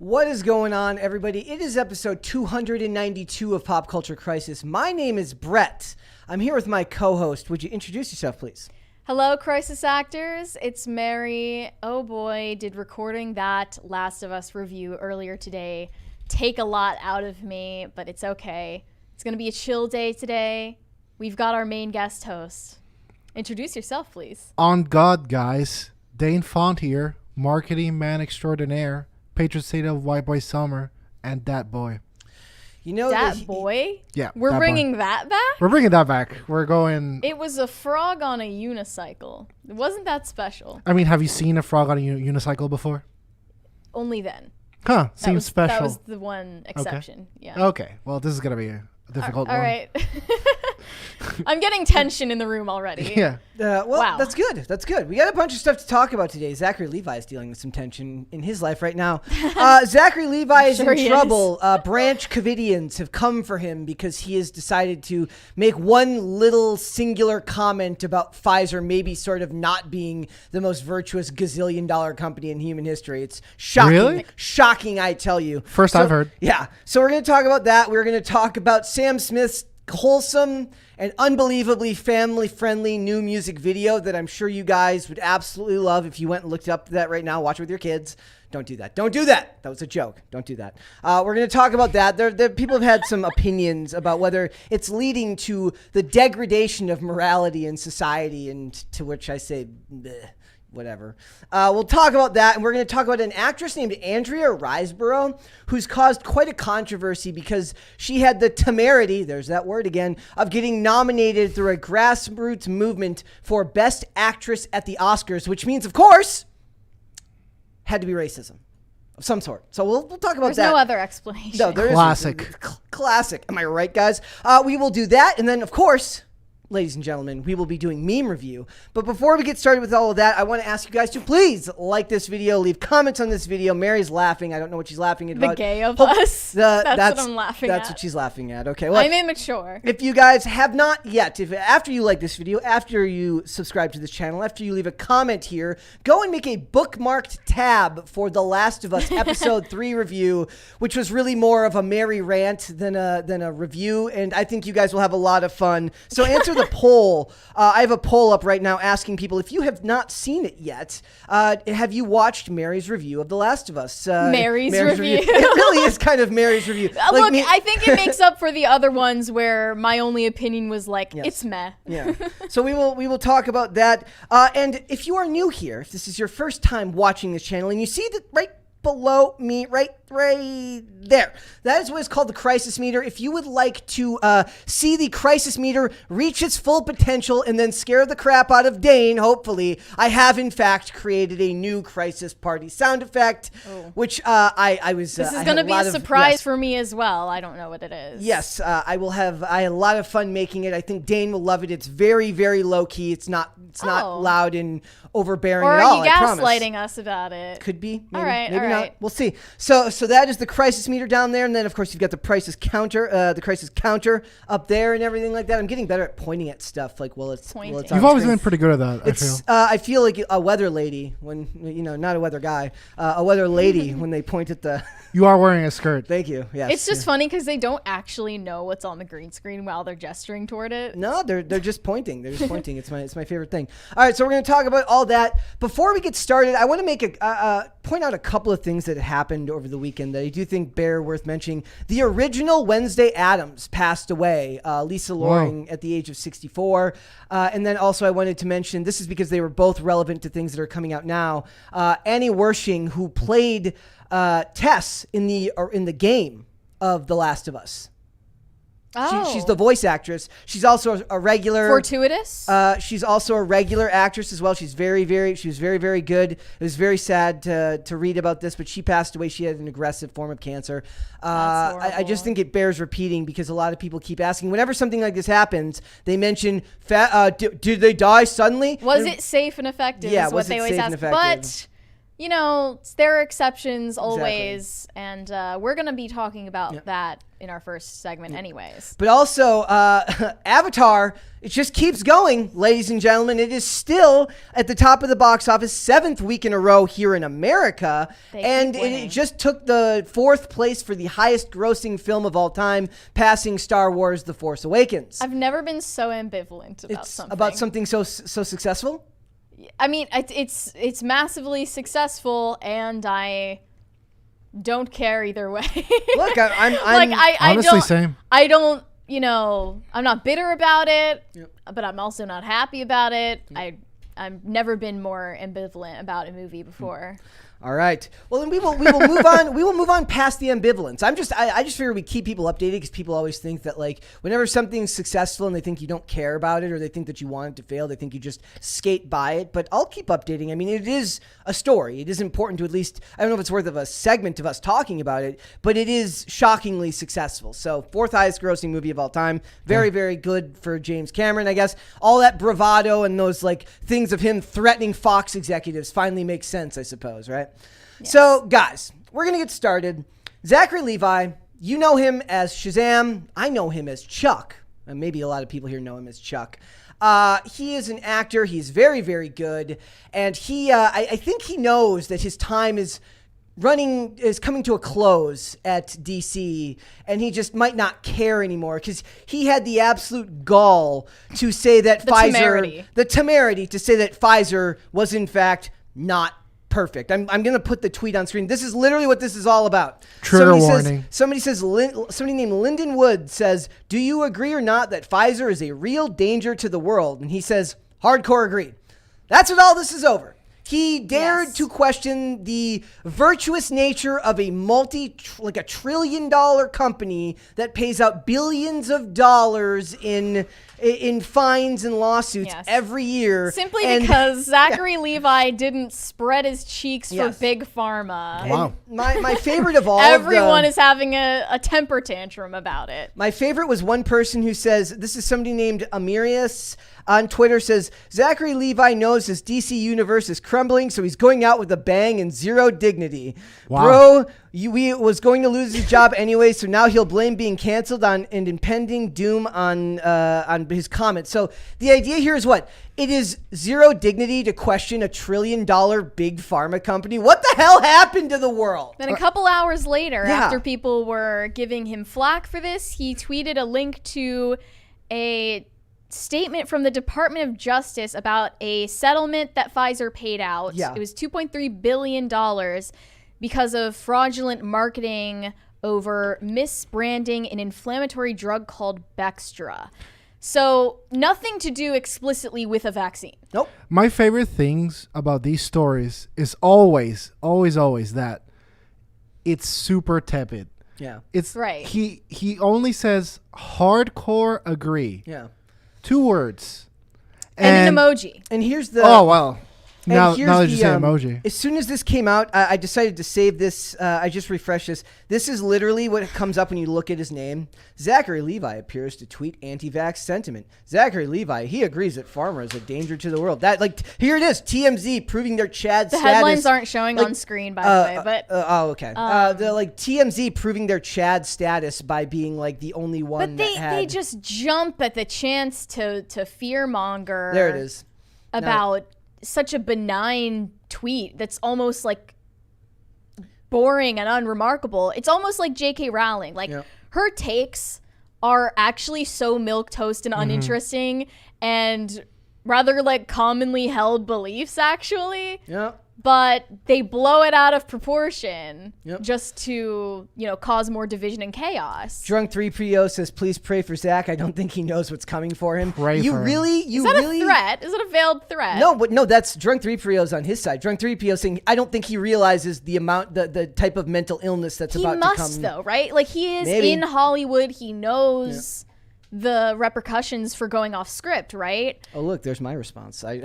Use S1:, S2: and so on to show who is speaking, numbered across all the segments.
S1: What is going on, everybody? It is episode 292 of Pop Culture Crisis. My name is Brett. I'm here with my co-host. Would you introduce yourself, please?
S2: Hello, Crisis Actors. It's Mary. Oh boy, did recording that Last of Us review earlier today take a lot out of me, but it's okay. It's going to be a chill day today. We've got our main guest host. Introduce yourself, please.
S3: On God, guys. Dane Font here, marketing man extraordinaire, patron saint of White Boy Summer, and that boy.
S1: You know
S2: that boy?
S3: Yeah.
S2: We're
S3: that
S2: bringing
S3: boy.
S2: that back?
S3: We're bringing that back. We're going...
S2: It was a frog on a unicycle. It wasn't that special.
S3: I mean, have you seen a frog on a unicycle before?
S2: Only then.
S3: Huh. Seems special.
S2: That was the one exception.
S3: Okay.
S2: Yeah.
S3: Okay. Well, this is going to be a difficult one.
S2: All right. I'm getting tension in the room already.
S3: Yeah.
S1: Wow. That's good. That's good. We got a bunch of stuff to talk about today. Zachary Levi is dealing with some tension in his life right now. Zachary Levi is
S2: Sure
S1: in trouble. Branch Covidians have come for him because he has decided to make one little singular comment about Pfizer maybe sort of not being the most virtuous gazillion-dollar company in human history. It's shocking.
S3: Really?
S1: Shocking, I tell you.
S3: First I've heard.
S1: Yeah. So we're going to talk about that. We're going to talk about Sam Smith's wholesome and unbelievably family-friendly new music video that I'm sure you guys would absolutely love if you went and looked up that right now. Watch it with your kids. Don't do that. Don't do that. That was a joke. Don't do that. We're going to talk about that. There, people have had some opinions about whether it's leading to the degradation of morality in society, and to which I say, bleh. Whatever. We'll talk about that, and we're going to talk about an actress named Andrea Riseborough, who's caused quite a controversy because she had the temerity, there's that word again, of getting nominated through a grassroots movement for Best Actress at the Oscars, which means, of course, had to be racism of some sort. So we'll talk about that.
S2: There's no other explanation.
S1: No, there
S3: Classic.
S1: isn't. Classic. Am I right, guys? We will do that, and then, of course, ladies and gentlemen, we will be doing meme review. But before we get started with all of that, I want to ask you guys to please like this video, leave comments on this video. Mary's laughing. I don't know what she's laughing about.
S2: The gay of us. That's what I'm laughing at.
S1: That's what she's laughing at. Okay. Well,
S2: I'm immature.
S1: if you guys have not yet, after you like this video, after you subscribe to this channel, after you leave a comment here, go and make a bookmarked tab for The Last of Us Episode 3 review, which was really more of a Mary rant than a review, and I think you guys will have a lot of fun. So answer the poll. I have a poll up right now asking people, if you have not seen it yet, have you watched Mary's review of The Last of Us?
S2: Mary's review.
S1: It really is kind of Mary's review.
S2: Look, I think it makes up for the other ones where my only opinion was like,
S1: Yes.
S2: it's meh.
S1: Yeah. So we will talk about that. And if you are new here, if this is your first time watching this channel, and you see that right below me, right there, that is what is called the crisis meter. If you would like to see the crisis meter reach its full potential and then scare the crap out of Dane, hopefully, I have in fact created a new crisis party sound effect, which I was.
S2: This is going to be a surprise for me as well. I don't know what it is.
S1: Yes, I had a lot of fun making it. I think Dane will love it. It's very, very low key. It's not loud and overbearing
S2: or
S1: at all.
S2: Are you gaslighting us about it?
S1: Could be. Maybe,
S2: all right.
S1: Maybe not. We'll see. So that is the crisis meter down there, and then of course you've got the crisis counter up there, and everything like that. I'm getting better at pointing at stuff. Like, it's
S3: You've always been pretty good at that.
S1: I feel like a weather lady when not a weather guy, a weather lady when they point at the.
S3: You are wearing a skirt.
S1: Thank you. Yes.
S2: It's just funny because they don't actually know what's on the green screen while they're gesturing toward it.
S1: No, they're just pointing. They're just pointing. It's my favorite thing. All right, so we're going to talk about all that. Before we get started, I want to make point out a couple of things that happened over the weekend that I do think bear worth mentioning. The original Wednesday Addams passed away, Lisa Loring, at the age of 64. And then also I wanted to mention, this is because they were both relevant to things that are coming out now. Annie Wershing, who played Tess in the game of The Last of Us. She's the voice actress. She's also a regular.
S2: Fortuitous?
S1: She's also a regular actress as well. She was very, very good. It was very sad to read about this, but she passed away. She had an aggressive form of cancer. I just think it bears repeating because a lot of people keep asking. Whenever something like this happens, they mention, did they die suddenly?
S2: Was it safe and effective?
S1: Yeah,
S2: is what they always ask. But you know, there are exceptions always, and we're going to be talking about that in our first segment anyways.
S1: But also, Avatar, it just keeps going, ladies and gentlemen. It is still at the top of the box office, 7th week in a row here in America. And it just took the 4th place for the highest grossing film of all time, passing Star Wars The Force Awakens.
S2: I've never been so ambivalent about something.
S1: So successful?
S2: I mean, it's massively successful, and I don't care either way.
S1: Look, I'm
S2: like I
S3: honestly
S2: don't,
S3: same.
S2: I don't, you know, I'm not bitter about it, but I'm also not happy about it. I've never been more ambivalent about a movie before.
S1: All right. Well, then we will move on. We will move on past the ambivalence. I just figure we keep people updated because people always think that like whenever something's successful and they think you don't care about it or they think that you want it to fail, they think you just skate by it. But I'll keep updating. I mean, it is a story. It is important to at least, I don't know if it's worth of a segment of us talking about it, but it is shockingly successful. So 4th highest grossing movie of all time. Very, very good for James Cameron, I guess. All that bravado and those like things of him threatening Fox executives finally makes sense, I suppose, right? Yes. So, guys, we're going to get started. Zachary Levi, you know him as Shazam. I know him as Chuck. And maybe a lot of people here know him as Chuck. He is an actor. He's very, very good. And I think he knows that his time is coming to a close at DC, and he just might not care anymore because he had the absolute gall to say that the temerity to say that Pfizer was in fact not perfect. I'm going to put the tweet on screen. This is literally what this is all about.
S3: Trigger warning.
S1: Somebody named Lyndon Wood says, "Do you agree or not that Pfizer is a real danger to the world?" And he says, "Hardcore agreed." That's what all this is over. He dared to question the virtuous nature of a $1 trillion company that pays out billions of dollars in fines and lawsuits every year.
S2: Simply because Zachary Levi didn't spread his cheeks for Big Pharma.
S3: Wow.
S1: My favorite of all
S2: Everyone is having a temper tantrum about it.
S1: My favorite was one person who says, this is somebody named Amirius on Twitter, says, Zachary Levi knows his DC universe is crumbling, so he's going out with a bang and zero dignity.
S3: Wow.
S1: Bro, he was going to lose his job anyway, so now he'll blame being canceled and impending doom on his comments. So the idea here is what? It is zero dignity to question $1 trillion big pharma company. What the hell happened to the world?
S2: Then a couple hours later, after people were giving him flack for this, he tweeted a link to a statement from the Department of Justice about a settlement that Pfizer paid out.
S1: Yeah.
S2: It was $2.3 billion because of fraudulent marketing over misbranding an inflammatory drug called Bextra. So nothing to do explicitly with a vaccine.
S1: Nope.
S3: My favorite things about these stories is always that it's super tepid.
S1: Yeah.
S3: It's
S2: right.
S3: He only says hardcore agree.
S1: Yeah.
S3: 2 words.
S2: And an emoji.
S1: And here's the...
S3: Oh, well. Now
S1: here's
S3: that you say emoji.
S1: As soon as this came out, I decided to save this. I just refreshed this. This is literally what comes up when you look at his name. Zachary Levi appears to tweet anti-vax sentiment. Zachary Levi, he agrees that Pharma is a danger to the world. That here it is. TMZ proving their Chad status.
S2: The headlines aren't showing on screen, by the way. But
S1: okay. The TMZ proving their Chad status by being like the only one.
S2: But they just jump at the chance to fearmonger.
S1: There it is.
S2: About such a benign tweet that's almost like boring and unremarkable. It's almost like J.K. Rowling. Like her takes are actually so milquetoast and uninteresting and rather like commonly held beliefs actually.
S1: Yeah.
S2: But they blow it out of proportion just to, cause more division and chaos.
S1: Drunk 3PO says, please pray for Zach. I don't think he knows what's coming for him.
S3: Pray for him.
S2: Is that a threat? Is it a veiled threat?
S1: No, that's Drunk 3PO's on his side. Drunk 3PO saying, I don't think he realizes the amount, the type of mental illness that's about to come.
S2: He must, though, right? Like, he is in Hollywood. He knows the repercussions for going off script, right?
S1: Oh, look, there's my response. I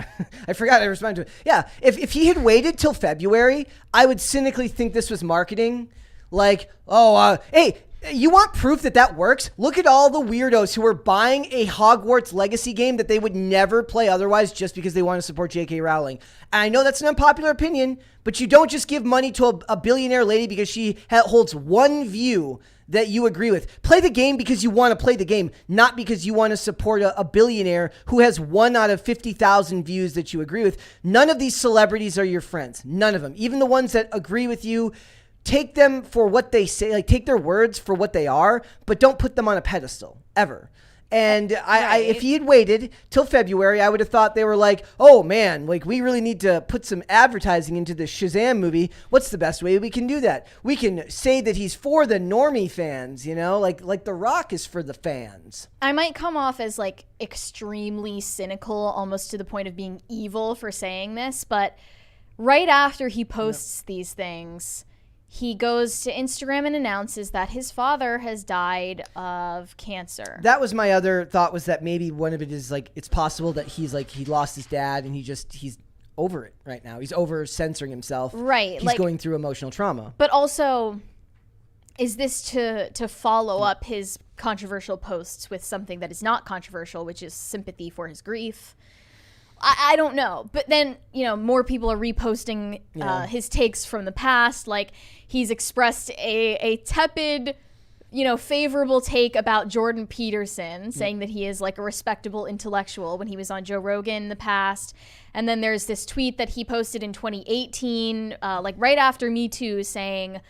S1: forgot I responded to it. Yeah, if he had waited till February, I would cynically think this was marketing. Like, hey, You want proof that works? Look at all the weirdos who are buying a Hogwarts Legacy game that they would never play otherwise just because they want to support J.K. Rowling. And I know that's an unpopular opinion, but you don't just give money to a billionaire lady because she holds one view that you agree with. Play the game because you want to play the game, not because you want to support a billionaire who has 1 out of 50,000 views that you agree with. None of these celebrities are your friends. None of them. Even the ones that agree with you, take them for what they say, like take their words for what they are, but don't put them on a pedestal ever. And if he had waited till February, I would have thought they were like, oh man, like we really need to put some advertising into the Shazam movie. What's the best way we can do that? We can say that he's for the normie fans, you know, like The Rock is for the fans.
S2: I might come off as like extremely cynical, almost to the point of being evil for saying this, but right after he posts these things, he goes to Instagram and announces that his father has died of cancer.
S1: That was my other thought, was that maybe one of it is like, it's possible that he's like, he lost his dad and he's over it right now. He's over censoring himself.
S2: Right.
S1: He's going through emotional trauma.
S2: But also, is this to follow up his controversial posts with something that is not controversial, which is sympathy for his grief? I don't know. But then, you know, more people are reposting his takes from the past. Like, he's expressed a tepid, you know, favorable take about Jordan Peterson, saying that he is like a respectable intellectual when he was on Joe Rogan in the past. And then there's this tweet that he posted in 2018, like right after Me Too, saying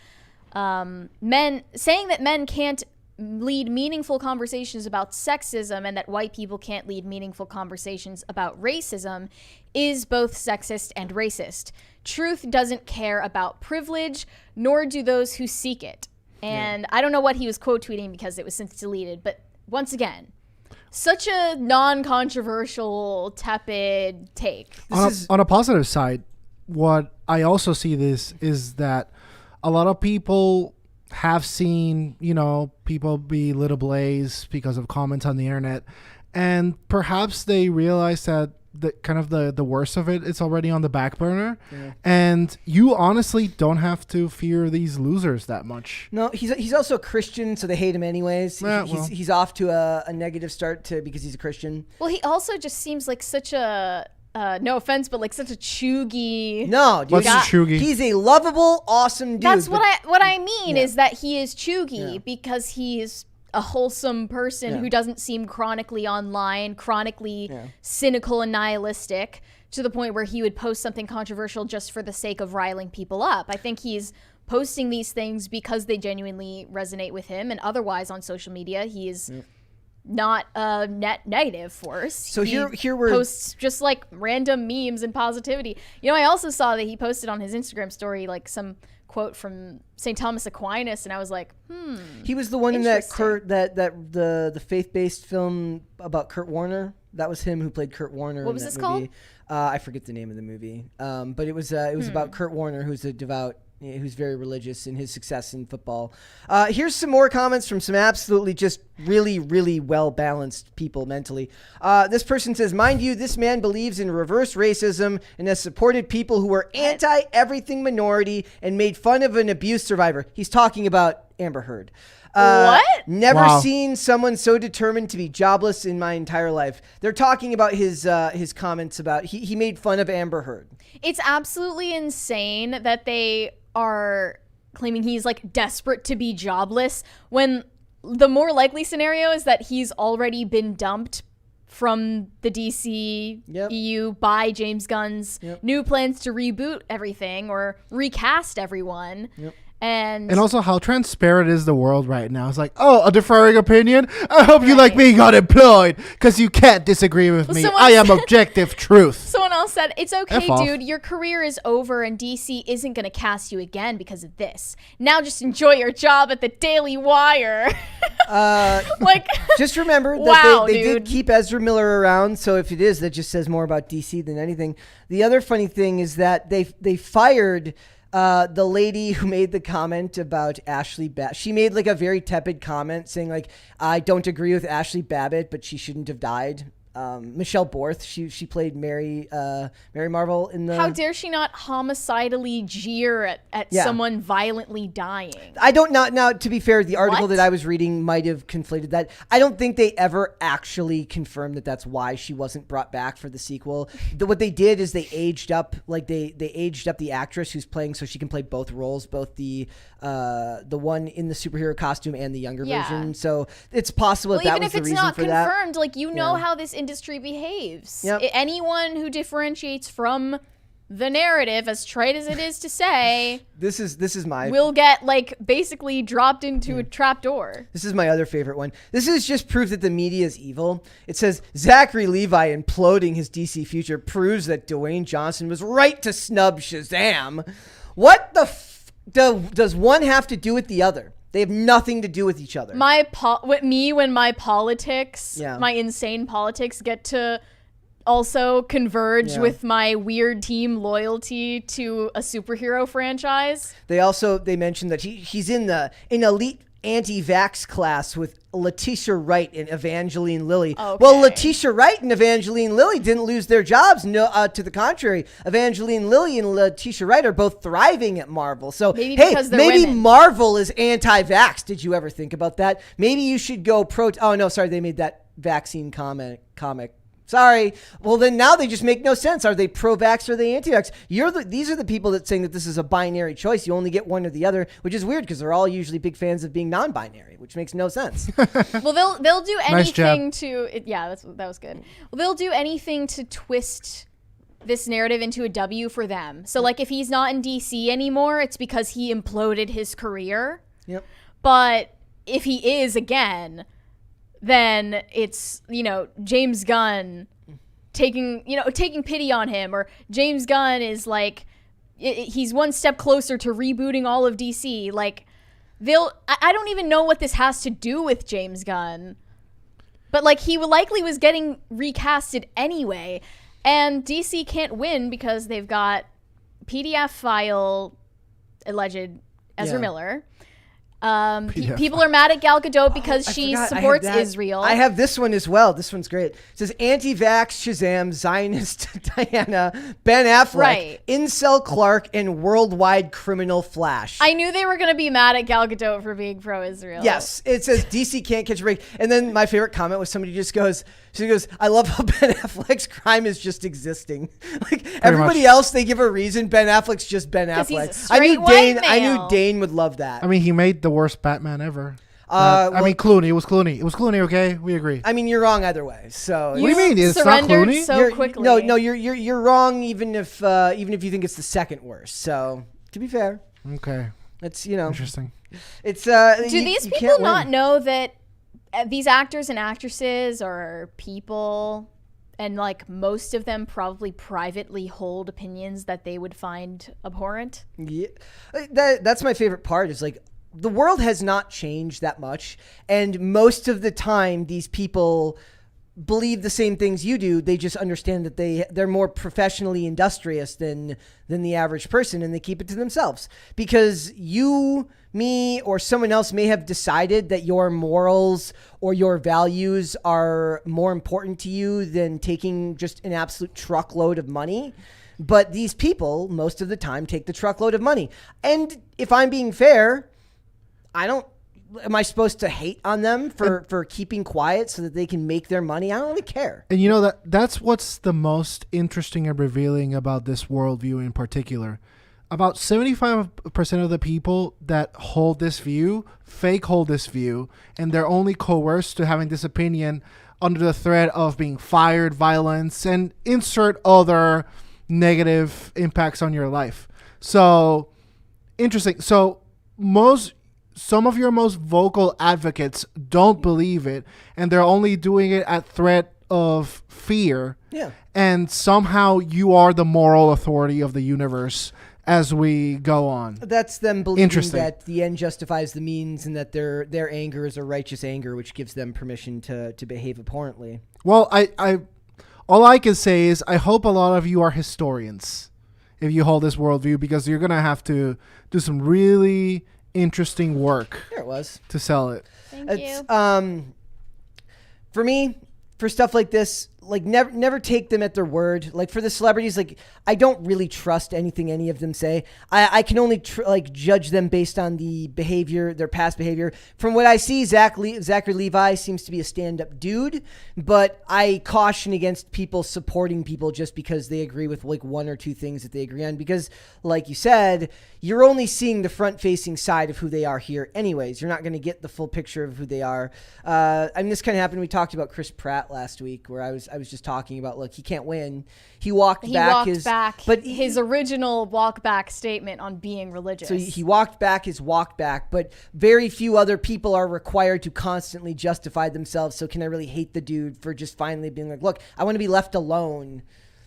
S2: that men can't lead meaningful conversations about sexism and that white people can't lead meaningful conversations about racism is both sexist and racist. Truth doesn't care about privilege, nor do those who seek it. And I don't know what he was quote tweeting because it was since deleted, but once again, such a non-controversial, tepid take.
S3: On a positive side, what I also see this is that a lot of people have seen, you know, people be little blaze because of comments on the internet, and perhaps they realize that the worst of it is already on the back burner, and you honestly don't have to fear these losers that much.
S1: No, he's also a Christian, so they hate him anyways. He's off to a negative start because he's a Christian.
S2: Well, he also just seems like such a no offense, but like such a chuggy.
S1: No, dude.
S3: What's chuggy?
S1: He's a lovable, awesome dude.
S2: That's what I mean is that he is chuggy because he's a wholesome person who doesn't seem chronically online, chronically cynical and nihilistic to the point where he would post something controversial just for the sake of riling people up. I think he's posting these things because they genuinely resonate with him, and otherwise on social media he is not a net negative force.
S1: So here we're
S2: posts just like random memes and positivity. You know, I also saw that he posted on his Instagram story like some quote from St. Thomas Aquinas, and I was like,
S1: he was the one in that the faith-based film about Kurt Warner. That was him who played Kurt Warner.
S2: What was this called?
S1: I forget the name of the movie. But it was about Kurt Warner, who's a devout, who's very religious in his success in football. Here's some more comments from some absolutely just really, really well-balanced people mentally. This person says, mind you, this man believes in reverse racism and has supported people who were anti-everything minority and made fun of an abuse survivor. He's talking about Amber Heard.
S2: What?
S1: Never seen someone so determined to be jobless in my entire life. They're talking about his comments about he made fun of Amber Heard.
S2: It's absolutely insane that they are claiming he's like desperate to be jobless when the more likely scenario is that he's already been dumped from the DC EU by James Gunn's new plans to reboot everything or recast everyone. And
S3: also how transparent is the world right now. It's like, oh, a differing opinion? I hope you like being unemployed because you can't disagree with me. I am objective truth.
S2: Someone else said, it's okay, dude. Your career is over and DC isn't going to cast you again because of this. Now just enjoy your job at the Daily Wire. Like,
S1: just remember that they did keep Ezra Miller around. So if it is, that just says more about DC than anything. The other funny thing is that they fired the lady who made the comment about Ashley Babbitt. She made like a very tepid comment saying like, I don't agree with Ashley Babbitt, but she shouldn't have died. Michelle Borth. She played Mary Marvel in the.
S2: How dare she not homicidally jeer at someone violently dying?
S1: I don't know. Now, to be fair, the article
S2: What?
S1: that I was reading might have conflated that. I don't think they ever actually confirmed that that's why she wasn't brought back for the sequel. What they did is they aged up, like they aged up the actress who's playing so she can play both roles, both the one in the superhero costume and the younger version. So it's possible that
S2: Even
S1: was
S2: if
S1: the
S2: it's
S1: reason
S2: not
S1: for that.
S2: confirmed, like you know how this industry behaves.
S1: Yep.
S2: Anyone who differentiates from the narrative, as trite as it is to say,
S1: This is my
S2: will get like basically dropped into a trapdoor.
S1: This is my other favorite one. This is just proof that the media is evil. It says Zachary Levi imploding his DC future proves that Dwayne Johnson was right to snub Shazam. What the does one have to do with the other? They have nothing to do with each other.
S2: When my politics, my insane politics get to also converge with my weird team loyalty to a superhero franchise.
S1: They mentioned that he's in an elite anti-vax class with Letitia Wright and Evangeline Lilly.
S2: Okay.
S1: Well, Letitia Wright and Evangeline Lilly didn't lose their jobs. No, to the contrary, Evangeline Lilly and Letitia Wright are both thriving at Marvel. So
S2: Maybe because they're women.
S1: Marvel is anti-vax. Did you ever think about that? Maybe you should go pro. Oh no, sorry, they made that vaccine comic. Sorry. Well, then now they just make no sense. Are they pro-vax or are they anti-vax? These are the people that saying that this is a binary choice. You only get one or the other, which is weird because they're all usually big fans of being non-binary, which makes no sense.
S2: Well, they'll do anything
S3: Nice
S2: that was good. Well, they'll do anything to twist this narrative into a W for them. So, like, if he's not in DC anymore, it's because he imploded his career.
S1: Yep.
S2: But if he is again, then it's, James Gunn taking pity on him, or James Gunn is like, he's one step closer to rebooting all of DC. Like, I don't even know what this has to do with James Gunn, but like he likely was getting recasted anyway, and DC can't win because they've got PDF file alleged Ezra Miller. People are mad at Gal Gadot because she supports Israel.
S1: I have this one as well. This one's great. It says anti-vax Shazam, Zionist Diana, Ben Affleck, Incel Clark, and worldwide criminal Flash.
S2: I knew they were going to be mad at Gal Gadot for being pro-Israel.
S1: Yes. It says DC can't catch a break. And then my favorite comment was somebody just goes, I love how Ben Affleck's crime is just existing. Like everybody else, they give a reason. Ben Affleck's just Ben Affleck.
S2: He's a straight white male.
S1: I knew Dane would love that.
S3: I mean, he made the worst Batman ever. Clooney. It was Clooney. It was Clooney. Okay, we agree.
S1: I mean, you're wrong either way. So
S3: what do you mean? It's not Clooney.
S2: So quickly.
S1: No, you're wrong. Even if you think it's the second worst. So to be fair,
S3: okay,
S1: it's
S3: interesting.
S1: It's
S2: do these people not know that these actors and actresses are people, and like most of them probably privately hold opinions that they would find abhorrent?
S1: Yeah, that's my favorite part. Is like, the world has not changed that much, and most of the time these people believe the same things you do. They just understand that they're more professionally industrious than the average person, and they keep it to themselves because you, me, or someone else may have decided that your morals or your values are more important to you than taking just an absolute truckload of money. But these people most of the time take the truckload of money. And if I'm being fair, am I supposed to hate on them for keeping quiet so that they can make their money? I don't really care.
S3: And that's what's the most interesting and revealing about this worldview in particular. About 75% of the people that hold this view, hold this view, and they're only coerced to having this opinion under the threat of being fired, violence, and insert other negative impacts on your life. So, interesting. So, some of your most vocal advocates don't believe it, and they're only doing it at threat of fear.
S1: Yeah.
S3: And somehow you are the moral authority of the universe as we go on.
S1: That's them believing that the end justifies the means, and that their anger is a righteous anger, which gives them permission to behave abhorrently.
S3: Well, all I can say is I hope a lot of you are historians if you hold this worldview, because you're going to have to do some really interesting work.
S1: There it was.
S3: To sell it.
S2: Thank you.
S1: For me, for stuff like this, like never take them at their word. Like for the celebrities, like I don't really trust anything any of them say. I can only judge them based on the behavior, their past behavior. From what I see, Zachary Levi seems to be a stand-up dude, but I caution against people supporting people just because they agree with like one or two things that they agree on. Because like you said, you're only seeing the front-facing side of who they are here anyways. You're not going to get the full picture of who they are. I mean, this kind of happened. We talked about Chris Pratt last week where I was just talking about, look, he can't win. He walked back
S2: his original walk back statement on being religious.
S1: So he walked back his walk back, but very few other people are required to constantly justify themselves. So can I really hate the dude for just finally being like, look, I want to be left alone?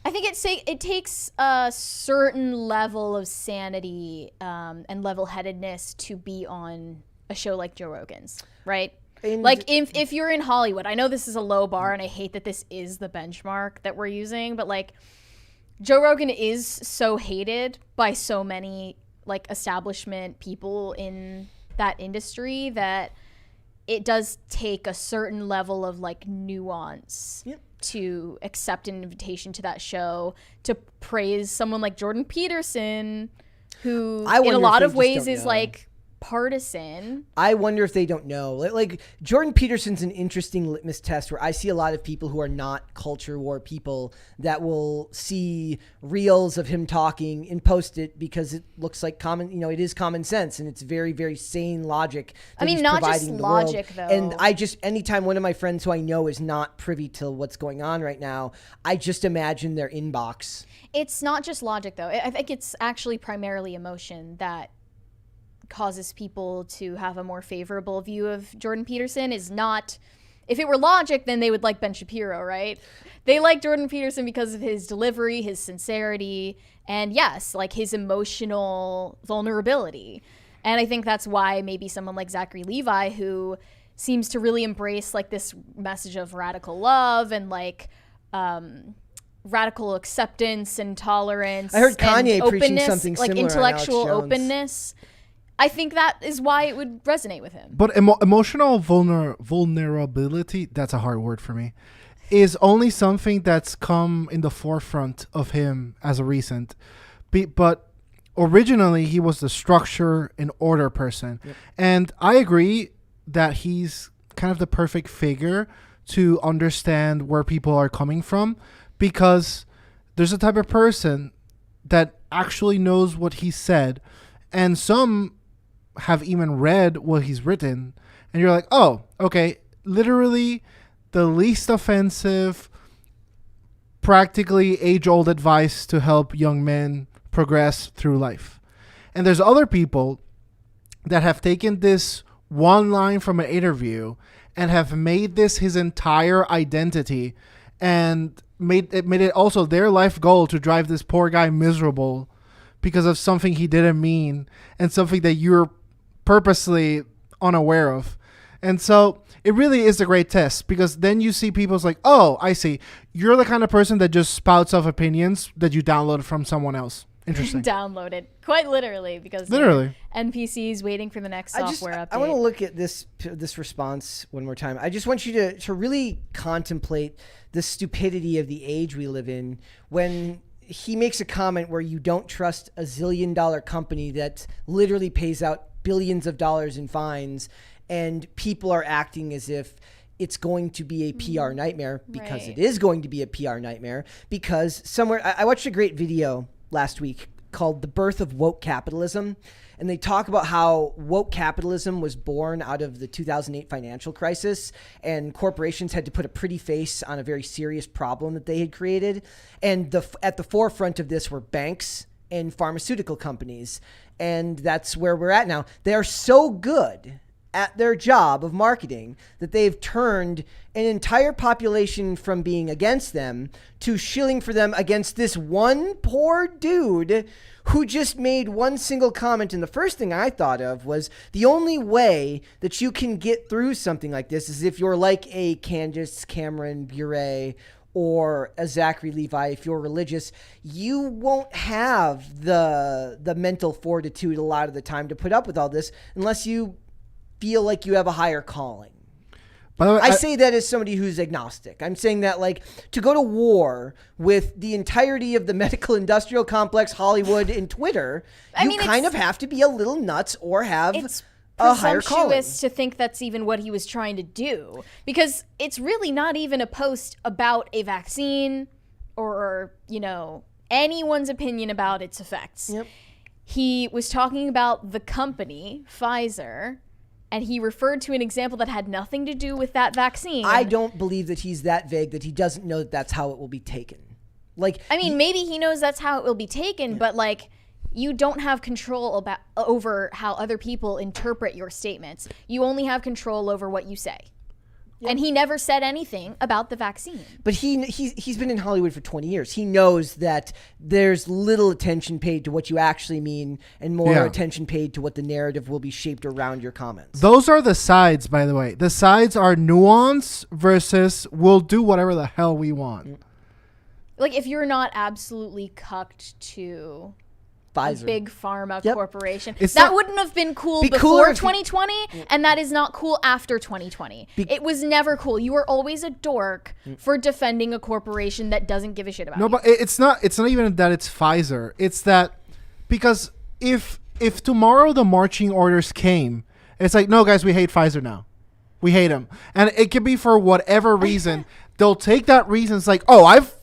S2: I think it takes a certain level of sanity and level-headedness to be on a show like Joe Rogan's, right? Like if you're in Hollywood, I know this is a low bar and I hate that this is the benchmark that we're using, but like Joe Rogan is so hated by so many like establishment people in that industry that it does take a certain level of like nuance to accept an invitation to that show, to praise someone like Jordan Peterson, who in a lot of ways is like partisan.
S1: I wonder if they don't know. Like Jordan Peterson's an interesting litmus test where I see a lot of people who are not culture war people that will see reels of him talking and post it because it looks like common, it is common sense and it's very, very sane logic.
S2: I mean, not just logic though.
S1: And anytime one of my friends who I know is not privy to what's going on right now, I just imagine their inbox.
S2: It's not just logic though. I think it's actually primarily emotion that causes people to have a more favorable view of Jordan Peterson. Is not, if it were logic, then they would like Ben Shapiro, right? They like Jordan Peterson because of his delivery, his sincerity, and yes, like his emotional vulnerability. And I think that's why maybe someone like Zachary Levi, who seems to really embrace like this message of radical love and like radical acceptance and tolerance.
S1: I heard Kanye preaching something similar,
S2: like intellectual openness. I think that is why it would resonate with him.
S3: But emotional vulnerability, that's a hard word for me, is only something that's come in the forefront of him as a recent. But originally, he was the structure and order person. Yep. And I agree that he's kind of the perfect figure to understand where people are coming from, because there's a type of person that actually knows what he said, and some have even read what he's written, and you're like, oh, okay, literally the least offensive, practically age-old advice to help young men progress through life. And there's other people that have taken this one line from an interview and have made this his entire identity and made it also their life goal to drive this poor guy miserable because of something he didn't mean and something that you're purposely unaware of. And so it really is a great test, because then you see people's like, oh, I see. You're the kind of person that just spouts off opinions that you download from someone else. Interesting.
S2: Downloaded, quite literally, because NPCs waiting for the next software update.
S1: I want to look at this response one more time. I just want you to really contemplate the stupidity of the age we live in when he makes a comment where you don't trust a $1 zillion company that literally pays out billions of dollars in fines, and people are acting as if it's going to be a PR nightmare, because it is going to be a PR nightmare. Because I watched a great video last week called The Birth of Woke Capitalism, and they talk about how woke capitalism was born out of the 2008 financial crisis, and corporations had to put a pretty face on a very serious problem that they had created. And at the forefront of this were banks and pharmaceutical companies. And that's where we're at now. They are so good at their job of marketing that they've turned an entire population from being against them to shilling for them against this one poor dude who just made one single comment. And the first thing I thought of was the only way that you can get through something like this is if you're like a Candace Cameron Bure or a Zachary Levi. If you're religious, you won't have the mental fortitude a lot of the time to put up with all this unless you feel like you have a higher calling.
S3: By the way,
S1: I say that as somebody who's agnostic. I'm saying that, like, to go to war with the entirety of the medical industrial complex, Hollywood, and Twitter, you kind of have to be a little nuts or have a higher calling.
S2: Presumptuous to think that's even what he was trying to do, because it's really not even a post about a vaccine or, you know, anyone's opinion about its effects.
S1: Yep.
S2: He was talking about the company, Pfizer, and he referred to an example that had nothing to do with that vaccine.
S1: I don't believe that he's that vague that he doesn't know that that's how it will be taken. Like,
S2: I mean, maybe he knows that's how it will be taken, but like, you don't have control over how other people interpret your statements. You only have control over what you say. Yep. And he never said anything about the vaccine.
S1: But he's been in Hollywood for 20 years. He knows that there's little attention paid to what you actually mean and more attention paid to what the narrative will be shaped around your comments.
S3: Those are the sides, by the way. The sides are nuance versus we'll do whatever the hell we want.
S2: Like, if you're not absolutely cucked to
S1: Pfizer.
S2: A big pharma corporation.
S3: It's
S2: that
S3: not,
S2: wouldn't have been cool
S1: be
S2: before 2020, and that is not cool after 2020. It was never cool. You were always a dork for defending a corporation that doesn't give a shit about you.
S3: No, but it's not even that it's Pfizer. It's that because if tomorrow the marching orders came, it's like, no, guys, we hate Pfizer now. We hate them. And it could be for whatever reason. They'll take that reason. It's like, oh, I've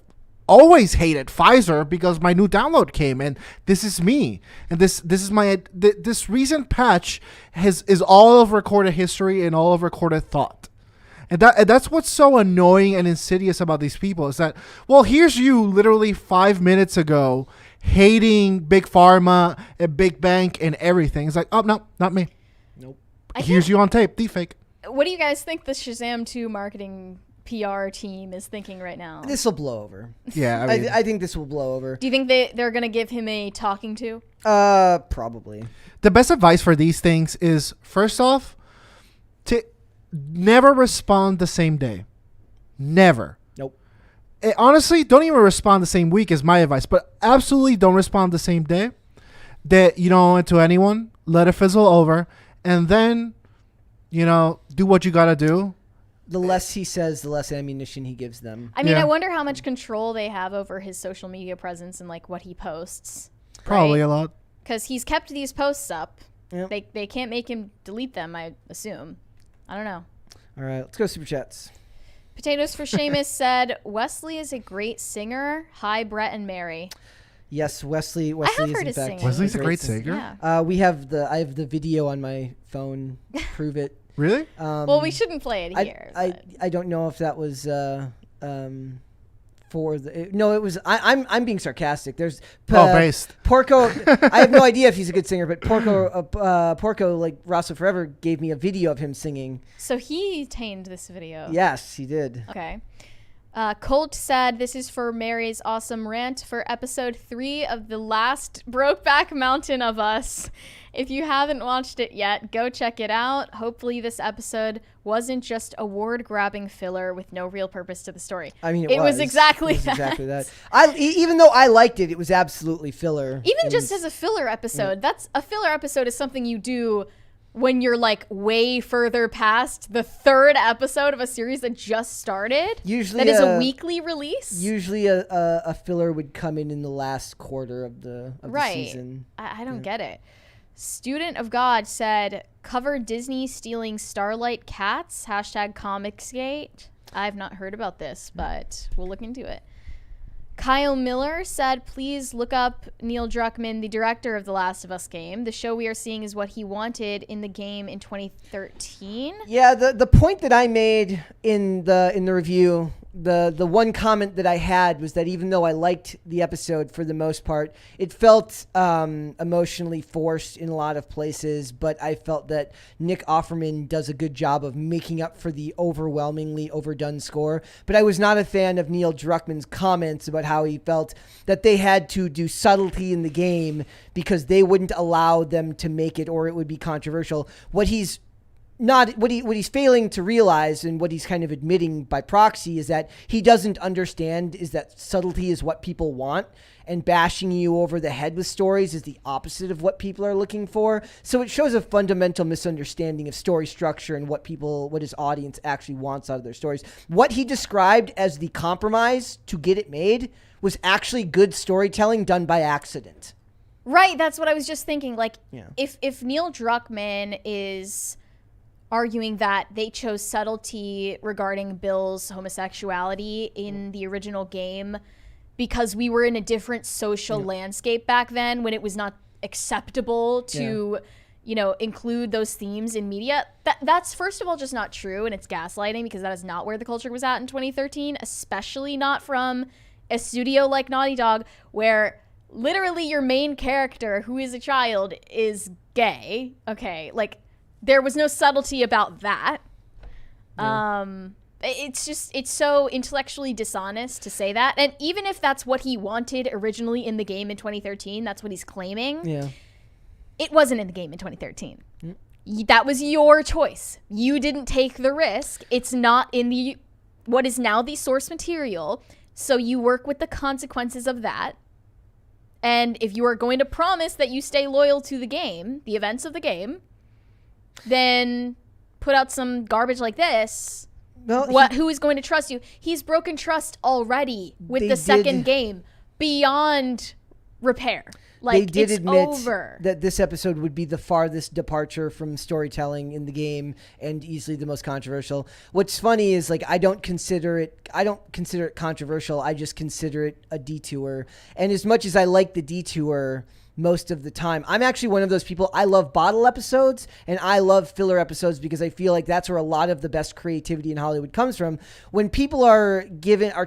S3: always hated Pfizer because my new download came and this is me and this is my this recent patch is all of recorded history and all of recorded thought, and that's what's so annoying and insidious about these people is that, well, here's you literally 5 minutes ago hating big pharma and big bank and everything. It's like, oh no, not me.
S1: Nope.
S3: Here's you on tape, deepfake.
S2: What do you guys think the Shazam 2 marketing PR team is thinking right now?
S1: This will blow over.
S3: Yeah, I mean,
S1: I think this will blow over.
S2: Do you think they're going to give him a talking to?
S1: Probably.
S3: The best advice for these things is, first off, to never respond the same day. Never.
S1: Nope.
S3: Honestly, don't even respond the same week is my advice, but absolutely don't respond the same day that you don't want to anyone. Let it fizzle over, and then, you know, do what you got to do.
S1: The less he says, the less ammunition he gives them.
S2: I mean, I wonder how much control they have over his social media presence and like what he posts.
S3: Probably a lot.
S2: Because he's kept these posts up.
S1: Yep.
S2: They can't make him delete them, I assume. I don't know.
S1: All right, let's go super chats.
S2: Potatoes for Seamus said, Wesley is a great singer. Hi, Brett and Mary.
S1: Yes, Wesley
S2: I have
S1: is
S2: heard
S1: in
S2: his
S1: fact
S2: singing.
S3: Wesley's a great singer.
S2: Yeah.
S1: I have the video on my phone. Prove it.
S3: Really?
S2: Well, we shouldn't play it here.
S1: I don't know if that was for the no. It was I'm being sarcastic. There's
S3: based
S1: Porco. I have no idea if he's a good singer, but Porco like Rosso Forever gave me a video of him singing.
S2: So he tamed this video.
S1: Yes, he did.
S2: Okay. Colt said, this is for Mary's awesome rant for episode 3 of the last Brokeback Mountain of Us. If you haven't watched it yet, go check it out. Hopefully this episode wasn't just award-grabbing filler with no real purpose to the story.
S1: I mean,
S2: it was exactly that.
S1: Exactly that. Even though I liked it, it was absolutely filler.
S2: Even just as a filler episode, that's a filler episode is something you do when you're like way further past the 3rd episode of a series that just started.
S1: Usually
S2: that is a weekly release.
S1: Usually a filler would come in the last quarter of the season.
S2: I don't get it. Student of God said, cover Disney stealing Starlight cats, #Comicsgate. I've not heard about this, but we'll look into it. Kyle Miller said, please look up Neil Druckmann, the director of The Last of Us game. The show we are seeing is what he wanted in the game in 2013.
S1: Yeah, the point that I made in the review, the one comment that I had was that even though I liked the episode for the most part, it felt emotionally forced in a lot of places, but I felt that Nick Offerman does a good job of making up for the overwhelmingly overdone score. But I was not a fan of Neil Druckmann's comments about how he felt that they had to do subtlety in the game because they wouldn't allow them to make it or it would be controversial. What he's not what he's failing to realize, and what he's kind of admitting by proxy, is that he doesn't understand is that subtlety is what people want, and bashing you over the head with stories is the opposite of what people are looking for. So it shows a fundamental misunderstanding of story structure and what his audience actually wants out of their stories. What he described as the compromise to get it made was actually good storytelling done by accident.
S2: Right, that's what I was just thinking. Like,
S1: Yeah.
S2: if Neil Druckmann is arguing that they chose subtlety regarding Bill's homosexuality in the original game because we were in a different social landscape back then when it was not acceptable to, include those themes in media, that's first of all just not true, and it's gaslighting because that is not where the culture was at in 2013, especially not from a studio like Naughty Dog, where literally your main character, who is a child, is gay. Okay, like, there was no subtlety about that. It's so intellectually dishonest to say that. And even if that's what he wanted originally in the game in 2013, that's what he's claiming.
S1: Yeah.
S2: It wasn't in the game in 2013. That was your choice. You didn't take the risk. It's not in what is now the source material. So you work with the consequences of that. And if you are going to promise that you stay loyal to the game, the events of the game, then put out some garbage like this.
S1: Well,
S2: Who is going to trust you? He's broken trust already with the second game beyond repair. Like,
S1: they did
S2: it's
S1: admit
S2: over.
S1: that this episode would be the farthest departure from storytelling in the game and easily the most controversial. What's funny is, like, I don't consider it controversial. I just consider it a detour. And as much as I like the detour most of the time, I'm actually one of those people. I love bottle episodes and I love filler episodes because I feel like that's where a lot of the best creativity in Hollywood comes from. When people are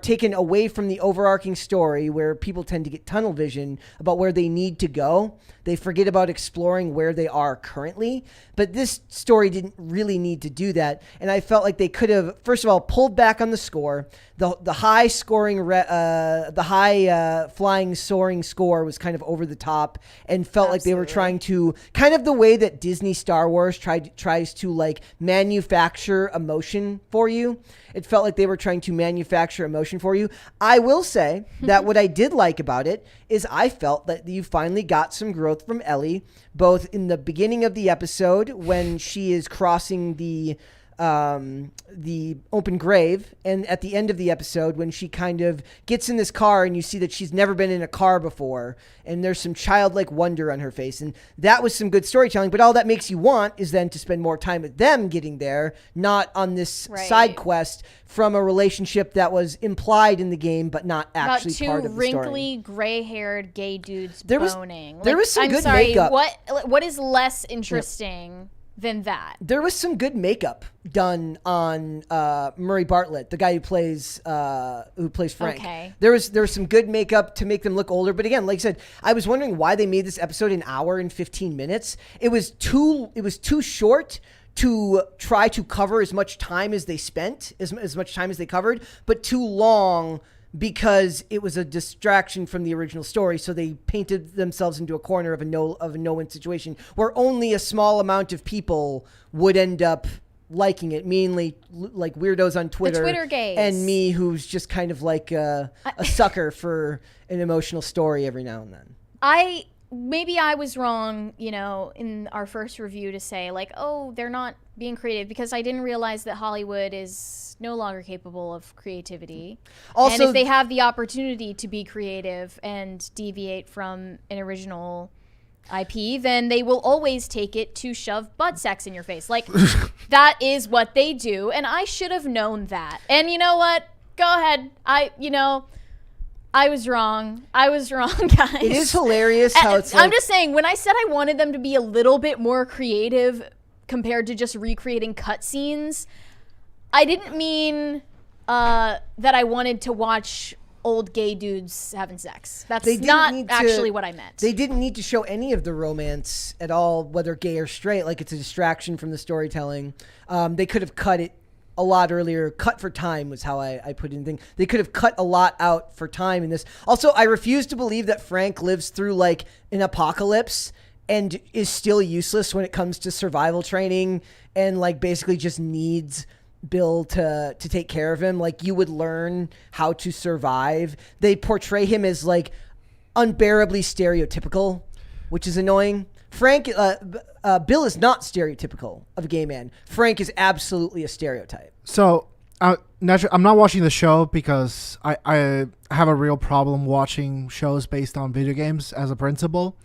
S1: taken away from the overarching story, where people tend to get tunnel vision about where they need to go, they forget about exploring where they are currently. But this story didn't really need to do that, and I felt like they could have, first of all, pulled back on the score. The high scoring, flying, soaring score was kind of over the top, and felt like they were trying to, kind of the way that Disney Star Wars tries to, like, manufacture emotion for you. It felt like they were trying to manufacture emotion for you. I will say that what I did like about it is I felt that you finally got some growth from Ellie, both in the beginning of the episode when she is crossing the open grave, and at the end of the episode when she kind of gets in this car and you see that she's never been in a car before, and there's some childlike wonder on her face, and that was some good storytelling. But all that makes you want is then to spend more time with them getting there, not on this side quest from a relationship that was implied in the game but not actually part of the story.
S2: About two wrinkly, gray-haired gay dudes boning.
S1: There was some good makeup.
S2: What is less interesting than that?
S1: There was some good makeup done on Murray Bartlett, the guy who plays Frank.
S2: Okay.
S1: There was some good makeup to make them look older. But again, like I said, I was wondering why they made this episode an hour and 15 minutes. It was too short to try to cover as much time as they spent, as much time as they covered, but too long because it was a distraction from the original story. So they painted themselves into a corner of a no-win situation where only a small amount of people would end up liking it, mainly like weirdos on Twitter,
S2: the Twitter gays,
S1: and me, who's just kind of like a sucker for an emotional story every now and then.
S2: Maybe I was wrong, in our first review to say, like, oh, they're not being creative, because I didn't realize that Hollywood is no longer capable of creativity. Also, and if they have the opportunity to be creative and deviate from an original IP, then they will always take it to shove butt sex in your face. Like, that is what they do, and I should have known that. And you know what? Go ahead. I was wrong. Guys.
S1: It is hilarious how it's like,
S2: I'm just saying, when I said I wanted them to be a little bit more creative compared to just recreating cutscenes, I didn't mean that I wanted to watch old gay dudes having sex. That's not actually what I meant.
S1: They didn't need to show any of the romance at all, whether gay or straight. Like, it's a distraction from the storytelling. They could have cut it a lot earlier. Cut for time was how I put in thing. They could have cut a lot out for time in this. Also, I refuse to believe that Frank lives through like an apocalypse and is still useless when it comes to survival training and like basically just needs Bill to take care of him. Like you would learn how to survive. They portray him as like unbearably stereotypical, which is annoying. Frank, Bill is not stereotypical of a gay man. Frank is absolutely a stereotype.
S3: So naturally, I'm not watching the show because I have a real problem watching shows based on video games as a principal.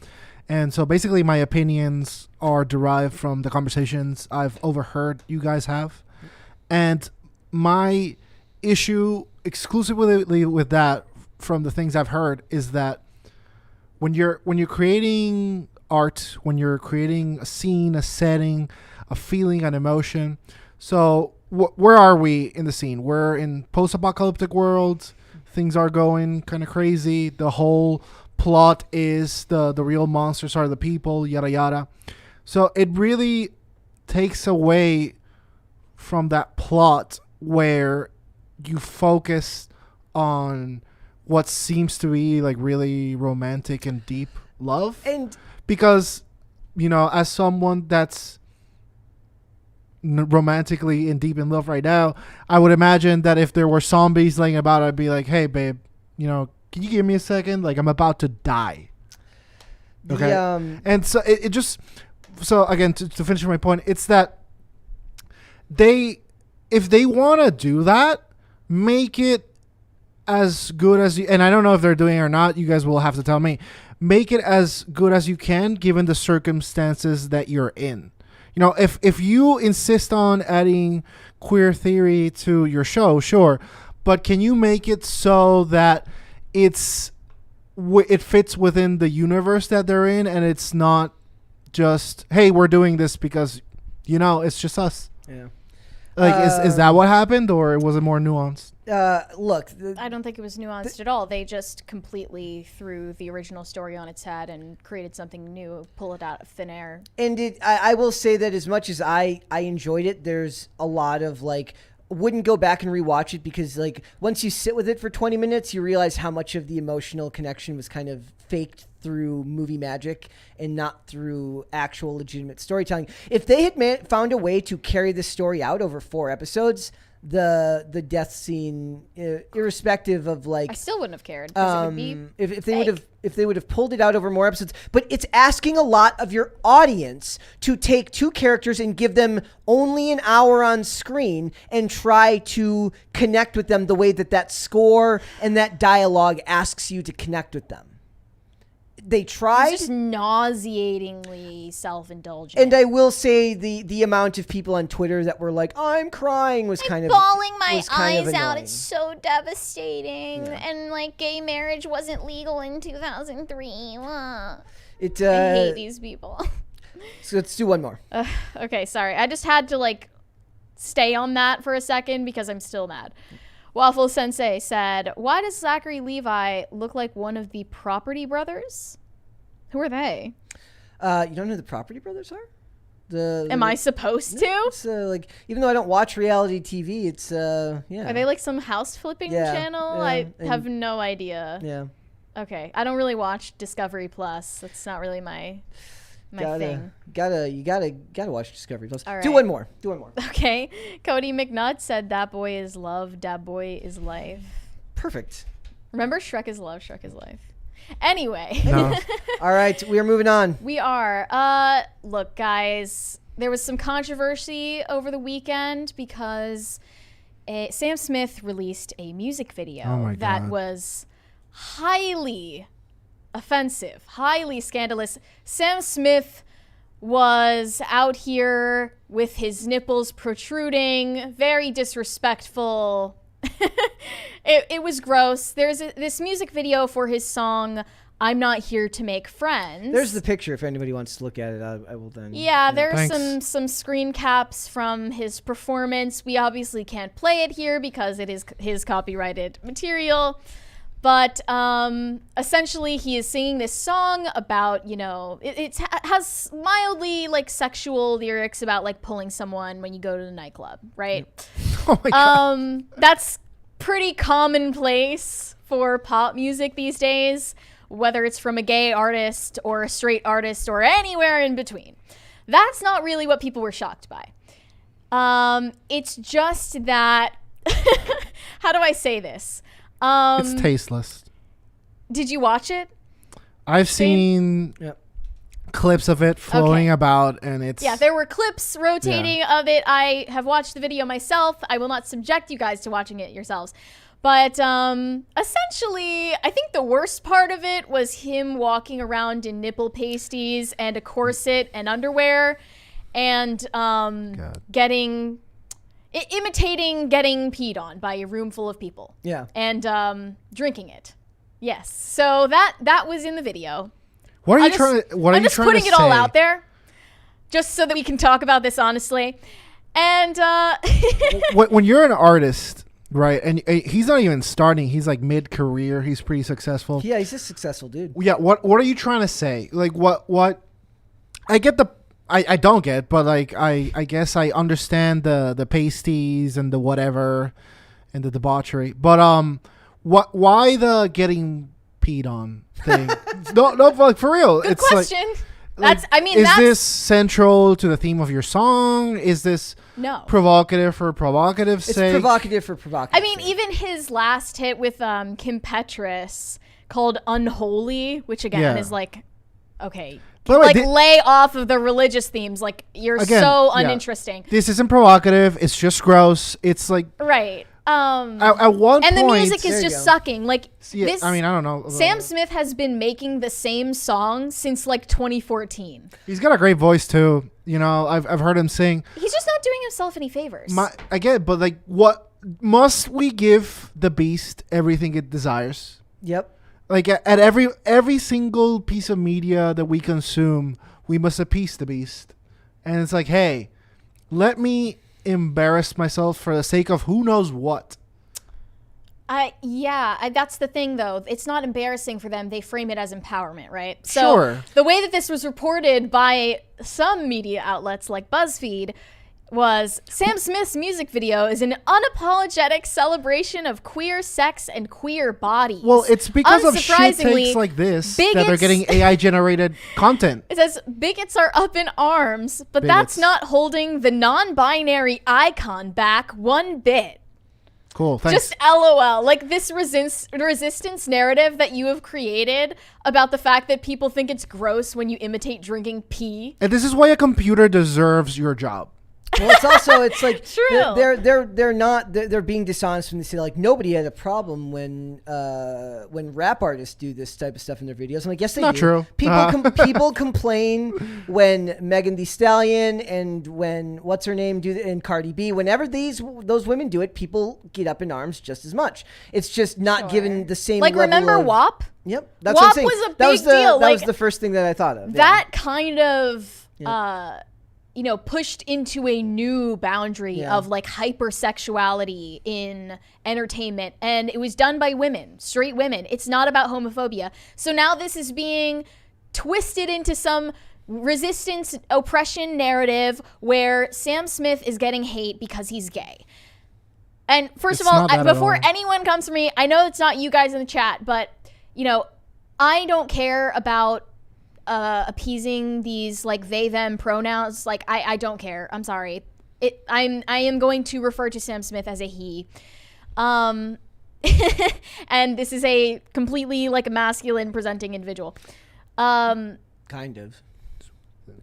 S3: And so basically my opinions are derived from the conversations I've overheard you guys have. And my issue exclusively with that from the things I've heard is that when you're creating art, when you're creating a scene, a setting, a feeling, an emotion. So where are we in the scene? We're in post-apocalyptic world. Things are going kind of crazy. The whole plot is the real monsters are the people, yada yada. So it really takes away from that plot where you focus on what seems to be like really romantic and deep love.
S1: And
S3: because, as someone that's romantically and deep in love right now, I would imagine that if there were zombies laying about, I'd be like, hey babe, can you give me a second? Like I'm about to die. Okay. And so it just, so again, to finish my point, it's that if they want to do that, make it as good as you, and I don't know if they're doing it or not, you guys will have to tell me, make it as good as you can given the circumstances that you're in. If you insist on adding queer theory to your show, sure, but can you make it so that it fits within the universe that they're in, and it's not just, hey, we're doing this because it's just us.
S1: Yeah.
S3: Like, is that what happened, or was it more nuanced?
S1: Look,
S2: I don't think it was nuanced at all. They just completely threw the original story on its head and created something new, pull it out of thin air.
S1: And I will say that as much as I enjoyed it, there's a lot of like, wouldn't go back and rewatch it because like once you sit with it for 20 minutes, you realize how much of the emotional connection was kind of faked through movie magic and not through actual legitimate storytelling. If they had found a way to carry this story out over 4 episodes, the death scene, irrespective of like,
S2: I still wouldn't have cared. 'Cause it would be
S1: if they would have pulled it out over more episodes. But it's asking a lot of your audience to take 2 characters and give them only an hour on screen and try to connect with them the way that score and that dialogue asks you to connect with them. They tried.
S2: It's just nauseatingly self-indulgent.
S1: And I will say the amount of people on Twitter that were like, I'm crying was kind of
S2: bawling my
S1: eyes
S2: out.
S1: annoying.
S2: It's so devastating.
S1: Yeah.
S2: And like gay marriage wasn't legal in 2003. I
S1: I
S2: hate these people.
S1: So let's do one more.
S2: Okay, sorry. I just had to like stay on that for a second because I'm still mad. Waffle Sensei said, why does Zachary Levi look like one of the Property Brothers? Who are they?
S1: You don't know who the Property Brothers are?
S2: Am I supposed to?
S1: It's like, even though I don't watch reality TV, it's yeah.
S2: Are they like some house flipping channel?
S1: Yeah,
S2: I have no idea.
S1: Yeah.
S2: Okay, I don't really watch Discovery Plus. That's not really my thing.
S1: You gotta watch Discovery Plus.
S2: All right.
S1: Do one more.
S2: Okay, Cody McNutt said that boy is love, that boy is life.
S1: Perfect.
S2: Remember, Shrek is love, Shrek is life. Anyway.
S3: No.
S1: All right, we are moving on.
S2: We are. Look, guys, there was some controversy over the weekend because Sam Smith released a music video that was highly offensive, highly scandalous. Sam Smith was out here with his nipples protruding, very disrespectful. It was gross. There's this music video for his song I'm Not Here to Make Friends.
S1: There's the picture if anybody wants to look at it. I will then.
S2: Yeah, there's
S3: Thanks.
S2: some screen caps from his performance. We obviously can't play it here because it is his copyrighted material. But essentially, he is singing this song about, it has mildly like sexual lyrics about like pulling someone when you go to the nightclub, right?
S3: Oh my God.
S2: That's pretty commonplace for pop music these days. whether it's from a gay artist or a straight artist or anywhere in between. That's not really what people were shocked by. It's just that, how do I say this?
S3: It's tasteless.
S2: Did you watch it?
S3: I've seen clips of it flowing about, and it's...
S2: Yeah, there were clips rotating of it. I have watched the video myself. I will not subject you guys to watching it yourselves. But essentially, I think the worst part of it was him walking around in nipple pasties and a corset and underwear and imitating getting peed on by a room full of people.
S1: Yeah.
S2: And drinking it. Yes. So that was in the video.
S3: What are you trying to say?
S2: I'm just putting it all out there just so that we can talk about this honestly. And
S3: when you're an artist, right, and he's not even starting, he's like mid-career, he's pretty successful.
S1: Yeah, he's a successful dude.
S3: Yeah, what are you trying to say? Like what I get I don't get, but like I guess I understand the pasties and the whatever and the debauchery. But why the getting peed on thing? no, like for real.
S2: Good
S3: it's
S2: question.
S3: Like, is this central to the theme of your song? Is this provocative for provocative's sake?
S1: It's provocative for provocative.
S2: I mean, even his last hit with Kim Petras called Unholy, which again is like, okay, like lay off of the religious themes. Like, you're so uninteresting.
S3: This isn't provocative. It's just gross. It's like...
S2: Right.
S3: At one
S2: and
S3: point,
S2: the music is just sucking. Like,
S3: this, I mean, I don't know.
S2: Sam Smith has been making the same song since like 2014.
S3: He's got a great voice too. You know, I've heard him sing.
S2: He's just not doing himself any favors.
S3: I get it, but like, what must we give the beast everything it desires?
S1: Yep.
S3: Like at every single piece of media that we consume, we must appease the beast. And it's like, hey, let me embarrass myself for the sake of who knows what.
S2: That's the thing though. It's not embarrassing for them. They frame it as empowerment, right? So the way that this was reported by some media outlets like BuzzFeed was Sam Smith's music video is an unapologetic celebration of queer sex and queer bodies.
S3: Well, it's because of shit takes like this that they're getting AI generated content.
S2: It says bigots are up in arms, but that's not holding the non-binary icon back one bit.
S3: Cool, thanks.
S2: Just LOL. Like, this resistance narrative that you have created about the fact that people think it's gross when you imitate drinking pee.
S3: And this is why a computer deserves your job.
S1: Well, it's also, it's like
S2: true.
S1: They're being dishonest when they say like nobody had a problem when rap artists do this type of stuff in their videos. I'm like, yes, they do.
S3: Not true.
S1: People complain when Megan Thee Stallion and when what's her name do and Cardi B. Whenever those women do it, people get up in arms just as much. It's just not given the same.
S2: Like,
S1: level
S2: remember
S1: of,
S2: WAP?
S1: Yep, that's what I'm saying.
S2: Was a big deal.
S1: That was the first thing that I thought of.
S2: That kind of. Pushed into a new boundary of like hypersexuality in entertainment. And it was done by women, straight women. It's not about homophobia. So now this is being twisted into some resistance oppression narrative where Sam Smith is getting hate because he's gay. And first of all, before anyone comes for me, I know it's not you guys in the chat, but I don't care about appeasing these like they them pronouns. Like I don't care. I'm sorry. I am going to refer to Sam Smith as a he. And this is a completely like a masculine presenting individual.
S1: Kind of.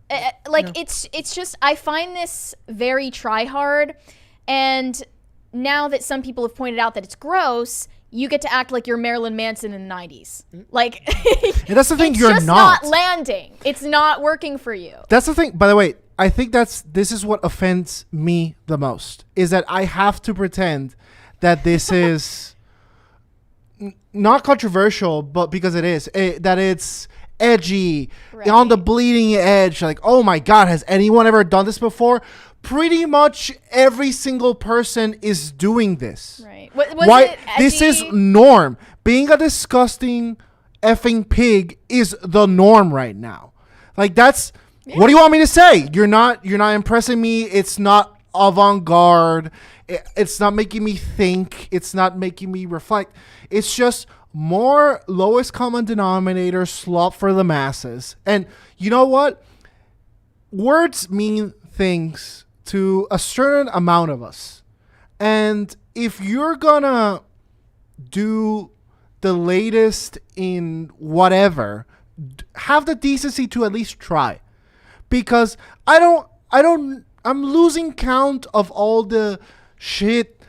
S2: It's just I find this very try hard, and now that some people have pointed out that it's gross, you get to act like you're Marilyn Manson in the 90s. Like,
S3: and that's the thing,
S2: it's
S3: you're
S2: just not landing. It's not working for you.
S3: That's the thing. By the way, I think this is what offends me the most, is that I have to pretend that this is not controversial, but because it is, that it's edgy, on the bleeding edge. Like, oh my God, has anyone ever done this before? Pretty much every single person is doing this.
S2: Right. Why?
S3: This is norm. Being a disgusting effing pig is the norm right now. Like, that's what do you want me to say? You're not impressing me. It's not avant-garde. It's not making me think. It's not making me reflect. It's just more lowest common denominator slop for the masses. And you know what? Words mean things to a certain amount of us. And if you're gonna do the latest in whatever, have the decency to at least try. Because I'm losing count of all the shit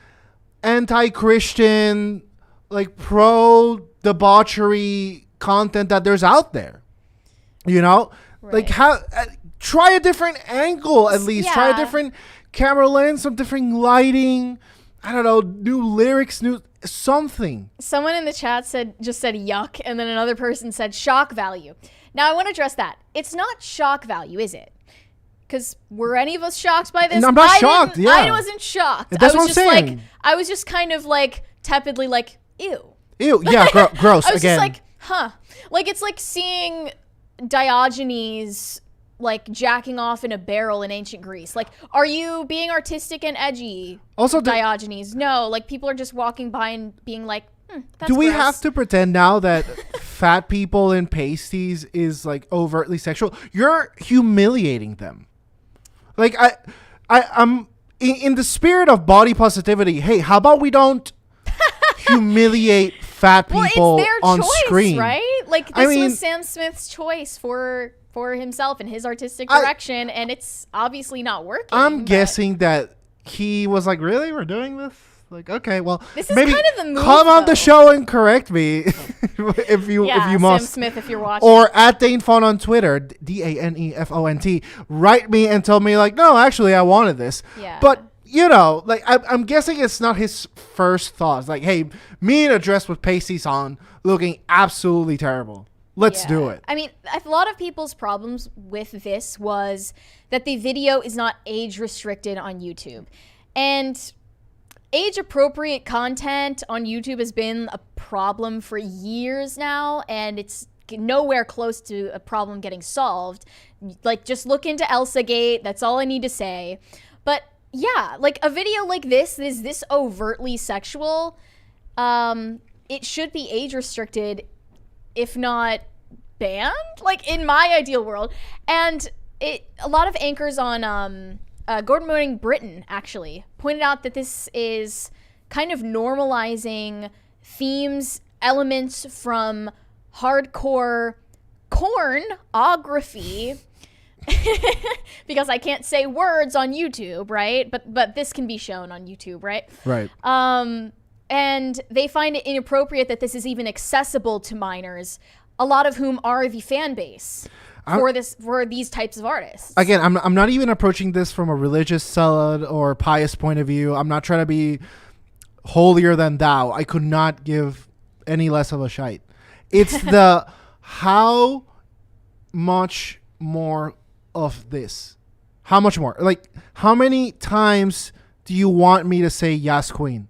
S3: anti-Christian, like pro debauchery content that there's out there. You know?
S2: Right.
S3: Like try a different angle at least.
S2: Yeah.
S3: Try a different camera lens, some different lighting. I don't know, new lyrics, new something.
S2: Someone in the chat just said yuck, and then another person said shock value. Now I want to address that. It's not shock value, is it? Because were any of us shocked by this?
S3: No, I'm not shocked. Yeah,
S2: I wasn't shocked.
S3: That's what I'm
S2: just
S3: saying.
S2: I was just kind of like tepidly like, ew.
S3: Ew. Yeah, gross.
S2: I was
S3: again.
S2: just like, huh. Like it's like seeing Diogenes like jacking off in a barrel in ancient Greece. Like, are you being artistic and edgy?
S3: Also,
S2: Diogenes. No, like people are just walking by and being like, that's
S3: do we
S2: gross.
S3: have to pretend now that fat people in pasties is like overtly sexual? You're humiliating them. Like I'm in the spirit of body positivity. Hey, how about we don't humiliate fat people
S2: it's their
S3: on
S2: choice,
S3: screen?
S2: Right? Like this was Sam Smith's choice for himself and his artistic direction, and it's obviously not working.
S3: I'm guessing that he was like, really? We're doing this? Like, okay, well,
S2: this is
S3: maybe
S2: kind of the move,
S3: come on
S2: though.
S3: the show and correct me if you must.
S2: Sam Smith, if you're watching.
S3: Or at Danefont on Twitter, DANEFONT, write me and tell me like, no, actually, I wanted this.
S2: Yeah.
S3: But you know, like I'm guessing it's not his first thoughts. Like, hey, me in a dress with pasties on, looking absolutely terrible. Let's do it.
S2: I mean, a lot of people's problems with this was that the video is not age restricted on YouTube. And age appropriate content on YouTube has been a problem for years now, and it's nowhere close to a problem getting solved. Like, just look into Elsa Gate. That's all I need to say. But yeah, like a video like this is this overtly sexual. It should be age restricted, if not banned, like in my ideal world. And a lot of anchors on Gordon Morning Britain actually pointed out that this is kind of normalizing themes, elements from hardcore pornography. Because I can't say words on YouTube, right? But this can be shown on YouTube, right?
S3: Right.
S2: And they find it inappropriate that this is even accessible to minors, a lot of whom are the fan base for these types of artists.
S3: Again, I'm not even approaching this from a religious, solid, or pious point of view. I'm not trying to be holier than thou. I could not give any less of a shite. It's the how much more of this. How much more? Like, how many times do you want me to say yes, queen?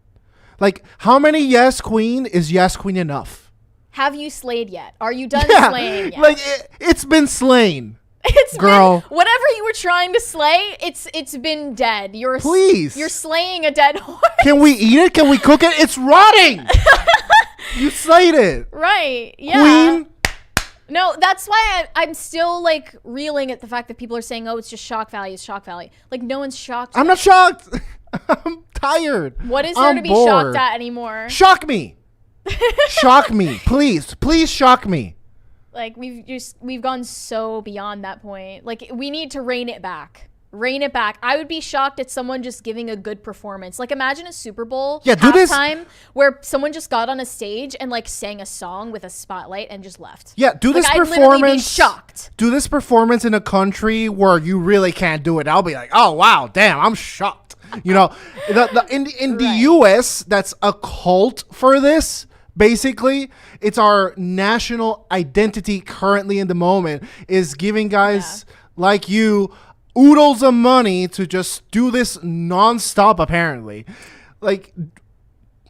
S3: Like, how many yes, queen is yes, queen enough?
S2: Have you slayed yet? Are you done slaying yet?
S3: Like, it's been slain.
S2: It's
S3: girl.
S2: Been, whatever you were trying to slay, it's been dead. You're slaying a dead horse.
S3: Can we eat it? Can we cook it? It's rotting. You slayed it.
S2: Right. Yeah.
S3: Queen.
S2: No, that's why I'm still like reeling at the fact that people are saying, "Oh, it's just shock value, it's shock value." Like no one's shocked.
S3: I'm not shocked. I'm tired.
S2: What is there to be shocked at anymore?
S3: Shock me. Shock me. Please shock me.
S2: Like we've gone so beyond that point. Like we need to rein it back. Rein it back. I would be shocked at someone just giving a good performance. Like imagine a Super Bowl halftime where someone just got on a stage and like sang a song with a spotlight and just left.
S3: Yeah, do this performance. I'd literally be shocked. Do this performance in a country where you really can't do it. I'll be like, oh wow, damn, I'm shocked. You know, in the US, that's a cult for this. Basically, it's our national identity currently in the moment is giving guys like you oodles of money to just do this nonstop, apparently. Like,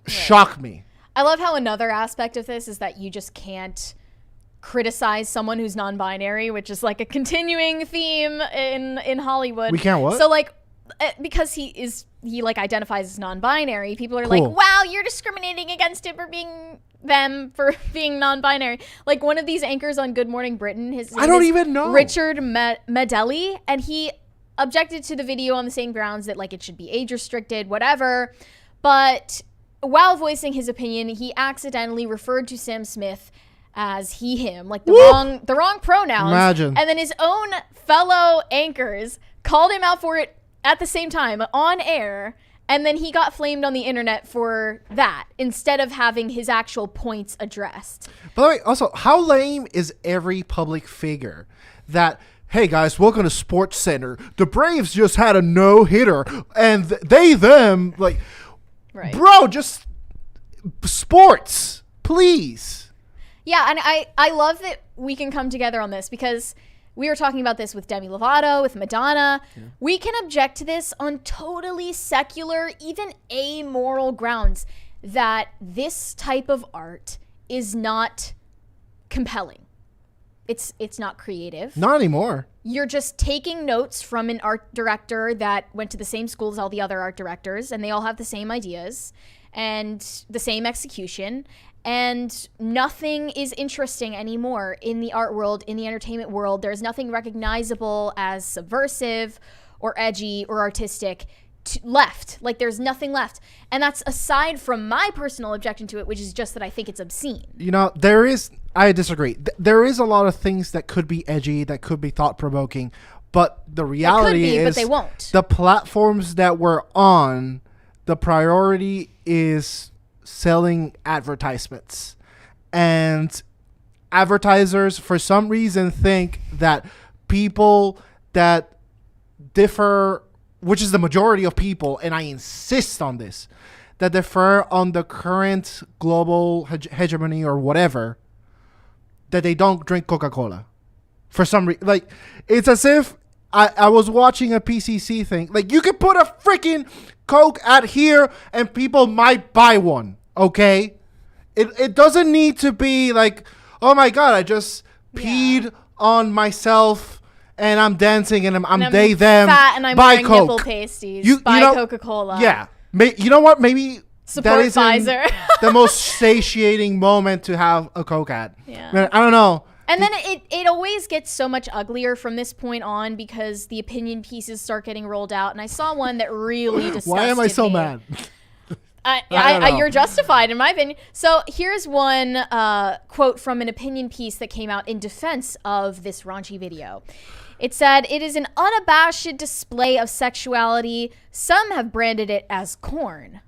S3: shock me.
S2: I love how another aspect of this is that you just can't criticize someone who's non-binary, which is like a continuing theme in Hollywood.
S3: We can't what?
S2: So like, because he like identifies as non-binary, people are like, wow, you're discriminating against him for being them for being non-binary. Like one of these anchors on Good Morning Britain, his
S3: I
S2: name
S3: don't
S2: is
S3: even know.
S2: Richard Madelli, and he objected to the video on the same grounds that like it should be age restricted, whatever. But while voicing his opinion, he accidentally referred to Sam Smith as he, him, like the wrong pronouns.
S3: Imagine.
S2: And then his own fellow anchors called him out for it at the same time on air. And then he got flamed on the internet for that instead of having his actual points addressed.
S3: By the way, also, how lame is every public figure that, hey guys, welcome to Sports Center. The Braves just had a no-hitter and them, like,
S2: Right.
S3: bro, just sports, please.
S2: Yeah, and I love that we can come together on this because we were talking about this with Demi Lovato, with Madonna. Yeah. We can object to this on totally secular, even amoral grounds that this type of art is not compelling. It's not creative.
S3: Not anymore.
S2: You're just taking notes from an art director that went to the same school as all the other art directors, and they all have the same ideas and the same execution. And nothing is interesting anymore in the art world, in the entertainment world. There's nothing recognizable as subversive or edgy or artistic left. Like, there's nothing left. And that's aside from my personal objection to it, which is just that I think it's obscene.
S3: You know, I disagree. There is a lot of things that could be edgy, that could be thought-provoking, but the reality is
S2: but they won't.
S3: The platforms that we're on, the priority is selling advertisements, and advertisers for some reason think that people that differ, which is the majority of people, and I insist on this, that differ on the current global hegemony or whatever, that they don't drink Coca-Cola for some reason. Like, it's as if I was watching a PCC thing. Like, you could put a freaking Coke out here and people might buy one. Okay, it doesn't need to be like, oh my god, I just peed on myself and I'm dancing and I'm they them.
S2: Fat and I'm
S3: buy
S2: wearing
S3: Coke.
S2: nipple pasties. Buy Coca-Cola.
S3: Yeah, you know what? Maybe
S2: support
S3: that isn't
S2: Pfizer.
S3: the most satiating moment to have a Coke ad.
S2: Yeah.
S3: I don't know.
S2: And then it always gets so much uglier from this point on because the opinion pieces start getting rolled out. And I saw one that really disgusted me.
S3: Why am I so mad?
S2: You're justified in my opinion. So here's one quote from an opinion piece that came out in defense of this raunchy video. It said, "It is an unabashed display of sexuality. Some have branded it as corn,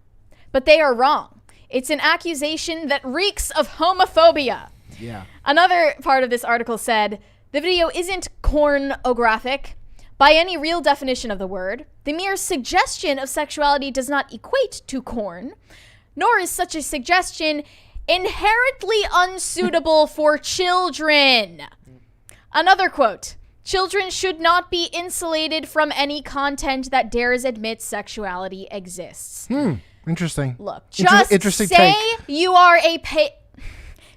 S2: but they are wrong. It's an accusation that reeks of homophobia."
S3: Yeah.
S2: Another part of this article said, "The video isn't cornographic by any real definition of the word. The mere suggestion of sexuality does not equate to corn, nor is such a suggestion inherently unsuitable for children." Another quote, "Children should not be insulated from any content that dares admit sexuality exists."
S3: Interesting.
S2: Look, just
S3: interesting
S2: say
S3: take.
S2: You are a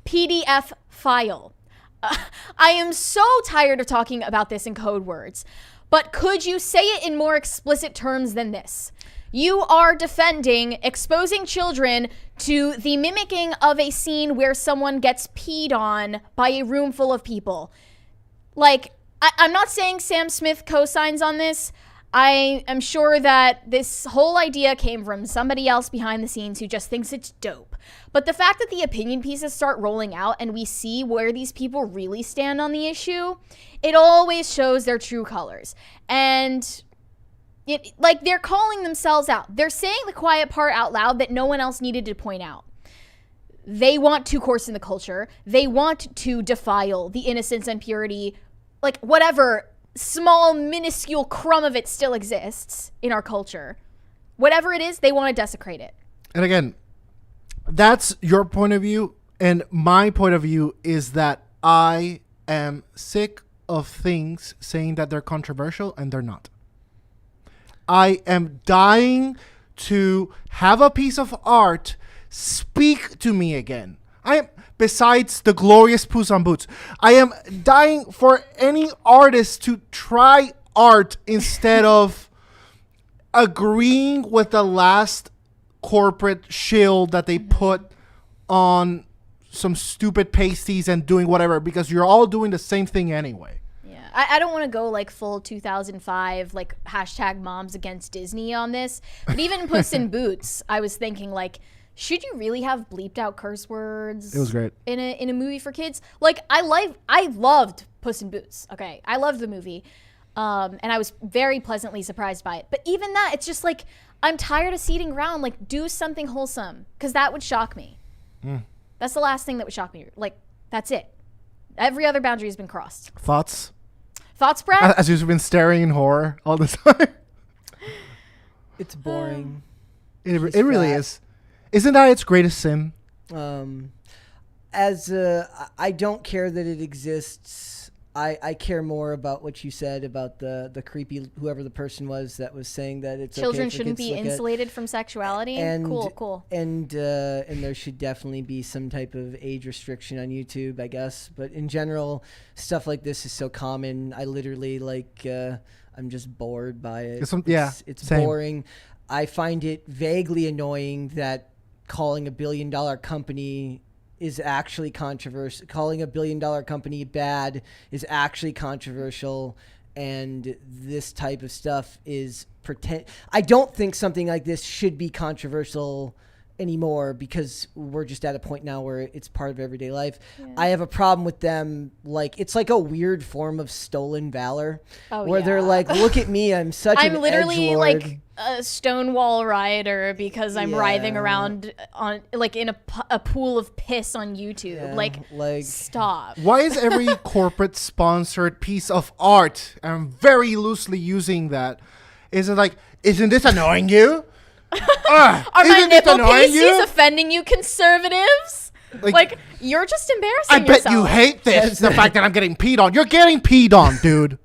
S2: PDF file. I am so tired of talking about this in code words. But could you say it in more explicit terms than this? You are defending exposing children to the mimicking of a scene where someone gets peed on by a room full of people. Like, I'm not saying Sam Smith co-signs on this. I am sure that this whole idea came from somebody else behind the scenes who just thinks it's dope. But the fact that the opinion pieces start rolling out and we see where these people really stand on the issue, it always shows their true colors. And they're calling themselves out. They're saying the quiet part out loud that no one else needed to point out. They want to coarsen the culture. They want to defile the innocence and purity, like whatever small, minuscule crumb of it still exists in our culture. Whatever it is, they want to desecrate it.
S3: And again, that's your point of view. And my point of view is that I am sick of things saying that they're controversial and they're not. I am dying to have a piece of art speak to me again. Besides the glorious Puss on Boots, I am dying for any artist to try art instead of agreeing with the last corporate shield that they put on some stupid pasties and doing whatever because you're all doing the same thing anyway.
S2: Yeah, I don't want to go like full 2005 like hashtag moms against Disney on this, but even Puss in Boots, I was thinking like, should you really have bleeped out curse words?
S3: It was great
S2: in a movie for kids. Like I loved Puss in Boots. Okay, I loved the movie, and I was very pleasantly surprised by it. But even that, it's just like I'm tired of sitting around. Like, do something wholesome, because that would shock me. That's the last thing that would shock me. Like, that's it. Every other boundary has been crossed.
S3: Thoughts,
S2: Brad?
S3: as you've been staring in horror all the time.
S1: It's boring.
S3: It really is. Isn't that its greatest sin?
S1: I don't care that it exists. I care more about what you said about the creepy, whoever the person was that was saying that it's
S2: Children
S1: okay for
S2: shouldn't
S1: kids
S2: be
S1: to look at.
S2: insulated from sexuality. Cool.
S1: And there should definitely be some type of age restriction on YouTube, I guess. But in general, stuff like this is so common. I literally I'm just bored by it. It's
S3: same.
S1: boring. I find it vaguely annoying that calling a $1 billion company is actually controversial. Calling a $1 billion company bad is actually controversial, and this type of stuff is pretend. I don't think something like this should be controversial anymore because we're just at a point now where it's part of everyday life. Yeah. I have a problem with them. Like, it's like a weird form of stolen valor where they're like, look at me, I'm
S2: literally
S1: edgelord.
S2: Like a Stonewall rioter because I'm writhing around on like in a pool of piss on YouTube. Like stop.
S3: Why is every corporate sponsored piece of art, I'm very loosely using that, isn't this annoying you?
S2: Are my nipple pasties offending you, conservatives? Like you're just embarrassing yourself.
S3: I bet you hate this, the fact that I'm getting peed on. You're getting peed on, dude.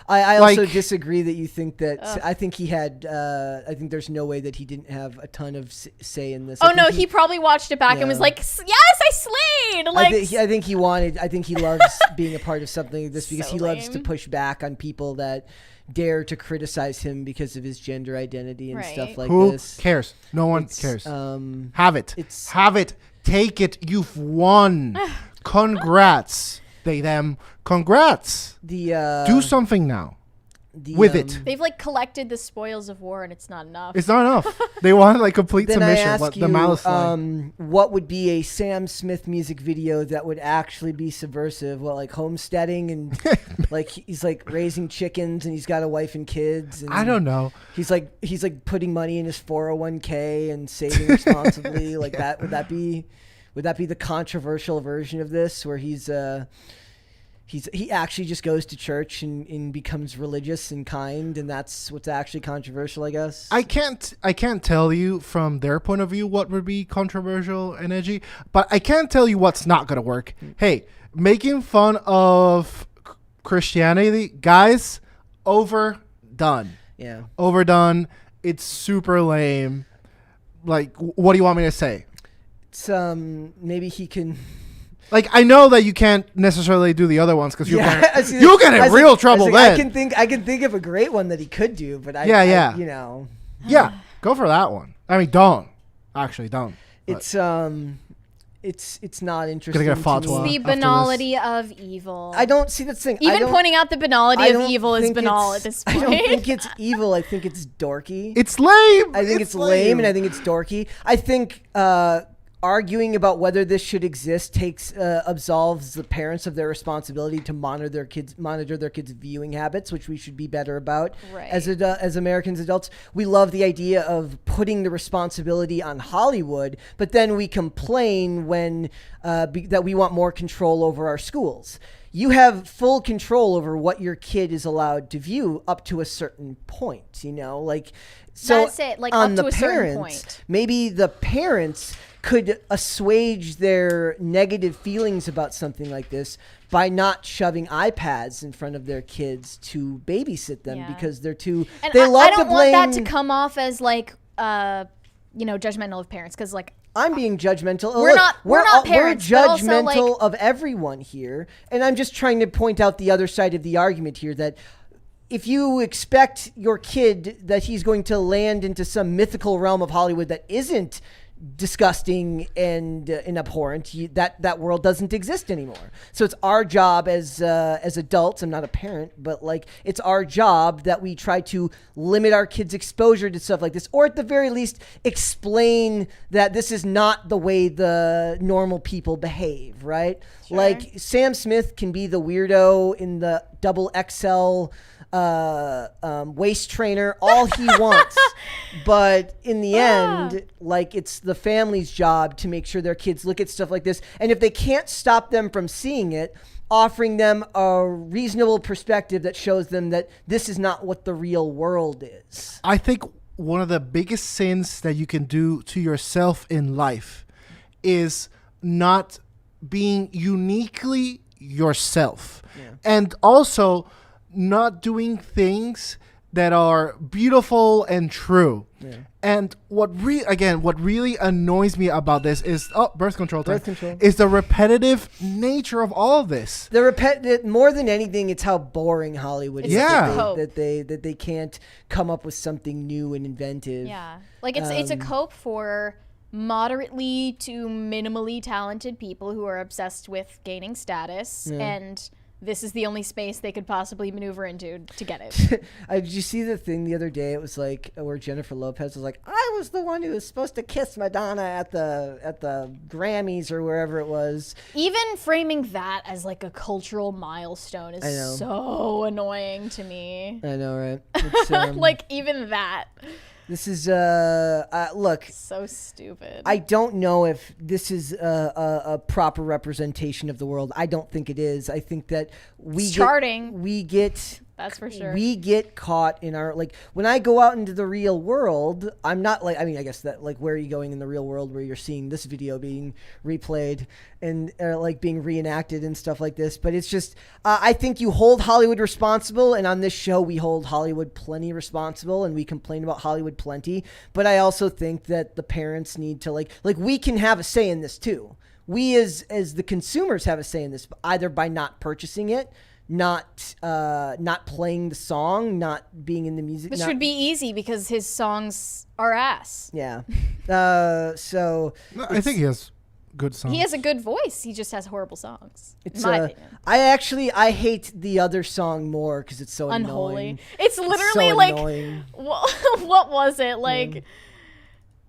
S1: I also disagree that you think that. I think he had. I think there's no way that he didn't have a ton of say in this.
S2: Oh no, he probably watched it back and was like, "Yes, I slayed." Like,
S1: I think he wanted. I think he loves being a part of something like this because he loves to push back on people that dare to criticize him because of his gender identity and stuff like this.
S3: Who cares? No one cares. Have it. Have it. Take it. You've won. Congrats. They, them. Congrats. Do something now. With it.
S2: They've like collected the spoils of war and it's not enough.
S3: It's not enough. They want like complete
S1: then
S3: submission.
S1: I ask you, what would be a Sam Smith music video that would actually be subversive? Well, like homesteading and like he's like raising chickens and he's got a wife and kids. And
S3: I don't know.
S1: He's like putting money in his 401k and saving responsibly. Like that. Would that be the controversial version of this where he actually just goes to church and becomes religious and kind, and that's what's actually controversial, I guess.
S3: I can't tell you from their point of view what would be controversial and edgy, but I can tell you what's not going to work. Hey, making fun of Christianity, guys, overdone.
S1: Yeah.
S3: Overdone. It's super lame. Like, what do you want me to say?
S1: It's maybe he can.
S3: Like, I know that you can't necessarily do the other ones because you'll get in real trouble then.
S1: I can think of a great one that he could do, but I you know.
S3: Yeah, go for that one. I mean, don't. Actually, don't.
S1: It's not interesting.
S3: Gonna get a fatwa.
S2: It's the banality of evil.
S1: I don't see that thing.
S2: Even pointing out the banality of evil is banal at this point.
S1: I don't think it's evil. I think it's dorky.
S3: It's lame.
S1: I think it's lame, and I think it's dorky. I think arguing about whether this should exist absolves the parents of their responsibility to monitor their kids' viewing habits, which we should be better about.
S2: Right.
S1: As Americans, adults. We love the idea of putting the responsibility on Hollywood, but then we complain when that we want more control over our schools. You have full control over what your kid is allowed to view up to a certain point, you know, like, so
S2: that's it, like
S1: on
S2: up
S1: the
S2: to a certain point.
S1: Maybe the parents could assuage their negative feelings about something like this by not shoving iPads in front of their kids to babysit them because they're too.
S2: And
S1: they love
S2: I don't
S1: to blame.
S2: Want that to come off as like, judgmental of parents because like.
S1: I'm being judgmental.
S2: We're not parents.
S1: We're judgmental
S2: but also, like,
S1: of everyone here, and I'm just trying to point out the other side of the argument here that. If you expect your kid that he's going to land into some mythical realm of Hollywood that isn't disgusting and abhorrent, that world doesn't exist anymore. So it's our job as adults. I'm not a parent, but like it's our job that we try to limit our kids' exposure to stuff like this, or at the very least explain that this is not the way the normal people behave, right?
S2: Sure.
S1: Like Sam Smith can be the weirdo in the double XL waist trainer all he wants, but in the end, like it's the family's job to make sure their kids look at stuff like this, and if they can't stop them from seeing it, offering them a reasonable perspective that shows them that this is not what the real world is.
S3: I think one of the biggest sins that you can do to yourself in life is not being uniquely yourself. And also not doing things that are beautiful and true. And what really annoys me about this is birth control is the repetitive nature of all of this.
S1: More than anything, it's how boring Hollywood is. That they can't come up with something new and inventive.
S2: Yeah, like it's a cope for moderately to minimally talented people who are obsessed with gaining status, and this is the only space they could possibly maneuver into to get it.
S1: Did you see the thing the other day? It was like where Jennifer Lopez was like, I was the one who was supposed to kiss Madonna at the Grammys or wherever it was.
S2: Even framing that as like a cultural milestone is so annoying to me.
S1: I know, right? It's,
S2: like even that.
S1: This is look.
S2: So stupid.
S1: I don't know if this is a proper representation of the world. I don't think it is. I think that we get
S2: that's for sure.
S1: We get caught in our, like, when I go out into the real world, I'm not like, I mean, I guess that, like, where are you going in the real world where you're seeing this video being replayed and like being reenacted and stuff like this? But it's just, I think you hold Hollywood responsible, and on this show we hold Hollywood plenty responsible, and we complain about Hollywood plenty. But I also think that the parents need to like we can have a say in this too. We as the consumers have a say in this, either by not purchasing it, not playing the song, not being in the music.
S2: Which would be easy because his songs are ass.
S1: Yeah. So
S3: I think he has good songs.
S2: He has a good voice. He just has horrible songs.
S1: It's
S2: in my opinion.
S1: I hate the other song more because it's so
S2: Unholy.
S1: annoying.
S2: It's literally
S1: so
S2: like
S1: annoying.
S2: what was it like?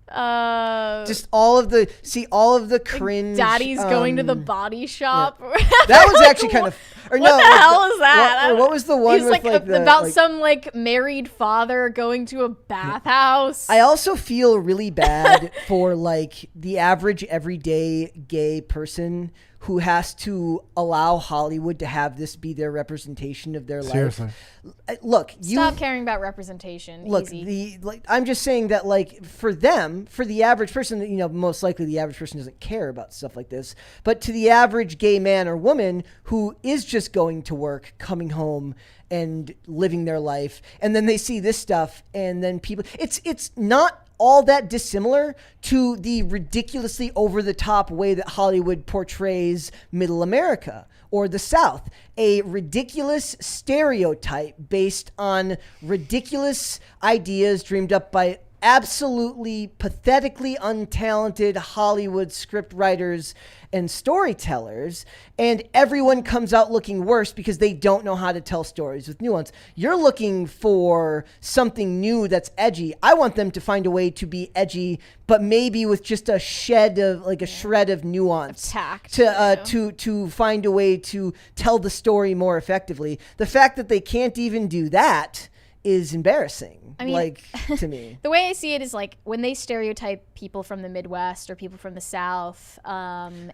S1: Just all of the cringe.
S2: Daddy's going to the body shop.
S1: Yeah. That was actually kind of. Or
S2: what
S1: no,
S2: the hell is that?
S1: What was the one?
S2: He's
S1: with
S2: about some married father going to a bathhouse.
S1: I also feel really bad for like the average everyday gay person who has to allow Hollywood to have this be their representation of their
S3: Seriously.
S1: life. Look,
S2: stop caring about representation.
S1: Look,
S2: easy.
S1: I'm just saying that, like, for them, for the average person, you know, most likely the average person doesn't care about stuff like this. But to the average gay man or woman who is just going to work, coming home, and living their life, and then they see this stuff, and then people, it's not all that dissimilar to the ridiculously over-the-top way that Hollywood portrays Middle America or the South. A ridiculous stereotype based on ridiculous ideas dreamed up by absolutely pathetically untalented Hollywood script writers and storytellers, and everyone comes out looking worse because they don't know how to tell stories with nuance. You're looking for something new that's edgy. I want them to find a way to be edgy, but maybe with just a shred of nuance,
S2: tact,
S1: to find a way to tell the story more effectively. The fact that they can't even do that is embarrassing. I mean, to me.
S2: The way I see it is like when they stereotype people from the Midwest or people from the South,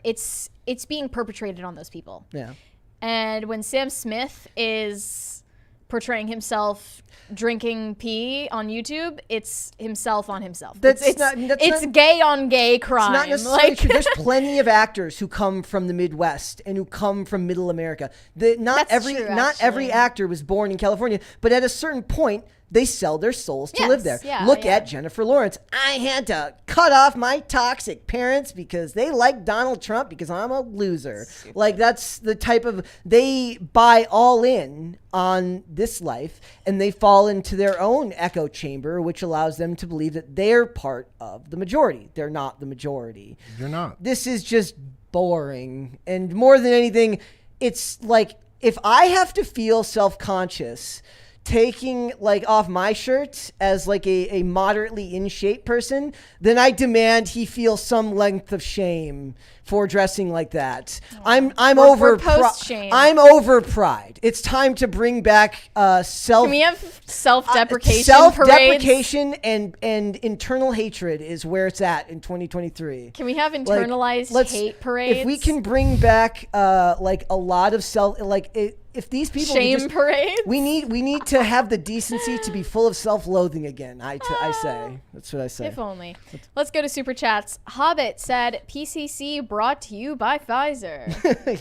S2: it's being perpetrated on those people.
S1: Yeah.
S2: And when Sam Smith is portraying himself drinking pee on YouTube, it's himself on himself. It's gay on gay crime.
S1: It's not necessarily true. There's plenty of actors who come from the Midwest and who come from Middle America. Not every actor was born in California, but at a certain point, they sell their souls to
S2: Yes,
S1: live there.
S2: yeah,
S1: Look
S2: yeah.
S1: at Jennifer Lawrence. I had to cut off my toxic parents because they like Donald Trump because I'm a loser. Like, that's the type of, they buy all in on this life, and they fall into their own echo chamber, which allows them to believe that they're part of the majority. They're not the majority.
S3: You're not.
S1: This is just boring. And more than anything, it's like, if I have to feel self-conscious taking like off my shirt as like a moderately in shape person, then I demand he feel some length of shame for dressing like that. I'm over
S2: post-shame.
S1: I'm over pride. It's time to bring back self.
S2: Can we have self-deprecation parades?
S1: Self-deprecation and internal hatred is where it's at in 2023.
S2: Can we have internalized hate parades?
S1: If we can bring back like a lot of if these people
S2: shame parades.
S1: we need to have the decency to be full of self-loathing again. I say that's what I say.
S2: If only. Let's go to Super Chats. Hobbit said, PCC brought to you by Pfizer.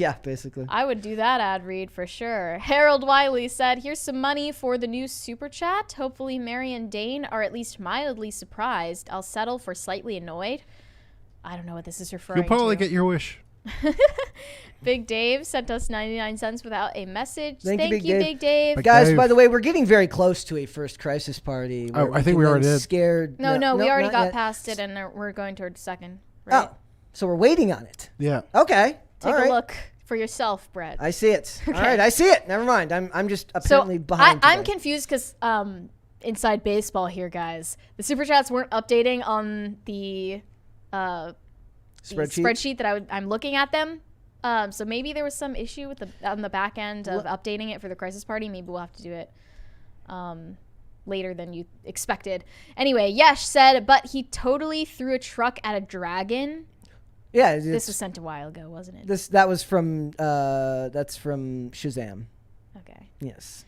S1: Yeah, basically.
S2: I would do that ad read for sure. Harold Wiley said, here's some money for the new Super Chat. Hopefully Mary and Dane are at least mildly surprised. I'll settle for slightly annoyed. I don't know what this is referring
S3: You'll probably
S2: to.
S3: get your wish.
S2: Big Dave sent us 99 cents without a message.
S1: Thank
S2: Thank
S1: you,
S2: you,
S1: Big
S2: Big Dave.
S3: Like-
S1: Guys,
S3: Dave.
S1: by the way, we're getting very close to a first crisis party.
S3: Oh,
S1: where
S3: I think
S1: can
S3: we already
S1: then
S3: did.
S1: Scared.
S2: No, we already
S1: not
S2: got
S1: yet.
S2: past it, and we're going towards second. Right?
S1: Oh, so we're waiting on it.
S3: Yeah.
S1: Okay.
S2: Take
S1: All
S2: a
S1: right.
S2: look for yourself, Brett.
S1: I see it.
S2: Okay.
S1: All right, I see it. Never mind. I'm just
S2: So
S1: apparently behind.
S2: I'm
S1: today.
S2: confused because inside baseball here, guys, the Super Chats weren't updating on the spreadsheet that I'm looking at them. So maybe there was some issue with on the back end of updating it for the crisis party. Maybe we'll have to do it later than you expected. Anyway, Yesh said, but he totally threw a truck at a dragon.
S1: Yeah,
S2: This was sent a while ago, wasn't it?
S1: that was from that's from Shazam.
S2: Okay.
S1: Yes.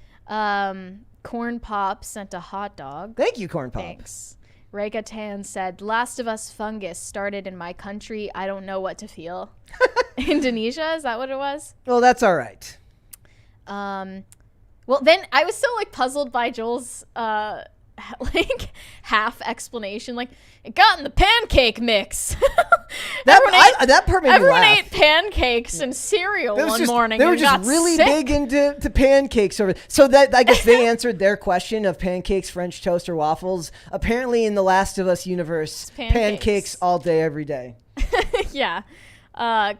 S2: Corn Pop sent a hot dog.
S1: Thank you, Corn Pop.
S2: Thanks. Rega Tan said, Last of Us fungus started in my country. I don't know what to feel. Indonesia? Is that what it was?
S1: Well, that's all right.
S2: Well, then I was so like puzzled by Joel's like half explanation. Like, it got in the pancake mix.
S1: That part made me
S2: Everyone
S1: laugh.
S2: ate pancakes and cereal
S1: It was
S2: one morning.
S1: They were
S2: and
S1: just
S2: got
S1: really
S2: sick.
S1: big into pancakes over. So that I guess they answered their question of pancakes, French toast, or waffles. Apparently, in the Last of Us universe, pancakes all day, every day.
S2: Yeah.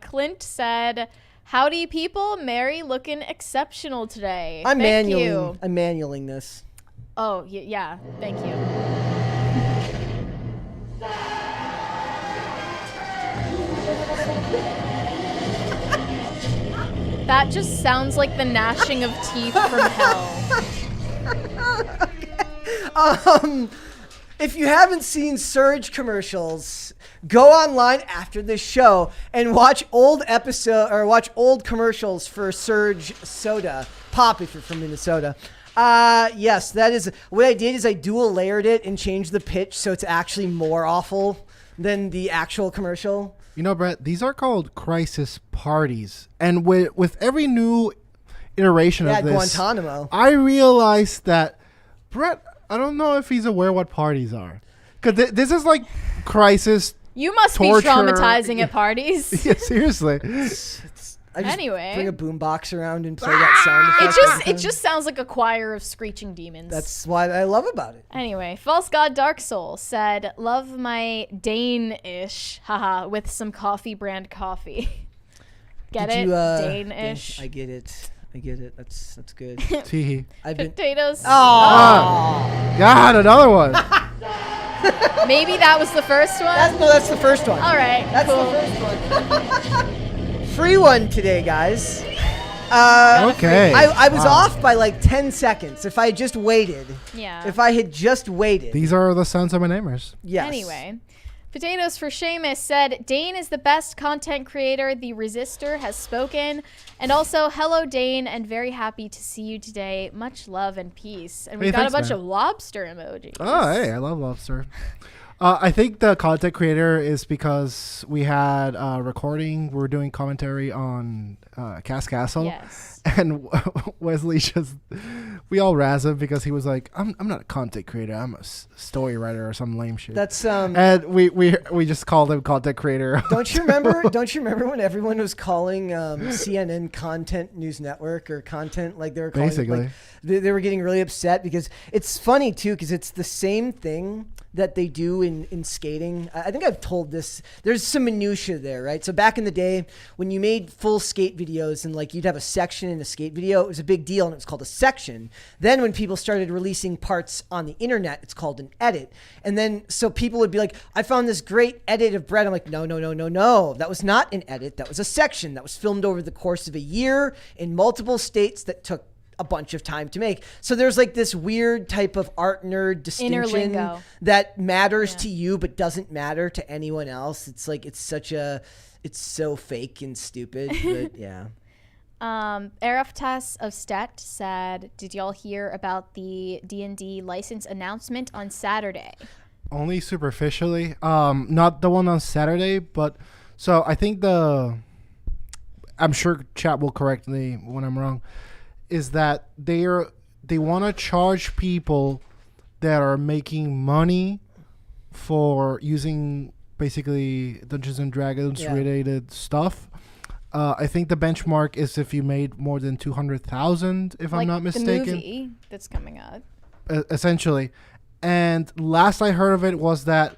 S2: Clint said, howdy people, Mary looking exceptional today.
S1: I'm
S2: Thank
S1: manualing.
S2: you.
S1: I'm manualing this.
S2: Oh, yeah. Thank you. That just sounds like the gnashing of teeth from hell.
S1: If you haven't seen Surge commercials, go online after this show and watch old commercials for Surge soda. Pop if you're from Minnesota. Yes, that is what I did. Is I dual layered it and changed the pitch so it's actually more awful than the actual commercial.
S3: You know, Brett, these are called crisis parties. And with every new iteration of this,
S1: Guantanamo.
S3: I realized that Brett, I don't know if he's aware what parties are. Because this is like crisis.
S2: You must
S3: torture.
S2: be traumatizing at parties.
S3: Yeah, seriously.
S1: I just
S2: Anyway.
S1: bring a boombox around and play that sound effect.
S2: It just sounds like a choir of screeching demons.
S1: That's what I love about it.
S2: Anyway, False God Dark Soul said, love my Dane-ish, haha, with some coffee brand coffee. Get
S1: Did
S2: it?
S1: you,
S2: Dane-ish.
S1: I get it. That's good.
S3: Teehee.
S1: I've been.
S2: Potatoes.
S1: Oh,
S3: God, another one.
S2: Maybe that was the first one?
S1: that's the first one.
S2: All right,
S1: That's
S2: cool.
S1: the first one. Free one today, guys.
S3: Okay.
S1: I was
S3: Wow.
S1: off by like 10 seconds. If I had just waited.
S2: Yeah.
S1: If I had just waited.
S3: These are the sons of my namers.
S1: Yes.
S2: Anyway, Potatoes for Seamus said, Dane is the best content creator. The Resistor has spoken. And also, hello, Dane, and very happy to see you today. Much love and peace. And we
S3: Hey,
S2: got
S3: thanks,
S2: a bunch
S3: man.
S2: of lobster emojis.
S3: Oh, hey, I love lobster. I think the content creator is because we had a recording. We were doing commentary on Cast Castle.
S2: Yes.
S3: And Wesley we all razz him because he was like, I'm not a content creator. I'm a story writer or some lame shit.
S1: That's
S3: And we just called him content creator.
S1: Don't you remember? Don't you remember when everyone was calling CNN Content News Network or content, like they were calling
S3: Basically.
S1: Like, they were getting really upset because it's funny too, because it's the same thing that they do in skating. I think I've told this. There's some minutia there, right? So back in the day when you made full skate videos and like you'd have a section in a skate video, it was a big deal and it was called a section. Then when people started releasing parts on the internet, it's called an edit. And then so people would be like, I found this great edit of Brett. I'm like, no. That was not an edit. That was a section that was filmed over the course of a year in multiple states that took a bunch of time to make. So there's like this weird type of art nerd distinction that matters to you but doesn't matter to anyone else. It's like it's so fake and stupid. But yeah.
S2: Eraftas of Stet said, did y'all hear about the D&D license announcement on Saturday?
S3: Only superficially. Not the one on Saturday, but so I think I'm sure chat will correct me when I'm wrong, is that they want to charge people that are making money for using basically Dungeons and Dragons related stuff. I think the benchmark is if you made more than 200,000, if I'm not mistaken.
S2: The movie that's coming out.
S3: Essentially. And last I heard of it was that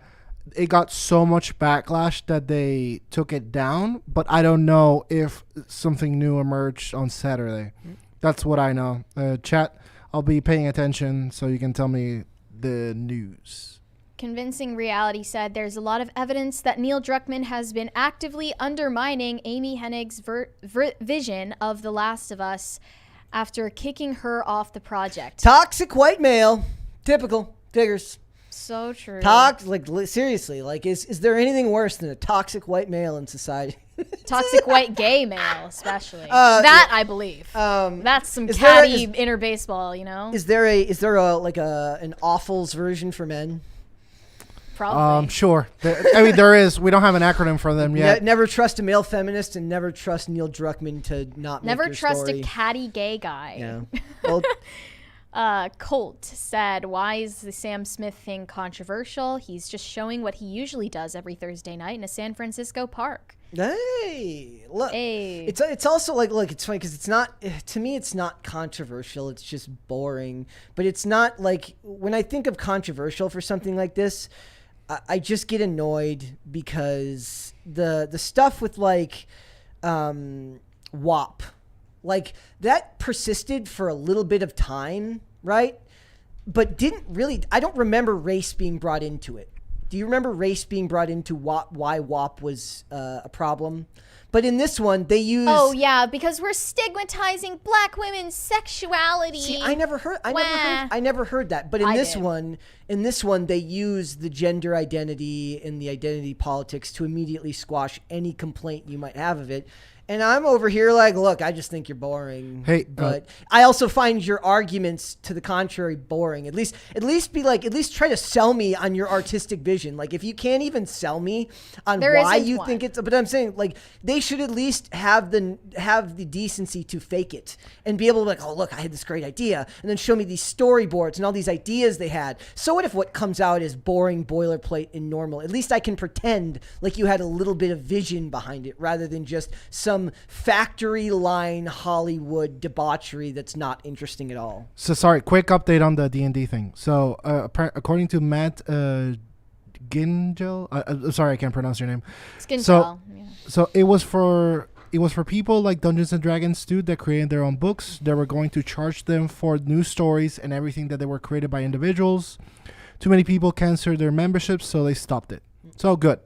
S3: it got so much backlash that they took it down, but I don't know if something new emerged on Saturday. That's what I know. Chat, I'll be paying attention so you can tell me the news.
S2: Convincing Reality said there's a lot of evidence that Neil Druckmann has been actively undermining Amy Hennig's vision of The Last of Us after kicking her off the project.
S1: Toxic white male. Typical. Figures.
S2: So true.
S1: Seriously, like is there anything worse than a toxic white male in society?
S2: Toxic white gay male, especially. I believe. That's some catty inner baseball, you know?
S1: Is there an awfuls version for men?
S2: Probably.
S3: Sure. There is. We don't have an acronym for them yet.
S1: Never trust a male feminist and never trust Neil Druckmann to not
S2: never
S1: make your
S2: trust
S1: story.
S2: a catty gay guy.
S1: Yeah. Well,
S2: Colt said, why is the Sam Smith thing controversial? He's just showing what he usually does every Thursday night in a San Francisco park.
S1: Hey, look.
S2: Hey.
S1: It's also like it's funny because it's not, to me it's not controversial. It's just boring. But it's not like, when I think of controversial for something like this, I just get annoyed because the stuff with like WAP, like that persisted for a little bit of time, right? But I don't remember race being brought into it. Do you remember race being brought into why WAP was a problem? But in this one, they use...
S2: Oh, yeah, because we're stigmatizing black women's sexuality.
S1: See, I never heard that. But in this one, they use the gender identity and the identity politics to immediately squash any complaint you might have of it. And I'm over here like, look, I just think you're boring.
S3: Hey,
S1: but I also find your arguments to the contrary boring. At least try to sell me on your artistic vision. Like if you can't even sell me on why you think it's, but I'm saying like they should at least have the decency to fake it and be able to be like, oh look, I had this great idea, and then show me these storyboards and all these ideas they had. So what if what comes out is boring boilerplate and normal? At least I can pretend like you had a little bit of vision behind it rather than just some factory line Hollywood debauchery that's not interesting at all.
S3: So sorry, quick update on the D&D thing. So according to Matt Gingell, sorry I can't pronounce your name. So it was for people like Dungeons and Dragons dude that created their own books. They were going to charge them for news stories and everything that they were created by individuals. Too many people canceled their memberships, so they stopped it. So good.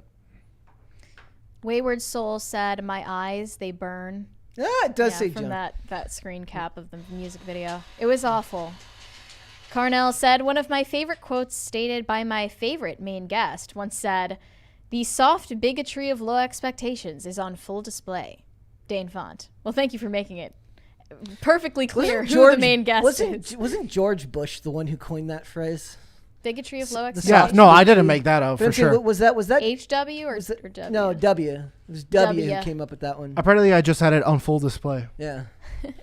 S2: Wayward Soul said, my eyes, they burn.
S1: Yeah, it does say
S2: from
S1: jump.
S2: that screen cap of the music video. It was awful. Carnell said, one of my favorite quotes stated by my favorite main guest once said, the soft bigotry of low expectations is on full display. Dane Font. Well, thank you for making it perfectly clear who the main guest is.
S1: Wasn't George Bush the one who coined that phrase?
S2: Bigotry of low
S1: the
S2: expectations.
S3: Yeah, no, I didn't make that up
S1: But
S3: for
S1: I'm saying,
S3: sure.
S1: was that
S2: HW or,
S1: was it,
S2: or W?
S1: no W? It was W who
S2: W.
S1: came up with that one.
S3: Apparently, I just had it on full display.
S1: Yeah.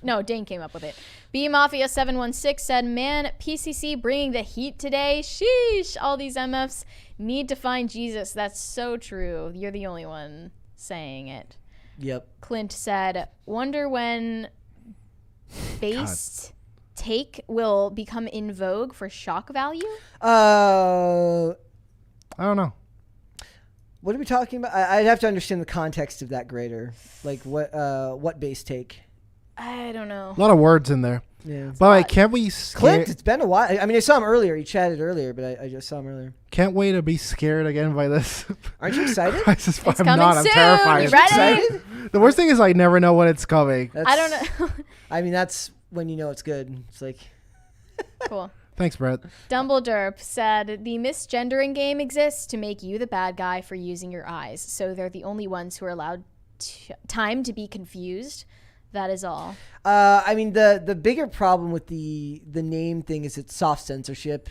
S2: No, Dane came up with it. B Mafia 716 said, "Man, PCC bringing the heat today. Sheesh! All these MFs need to find Jesus." That's so true. You're the only one saying it.
S1: Yep.
S2: Clint said, "Wonder when based take will become in vogue for shock value."
S3: I don't know.
S1: What are we talking about? I'd have to understand the context of that greater. Like what base take?
S2: I don't know.
S3: A lot of words in there.
S1: Yeah.
S3: But like, can't we
S1: Clint, it's been a while. I mean, I saw him earlier. He chatted earlier, but I just saw him earlier.
S3: Can't wait to be scared again by this.
S1: Aren't you excited?
S2: It's
S3: I'm
S2: coming
S3: not. I'm
S2: soon.
S3: terrified.
S2: You ready?
S1: Excited?
S3: The worst thing is I never know when it's coming.
S2: I don't know.
S1: I mean, that's when you know it's good. It's like,
S2: Cool.
S3: Thanks, Brett.
S2: Dumbledore said, "The misgendering game exists to make you the bad guy for using your eyes. So they're the only ones who are allowed time to be confused. That is all."
S1: I mean, the bigger problem with the name thing is it's soft censorship,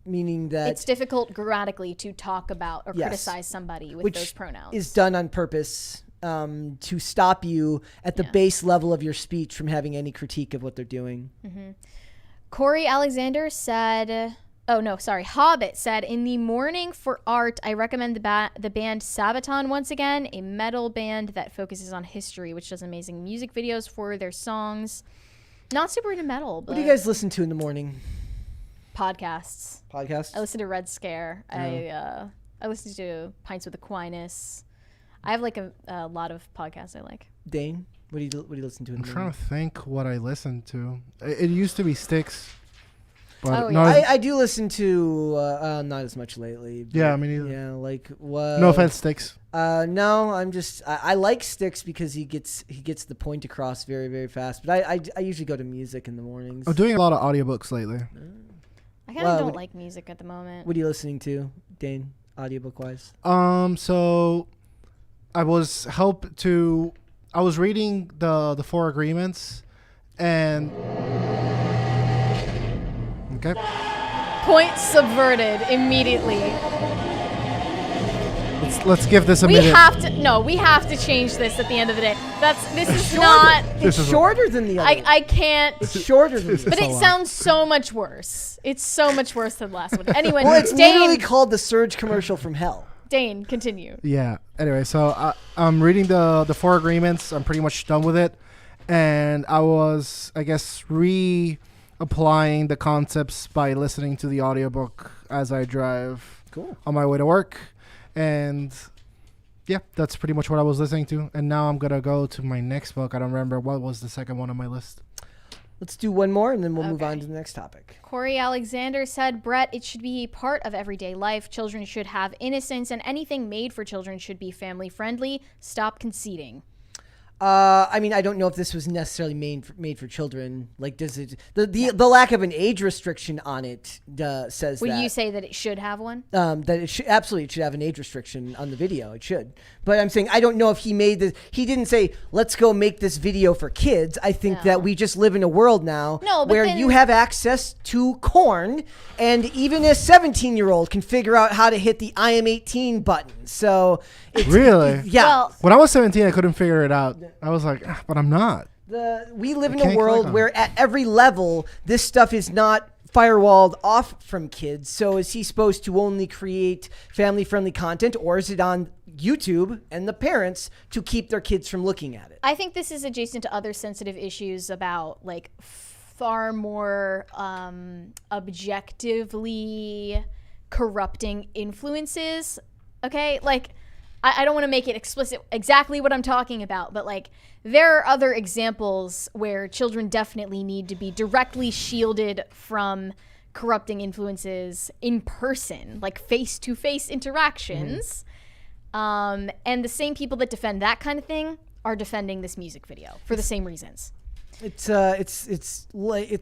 S1: meaning that
S2: It's difficult grammatically to talk about or
S1: Yes.
S2: criticize somebody with
S1: which
S2: those pronouns.
S1: is done on purpose to stop you at the
S2: Yeah.
S1: base level of your speech from having any critique of what they're doing.
S2: Corey Alexander said, Hobbit said, "In the morning for art, I recommend the band Sabaton once again, a metal band that focuses on history, which does amazing music videos for their songs. Not super into metal, but
S1: What do you guys listen to in the morning?
S2: podcasts.
S1: Podcast?
S2: I listen to Red Scare. I listen to Pints with Aquinas. I have like a lot of podcasts I like.
S1: Dane, what do you listen to in
S3: I'm
S1: the
S3: trying
S1: morning?
S3: to think what I listened to. It used to be Styx. But
S2: Oh,
S3: no,
S2: yeah.
S1: I do listen to not as much lately. But
S3: Yeah, me neither.
S1: Yeah, like what?
S3: no offense, Styx.
S1: No, I'm just I like Styx because he gets the point across very, very fast. But I usually go to music in the mornings.
S3: I'm doing a lot of audiobooks lately.
S2: I kind of
S1: Well,
S2: don't like music at the moment.
S1: What are you listening to, Dane, audiobook wise?
S3: So I was reading the Four Agreements, and okay.
S2: Point subverted immediately.
S3: Let's give this a
S2: We
S3: minute.
S2: have to change this at the end of the day. This is not.
S3: This
S1: It's
S3: is
S1: shorter than the other.
S2: I can't.
S1: It's shorter than
S3: This
S1: the
S3: is
S1: other.
S2: But
S3: a
S2: it
S3: lot.
S2: sounds so much worse. It's so much worse than the last one. Anyway,
S1: Well, it's literally
S2: Dane,
S1: called the Surge commercial from hell.
S2: Dane, continue.
S3: Yeah. Anyway, so I'm reading the Four Agreements. I'm pretty much done with it, and I was, I guess, applying the concepts by listening to the audiobook as I drive
S1: Cool.
S3: on my way to work, and yeah, that's pretty much what I was listening to. And now I'm gonna go to my next book. I don't remember what was the second one on my list.
S1: Let's do one more and then we'll move
S2: Okay.
S1: on to the next topic.
S2: Corey Alexander said, "Brett, it should be part of everyday life. Children should have innocence, and anything made for children should be family friendly. Stop conceding."
S1: I mean, I don't know if this was necessarily made for children. Like, does it the lack of an age restriction on it says
S2: Would
S1: that
S2: you say that it should have one?
S1: that it should have an age restriction on the video. It should, but I'm saying I don't know if he made this. He didn't say let's go make this video for kids. I think
S2: No.
S1: that we just live in a world now
S2: No, but
S1: where
S2: then-
S1: you have access to corn, and even a 17-year-old can figure out how to hit the I am 18 button. So it's,
S3: Really?
S1: yeah.
S2: Well,
S3: When I was 17, I couldn't figure it out. I was like, but I'm not.
S1: We live in
S3: can't
S1: a
S3: click
S1: world
S3: on
S1: where at every level this stuff is not firewalled off from kids. So is he supposed to only create family-friendly content, or is it on YouTube and the parents to keep their kids from looking at it?
S2: I think this is adjacent to other sensitive issues about like far more objectively corrupting influences. Okay, like I don't want to make it explicit exactly what I'm talking about, but like there are other examples where children definitely need to be directly shielded from corrupting influences in person, like face-to-face interactions. And the same people that defend that kind of thing are defending this music video for the same reasons.
S1: It's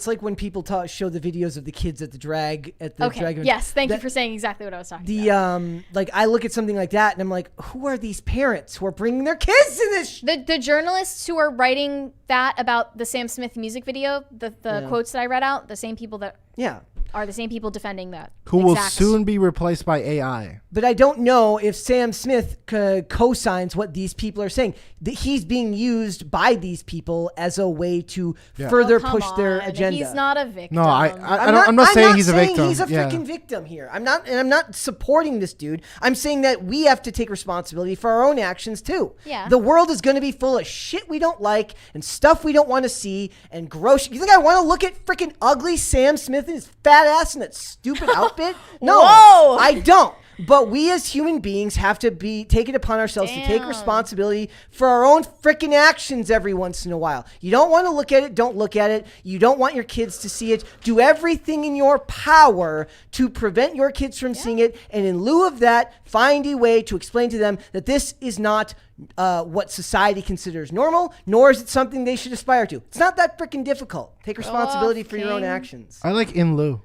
S1: like when people show the videos of the kids at the drag
S2: Okay.
S1: drag event.
S2: Yes. Thank you
S1: That-
S2: for saying exactly what I was talking about.
S1: like I look at something like that and I'm like, who are these parents who are bringing their kids to this?
S2: The journalists who are writing that about the Sam Smith music video, the
S1: Yeah.
S2: quotes that I read out, the same people that
S1: Yeah,
S2: are the same people defending that.
S3: Who will soon be replaced by AI.
S1: But I don't know if Sam Smith co-signs what these people are saying. He's being used by these people as a way to further push their agenda.
S2: He's not a victim.
S3: No, I'm not saying he's a victim.
S1: He's a freaking victim here. I'm not supporting this dude. I'm saying that we have to take responsibility for our own actions too.
S2: Yeah.
S1: The world is going to be full of shit we don't like and stuff we don't want to see and gross. You think I want to look at freaking ugly Sam Smith and his fat ass in that stupid outfit? No,
S2: Whoa.
S1: I don't. But we as human beings have to take it upon ourselves to take responsibility for our own freaking actions every once in a while. You don't want to look at it, don't look at it. You don't want your kids to see it. Do everything in your power to prevent your kids from seeing it. And in lieu of that, find a way to explain to them that this is not what society considers normal, nor is it something they should aspire to. It's not that freaking difficult. Take responsibility for your own actions.
S3: I like in lieu.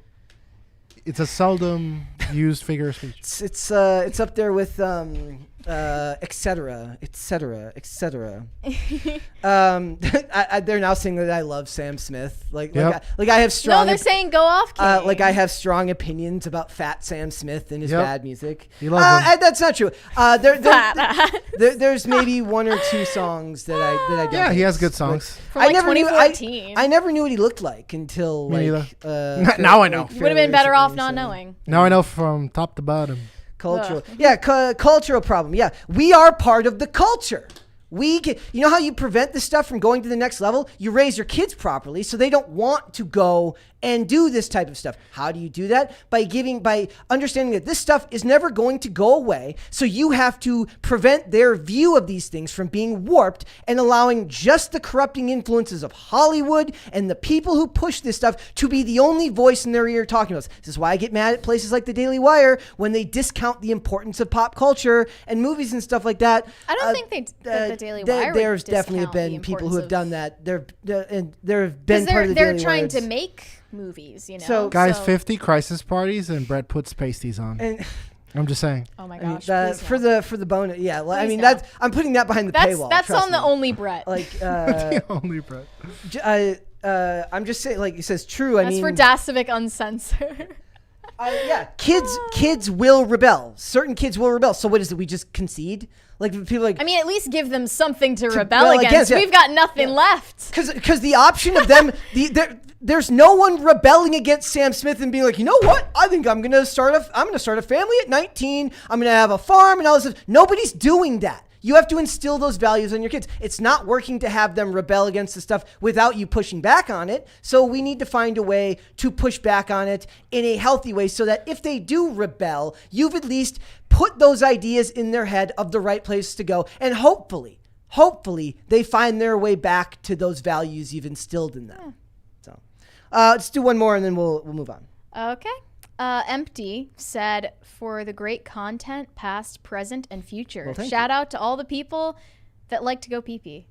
S3: It's a seldom used figure of speech.
S1: It's up there with et cetera. They're now saying that I love Sam Smith. Like I have strong.
S2: No, they're saying go off. King.
S1: Like I have strong opinions about Fat Sam Smith and his bad music.
S3: You love him.
S1: That's not true. There's maybe one or two songs that I don't.
S3: Yeah, he has good songs.
S2: From like 2014.
S1: I never knew what he looked like until
S3: now I know.
S2: You would have been better off not knowing.
S3: Now I know from top to bottom.
S1: Cultural. Yeah, cultural problem. Yeah, we are part of the culture. You know how you prevent this stuff from going to the next level? You raise your kids properly so they don't want to go and do this type of stuff. How do you do that? By understanding that this stuff is never going to go away. So you have to prevent their view of these things from being warped and allowing just the corrupting influences of Hollywood and the people who push this stuff to be the only voice in their ear talking about this. This is why I get mad at places like the Daily Wire when they discount the importance of pop culture and movies and stuff like that.
S2: I don't think the Daily Wire
S1: there's definitely been people who have done that. There have been part of the Daily Wire.
S2: They're trying to make movies, you know.
S3: So, guys, 50 crisis parties and Brett puts pasties on. And I'm just saying.
S2: Oh my gosh!
S1: For the bonus, yeah. I mean, I'm putting that behind the paywall.
S2: That's on the only Brett.
S1: Like
S3: the only Brett.
S1: I'm just saying, like it says, true.
S2: That's for Dasovic Uncensored.
S1: Yeah, kids will rebel. Certain kids will rebel. So what is it? We just concede? Like people like.
S2: I mean, at least give them something to rebel against. Yeah. We've got nothing left.
S1: Because the option of them, there's no one rebelling against Sam Smith and being like, you know what? I think I'm gonna start a family at 19. I'm gonna have a farm and all this stuff. Nobody's doing that. You have to instill those values on your kids. It's not working to have them rebel against the stuff without you pushing back on it. So we need to find a way to push back on it in a healthy way so that if they do rebel, you've at least put those ideas in their head of the right place to go. And hopefully they find their way back to those values you've instilled in them. So let's do one more and then we'll move on.
S2: Okay. Empty said, for the great content, past, present, and future.
S1: Well,
S2: shout out to all the people that like to go pee-pee.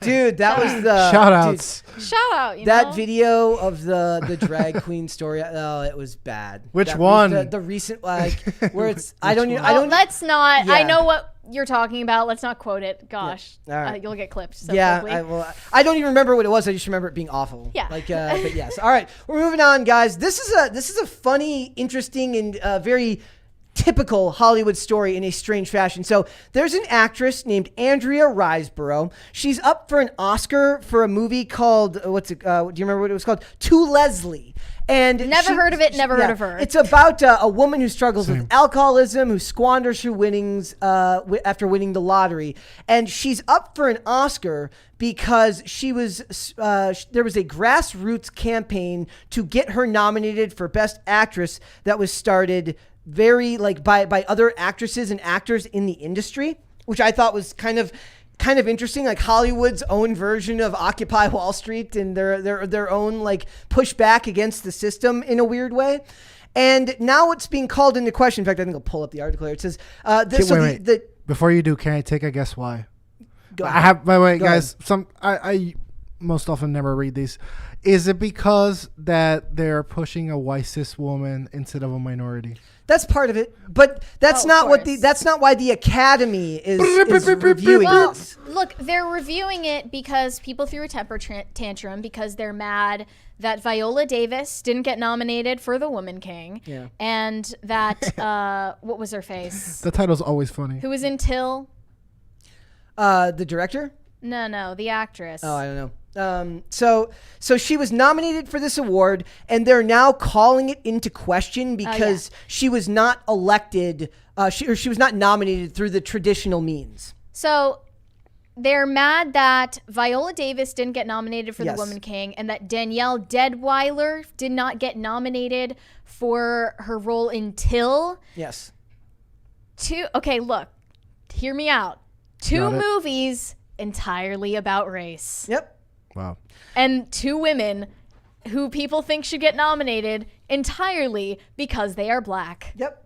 S1: Dude, that was the
S3: shout outs.
S2: Shout out, you
S1: that
S2: know?
S1: video of the drag queen story. Oh, it was bad.
S3: Which one?
S1: The recent where it's
S2: let's not.
S1: Yeah.
S2: I know what you're talking about. Let's not quote it. Gosh,
S1: yeah. All right.
S2: You'll get clipped. So
S1: yeah, I don't even remember what it was. I just remember it being awful.
S2: Yeah.
S1: But yes. All right, we're moving on, guys. This is a funny, interesting, and very typical Hollywood story in a strange fashion. So there's an actress named Andrea Riseborough. She's up for an Oscar for a movie called do you remember what it was called? To Leslie. And
S2: never heard of it. Never heard of her.
S1: It's about a woman who struggles with alcoholism, who squanders her winnings after winning the lottery, and she's up for an Oscar because there was a grassroots campaign to get her nominated for Best Actress that was started by other actresses and actors in the industry, which I thought was kind of interesting, like Hollywood's own version of Occupy Wall Street and their own like pushback against the system in a weird way. And now it's being called into question. In fact, I think I'll pull up the article here. It says,
S3: before you do, can I take a guess why?
S1: Go
S3: I have, by the way,
S1: Go
S3: guys, I most often never read these. Is it because that they're pushing a white cis woman instead of a minority?
S1: That's part of it, but that's not why the Academy is reviewing
S2: Well,
S1: this.
S2: look, they're reviewing it because people threw a temper tantrum because they're mad that Viola Davis didn't get nominated for the Woman King.
S1: Yeah.
S2: And that, what was her face?
S3: The title's always funny.
S2: Who was in Till?
S1: The director?
S2: No, the actress.
S1: Oh, I don't know. So she was nominated for this award, and they're now calling it into question because she was not elected. She was not nominated through the traditional means.
S2: So they're mad that Viola Davis didn't get nominated for
S1: Yes.
S2: the Woman King, and that Danielle Deadweiler did not get nominated for her role in Till.
S1: Yes.
S2: Okay, look, hear me out. Two
S3: Got it.
S2: movies entirely about race.
S1: Yep.
S3: Wow.
S2: And two women who people think should get nominated entirely because they are black.
S1: Yep.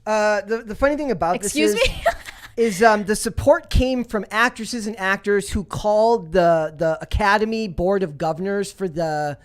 S1: The funny thing about
S2: Excuse
S1: this
S2: me?
S1: is the support came from actresses and actors who called the Academy Board of Governors for the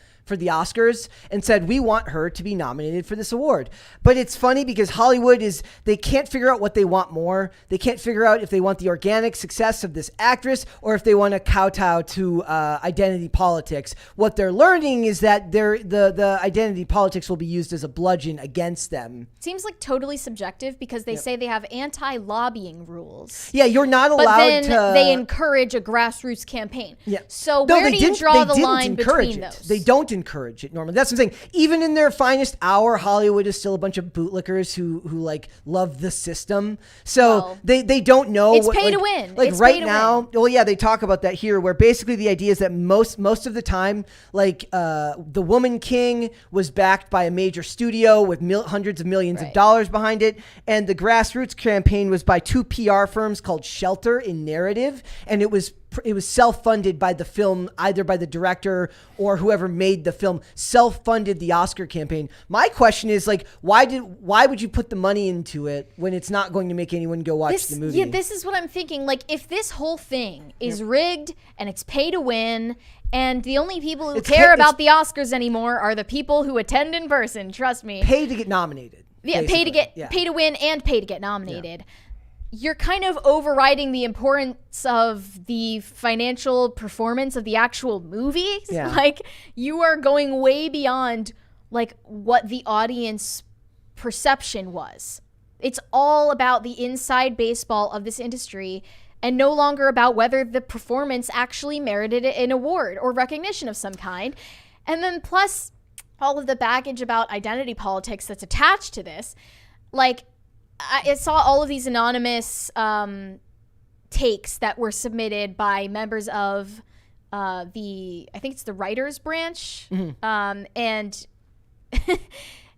S1: Oscars and said, we want her to be nominated for this award. But it's funny because Hollywood they can't figure out what they want more. They can't figure out if they want the organic success of this actress or if they want to kowtow to identity politics. What they're learning is that the identity politics will be used as a bludgeon against them.
S2: Seems like totally subjective because they say they have anti-lobbying rules.
S1: Yeah, you're not allowed
S2: But then
S1: to...
S2: they encourage a grassroots campaign.
S1: Yeah.
S2: So
S1: No,
S2: where
S1: they
S2: do you
S1: didn't-
S2: draw
S1: they
S2: the
S1: didn't
S2: line
S1: encourage
S2: between
S1: it.
S2: those?
S1: They don't encourage it normally. That's what I'm saying. Even in their finest hour, Hollywood is still a bunch of bootlickers who like love the system. So
S2: Well,
S1: they don't know.
S2: it's
S1: what,
S2: pay
S1: like,
S2: to win.
S1: Like
S2: It's
S1: right
S2: pay to
S1: now,
S2: win.
S1: well, yeah, they talk about that here, where basically the idea is that most of the time, like the Woman King was backed by a major studio with hundreds of millions of
S2: Right.
S1: dollars behind it, and the grassroots campaign was by two PR firms called Shelter and Narrative, and it was self-funded by the film, either by the director or whoever made the film, self-funded the Oscar campaign. My question is, like, why would you put the money into it when it's not going to make anyone go watch the movie?
S2: Yeah, this is what I'm thinking. Like, if this whole thing is rigged and it's pay to win, and the only people who care about the Oscars anymore are the people who attend in person, trust me.
S1: Pay to get nominated.
S2: Yeah,
S1: basically.
S2: pay to win and pay to get nominated. You're kind of overriding the importance of the financial performance of the actual movie.
S1: Yeah.
S2: Like, you are going way beyond like what the audience perception was. It's all about the inside baseball of this industry and no longer about whether the performance actually merited an award or recognition of some kind. And then plus all of the baggage about identity politics that's attached to this. Like, I saw all of these anonymous takes that were submitted by members of I think it's the writers branch. And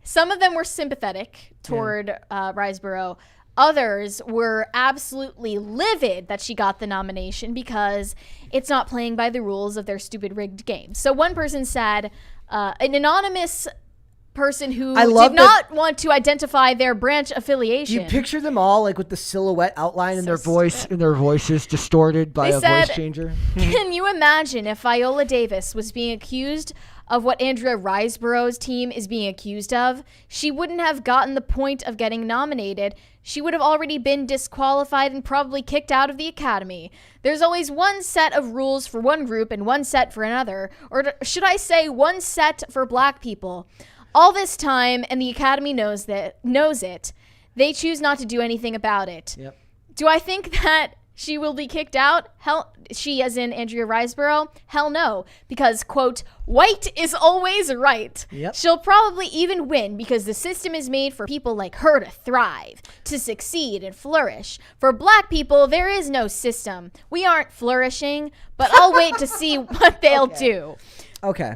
S2: some of them were sympathetic toward Riseborough. Others were absolutely livid that she got the nomination because it's not playing by the rules of their stupid rigged game. So one person said, an anonymous person who did not want to identify their branch affiliation.
S1: You picture them all like with the silhouette outline and their voices distorted by a voice changer.
S2: Can you imagine if Viola Davis was being accused of what Andrea Riseborough's team is being accused of? She wouldn't have gotten the point of getting nominated. She would have already been disqualified and probably kicked out of the Academy. There's always one set of rules for one group and one set for another. Or should I say one set for black people. All this time, and the Academy knows it, they choose not to do anything about it.
S1: Yep.
S2: Do I think that she will be kicked out? Hell, she as in Andrea Riseborough? Hell no. Because, quote, white is always right.
S1: Yep.
S2: She'll probably even win because the system is made for people like her to thrive, to succeed and flourish. For black people, there is no system. We aren't flourishing, but I'll wait to see what they'll do.
S1: Okay.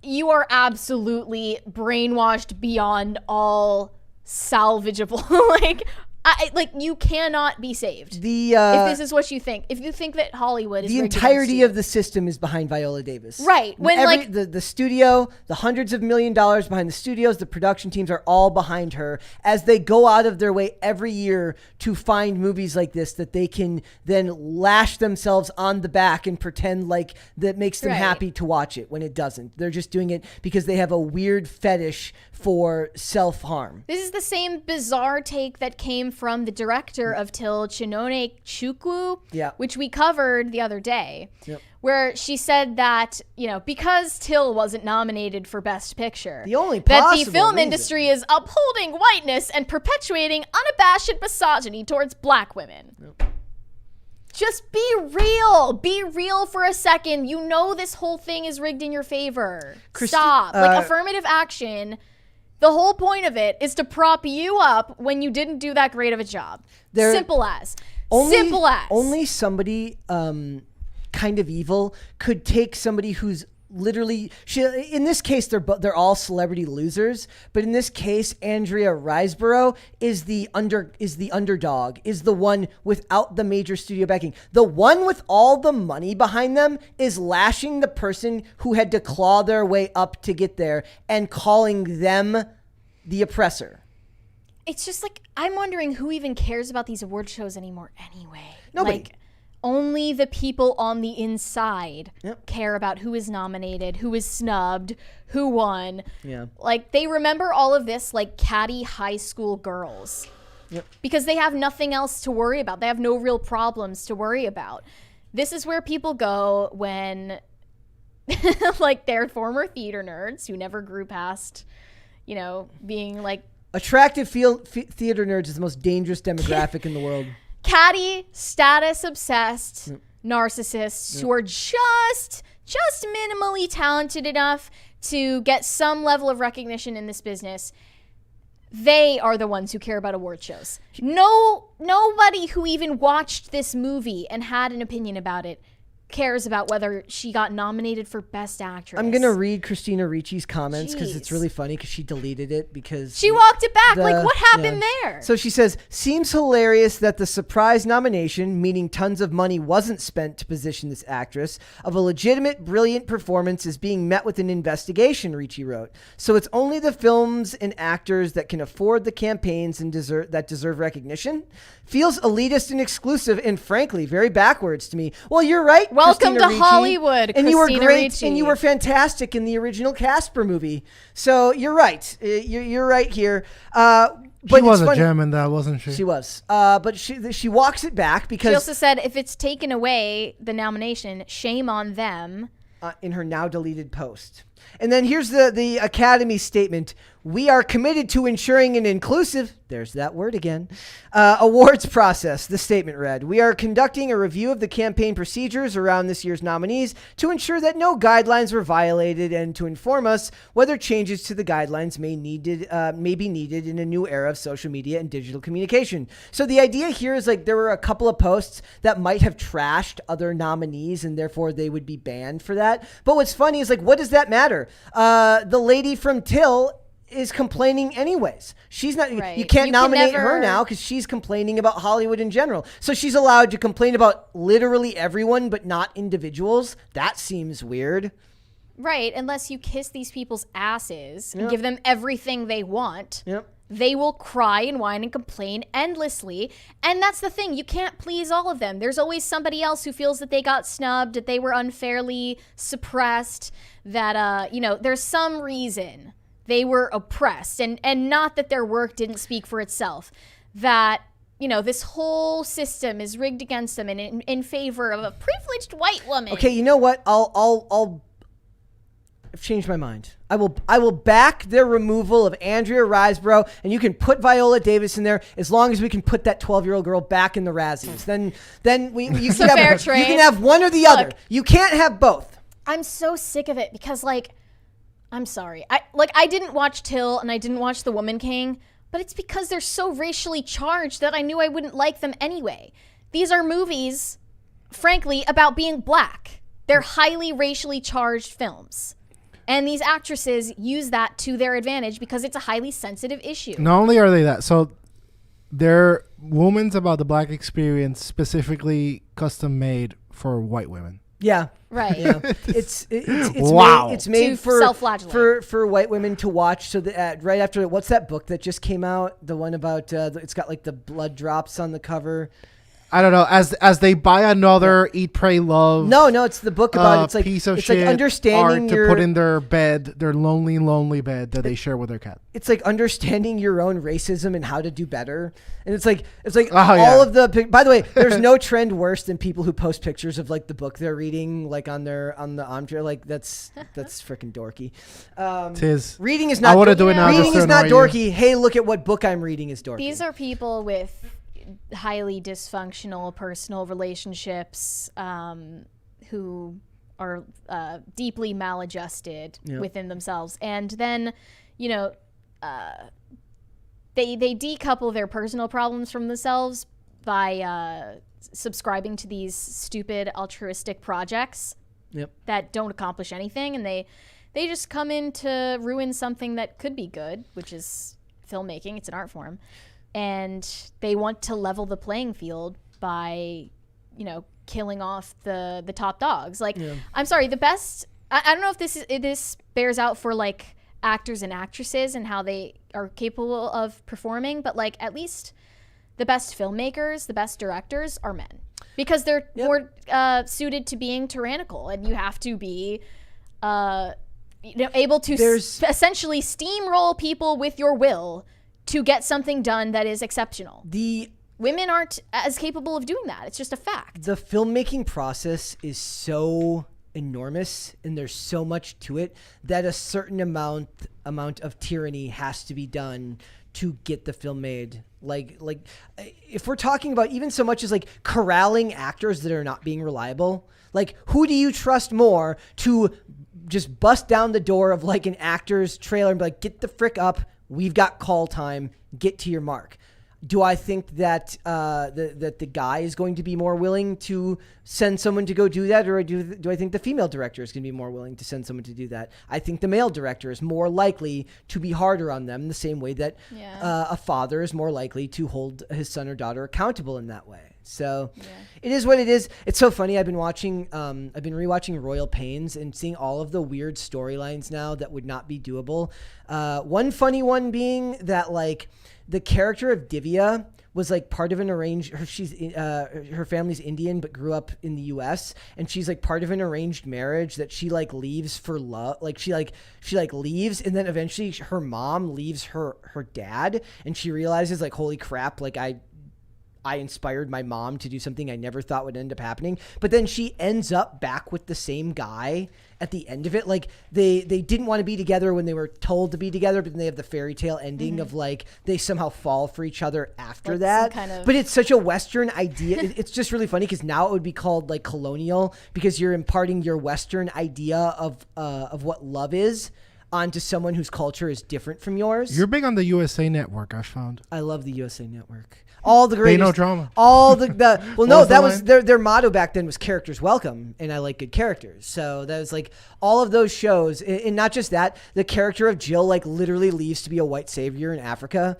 S2: You are absolutely brainwashed beyond all salvageable. Like, You cannot be saved.
S1: If
S2: this is what you think. If you think that Hollywood is
S1: the entirety of the system is behind Viola Davis.
S2: Right. When
S1: the studio, the hundreds of $1 million behind the studios, the production teams are all behind her as they go out of their way every year to find movies like this that they can then lash themselves on the back and pretend like that makes them happy to watch it when it doesn't. They're just doing it because they have a weird fetish for self-harm.
S2: This is the same bizarre take that came from the director of Till, Chinone Chukwu, which we covered the other day, where she said that, because Till wasn't nominated for Best Picture, that the film industry is upholding whiteness and perpetuating unabashed misogyny towards black women. Just be real. Be real for a second. You know this whole thing is rigged in your favor. Stop. Affirmative action, the whole point of it is to prop you up when you didn't do that great of a job. Simple as.
S1: Only somebody kind of evil could take somebody who's literally, in this case, they're all celebrity losers, but in this case, Andrea Riseborough is the underdog, is the one without the major studio backing. The one with all the money behind them is lashing the person who had to claw their way up to get there and calling them the oppressor.
S2: It's just I'm wondering who even cares about these award shows anymore anyway.
S1: Nobody.
S2: Only the people on the inside care about who is nominated, who is snubbed, who won.
S1: Yeah.
S2: They remember all of this like catty high school girls.
S1: Yep.
S2: Because they have nothing else to worry about. They have no real problems to worry about. This is where people go when they're former theater nerds who never grew past, being
S1: attractive theater nerds is the most dangerous demographic in the world.
S2: Catty, status-obsessed narcissists who are just minimally talented enough to get some level of recognition in this business. They are the ones who care about award shows. Nobody who even watched this movie and had an opinion about it cares about whether she got nominated for Best Actress.
S1: I'm going to read Christina Ricci's comments because it's really funny because she deleted it because...
S2: She walked it back. What happened there?
S1: So she says, seems hilarious that the surprise nomination, meaning tons of money wasn't spent to position this actress, of a legitimate, brilliant performance is being met with an investigation, Ricci wrote. So it's only the films and actors that can afford the campaigns and deserve recognition? Feels elitist and exclusive and frankly very backwards to me. Well, you're right.
S2: Welcome
S1: Christina
S2: to
S1: Ricci,
S2: Hollywood,
S1: and you were great,
S2: Ricci.
S1: and you were fantastic in the original Casper movie. So you're right. You're right here. But
S3: she was a gem in that, wasn't she?
S1: She was. But she walks it back because
S2: she also said if it's taken away the nomination, shame on them.
S1: In her now deleted post. And then here's the Academy statement. We are committed to ensuring an inclusive, there's that word again, awards process, the statement read. We are conducting a review of the campaign procedures around this year's nominees to ensure that no guidelines were violated and to inform us whether changes to the guidelines may be needed in a new era of social media and digital communication. So the idea here is there were a couple of posts that might have trashed other nominees and therefore they would be banned for that. But what's funny is what does that matter? The lady from Till is complaining anyways. She's not,
S2: right.
S1: You can't nominate her now because she's complaining about Hollywood in general. So she's allowed to complain about literally everyone, but not individuals. That seems weird.
S2: Right. Unless you kiss these people's asses and give them everything they want.
S1: Yep.
S2: They will cry and whine and complain endlessly. And that's the thing. You can't please all of them. There's always somebody else who feels that they got snubbed, that they were unfairly suppressed, that, there's some reason they were oppressed. And not that their work didn't speak for itself. That, this whole system is rigged against them and in favor of a privileged white woman.
S1: Okay, you know what? I've changed my mind. I will back their removal of Andrea Riseborough, and you can put Viola Davis in there as long as we can put that 12-year-old girl back in the Razzies. Then you can have one or the other. You can't have both.
S2: I'm so sick of it because I'm sorry. I didn't watch Till and I didn't watch The Woman King, but it's because they're so racially charged that I knew I wouldn't like them anyway. These are movies, frankly, about being black. They're highly racially charged films. And these actresses use that to their advantage because it's a highly sensitive issue.
S3: Not only are they that, so they're Women's About the Black Experience, specifically custom made for white women.
S1: Yeah.
S2: Right.
S1: Yeah. It's
S3: Wow.
S1: It's made
S2: To
S1: for
S2: self-flagellate.
S1: for white women to watch. So that right after, what's that book that just came out? The one about it's got like the blood drops on the cover.
S3: I don't know. As they buy another Eat, Pray, Love.
S1: No, it's the book about it's like
S3: piece of
S1: it's
S3: shit
S1: like understanding
S3: art to put in their bed, their lonely bed that they share with their cat.
S1: It's like understanding your own racism and how to do better. And it's like
S3: Oh,
S1: all
S3: yeah.
S1: of the by the way, there's no trend worse than people who post pictures of like the book they're reading like on the armchair. Like that's freaking dorky.
S3: Tis.
S1: Reading is not
S3: I want to do it now.
S1: reading
S3: just
S1: is
S3: to
S1: not
S3: annoy you.
S1: dorky. Hey, look at what book I'm reading is dorky.
S2: These are people with highly dysfunctional personal relationships who are deeply maladjusted within themselves. And then, they decouple their personal problems from themselves by subscribing to these stupid altruistic projects that don't accomplish anything. And they just come in to ruin something that could be good, which is filmmaking. It's an art form. And they want to level the playing field by, killing off the top dogs. Like, I'm sorry, the best. I don't know if this bears out for like actors and actresses and how they are capable of performing, but like at least the best filmmakers, the best directors are men because they're more suited to being tyrannical, and you have to be able to essentially steamroll people with your will to get something done that is exceptional. Women aren't as capable of doing that. It's just a fact.
S1: The filmmaking process is so enormous and there's so much to it that a certain amount of tyranny has to be done to get the film made. Like if we're talking about even so much as like corralling actors that are not being reliable, like who do you trust more to just bust down the door of like an actor's trailer and be like, get the frick up, we've got call time, get to your mark? Do I think that that the guy is going to be more willing to send someone to go do that, or do I think the female director is going to be more willing to send someone to do that? I think the male director is more likely to be harder on them, the same way that a father is more likely to hold his son or daughter accountable in that way. So it is what it is. It's so funny. I've been rewatching Royal Pains and seeing all of the weird storylines now that would not be doable. One funny one being that like the character of Divya was like part of an arranged. Her family's Indian but grew up in the U.S. and she's like part of an arranged marriage that she like leaves for love. Like she leaves and then eventually her mom leaves her dad and she realizes like, holy crap, like I inspired my mom to do something I never thought would end up happening. But then she ends up back with the same guy at the end of it. Like they didn't want to be together when they were told to be together, but then they have the fairy tale ending of like they somehow fall for each other after like that. But it's such a Western idea. It's just really funny because now it would be called like colonial because you're imparting your Western idea of what love is onto someone whose culture is different from yours.
S3: You're big on the USA Network, I found.
S1: I love the USA Network. All the greatest.
S3: They know drama.
S1: All the well, no, that was
S3: line?
S1: their motto back then was characters welcome, and I like good characters. So that was like all of those shows, and not just that. The character of Jill like literally leaves to be a white savior in Africa,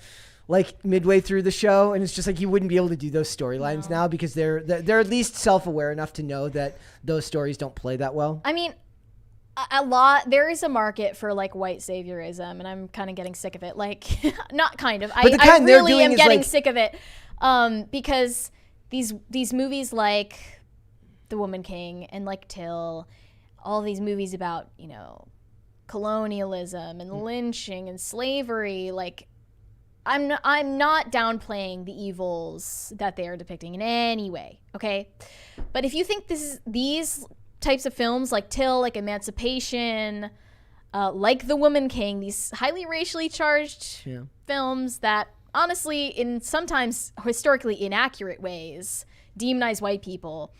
S1: like midway through the show, and it's just like you wouldn't be able to do those storylines now because they're at least self-aware enough to know that those stories don't play that well.
S2: I mean, there is a market for like white saviorism, and I'm kind of getting sick of it. Like, not kind of. I really am getting sick of it, because these movies like The Woman King and like Till, all these movies about colonialism and lynching and slavery. Like, I'm not downplaying the evils that they are depicting in any way. Okay, but if you think these types of films like Till, like Emancipation, like The Woman King, these highly racially charged films that honestly in sometimes historically inaccurate ways demonize white people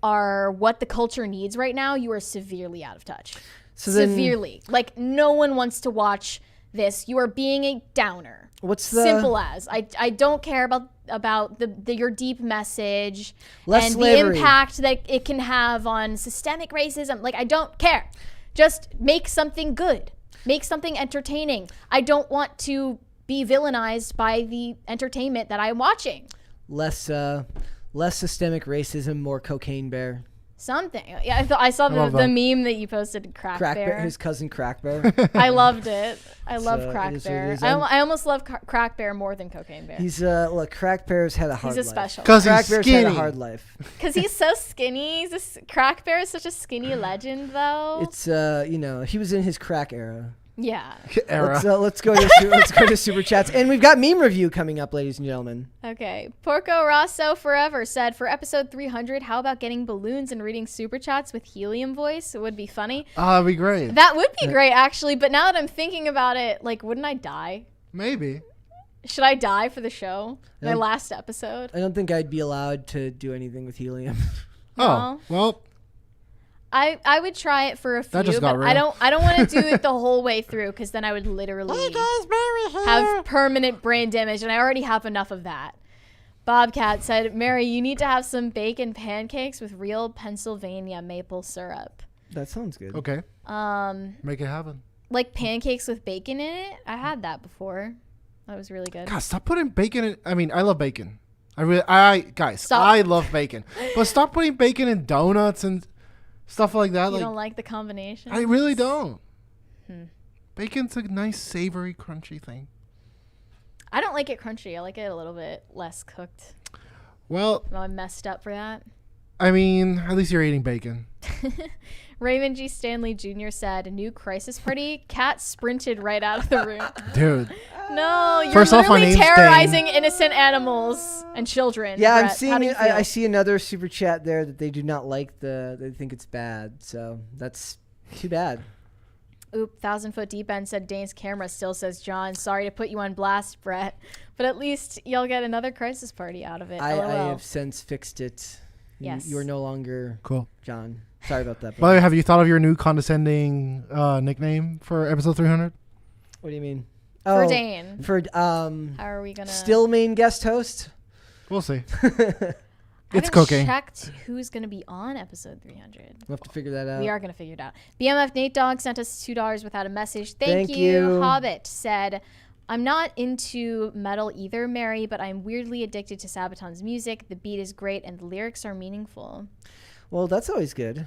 S2: are what the culture needs right now, you are severely out of touch. Severely. Like no one wants to watch this. You are being a downer. Simple as. I don't care about your deep message and slavery. The impact that it can have on systemic racism. Like I don't care. Just make something good. Make something entertaining. I don't want to be villainized by the entertainment that I'm watching.
S1: Less systemic racism, more cocaine bear.
S2: Something. Yeah, I saw the meme that you posted, Crack Bear.
S1: His cousin Crack Bear.
S2: I loved it. I love Crack Bear.
S1: is.
S2: I almost love Crack Bear more than Cocaine Bear.
S1: He's look, Crack Bear's had a hard life.
S2: He's a special.
S3: Because
S1: Crack
S3: he's
S1: Bear's
S3: skinny.
S1: had a hard life.
S2: Because he's so skinny. Crack Bear is such a skinny legend, though.
S1: It's he was in his crack era.
S2: Yeah.
S1: Let's go to super chats, and we've got meme review coming up, ladies and gentlemen.
S2: Okay. Porco Rosso Forever said, for episode 300, how about getting balloons and reading super chats with helium voice? It would be funny.
S3: Oh, that'd be great.
S2: That would be great, actually. But now that I'm thinking about it, like, wouldn't I die?
S3: Maybe.
S2: Should I die for the show? My last episode?
S1: I don't think I'd be allowed to do anything with helium.
S3: Oh, well.
S2: I would try it for a few,
S3: just got
S2: but
S3: real.
S2: I don't want to do it the whole way through, because then I would literally have permanent brain damage, and I already have enough of that. Bobcat said, Mary, you need to have some bacon pancakes with real Pennsylvania maple syrup.
S1: That sounds good.
S3: Okay. Make it happen.
S2: Like pancakes with bacon in it? I had that before. That was really good.
S3: God, stop putting bacon in. I mean, I love bacon. Guys,
S2: Stop.
S3: I love bacon. But stop putting bacon in donuts and stuff like that.
S2: You don't like the combination?
S3: I really don't. Bacon's a nice, savory, crunchy thing.
S2: I don't like it crunchy. I like it a little bit less cooked.
S3: Well,
S2: Well, I'm messed up for that.
S3: I mean, at least you're eating bacon.
S2: Raymond G. Stanley Jr. said, a new crisis party. Cat sprinted right out of the room.
S3: Dude.
S2: No, you're
S3: First off, my
S2: literally
S3: name's
S2: terrorizing innocent animals and children.
S1: Yeah,
S2: Brett.
S1: I'm seeing
S2: How do you
S1: it.
S2: feel?
S1: I see another super chat there that they do not like they think it's bad. So that's too bad.
S2: Oop, 1,000 Foot Deep End said Dane's camera still says John. Sorry to put you on blast, Brett. But at least you'll get another crisis party out of it.
S1: I
S2: LOL.
S1: have since fixed it.
S2: Yes.
S1: You are no longer
S3: Cool.
S1: John. Sorry about that.
S3: By the way, have you thought of your new condescending nickname for episode 300?
S1: What do you mean?
S2: For Dane.
S1: For
S2: How are we going to...
S1: still main guest host?
S3: We'll see.
S2: I
S3: It's
S2: haven't
S3: cooking.
S2: checked who's going to be on episode 300.
S1: We'll have to figure that out.
S2: We are going to figure it out. BMF Nate Dogg sent us $2 without a message. Thank
S1: Thank
S2: you.
S1: you.
S2: Hobbit said, I'm not into metal either, Mary, but I'm weirdly addicted to Sabaton's music. The beat is great and the lyrics are meaningful.
S1: Well, that's always good.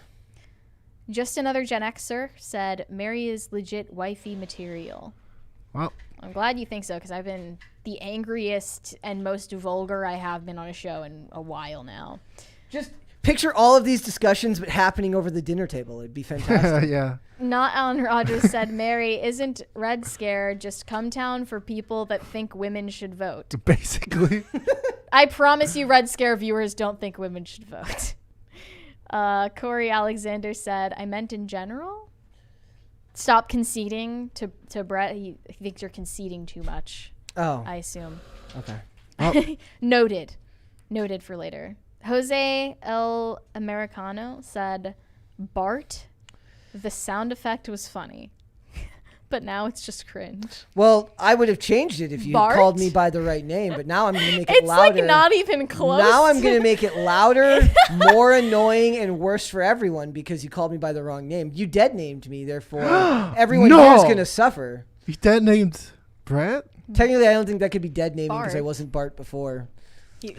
S2: Just another Gen Xer said, Mary is legit wifey material.
S3: Well,
S2: I'm glad you think so, because I've been the angriest and most vulgar I have been on a show in a while now.
S1: Just picture all of these discussions, but happening over the dinner table. It'd be fantastic.
S3: yeah.
S2: Not Alan Rogers said, Mary, isn't Red Scare just come town for people that think women should vote?
S3: Basically.
S2: I promise you Red Scare viewers don't think women should vote. Corey Alexander said, I meant in general. Stop conceding to Brett. He thinks you're conceding too much.
S1: Oh,
S2: I assume.
S1: okay.
S3: Oh.
S2: Noted for later. Jose El Americano said, Bart, the sound effect was funny. But now it's just cringe.
S1: Well, I would have changed it if you
S2: Bart?
S1: called me by the right name, but now I'm going to make it
S2: It's
S1: louder.
S2: like not even close.
S1: Now I'm going to make it louder, more annoying, and worse for everyone because you called me by the wrong name. You dead named me, therefore everyone
S3: No!
S1: here is going to suffer.
S3: You dead named Brett?
S1: Technically, I don't think that could be dead naming because I
S2: Bart.
S1: wasn't Bart before.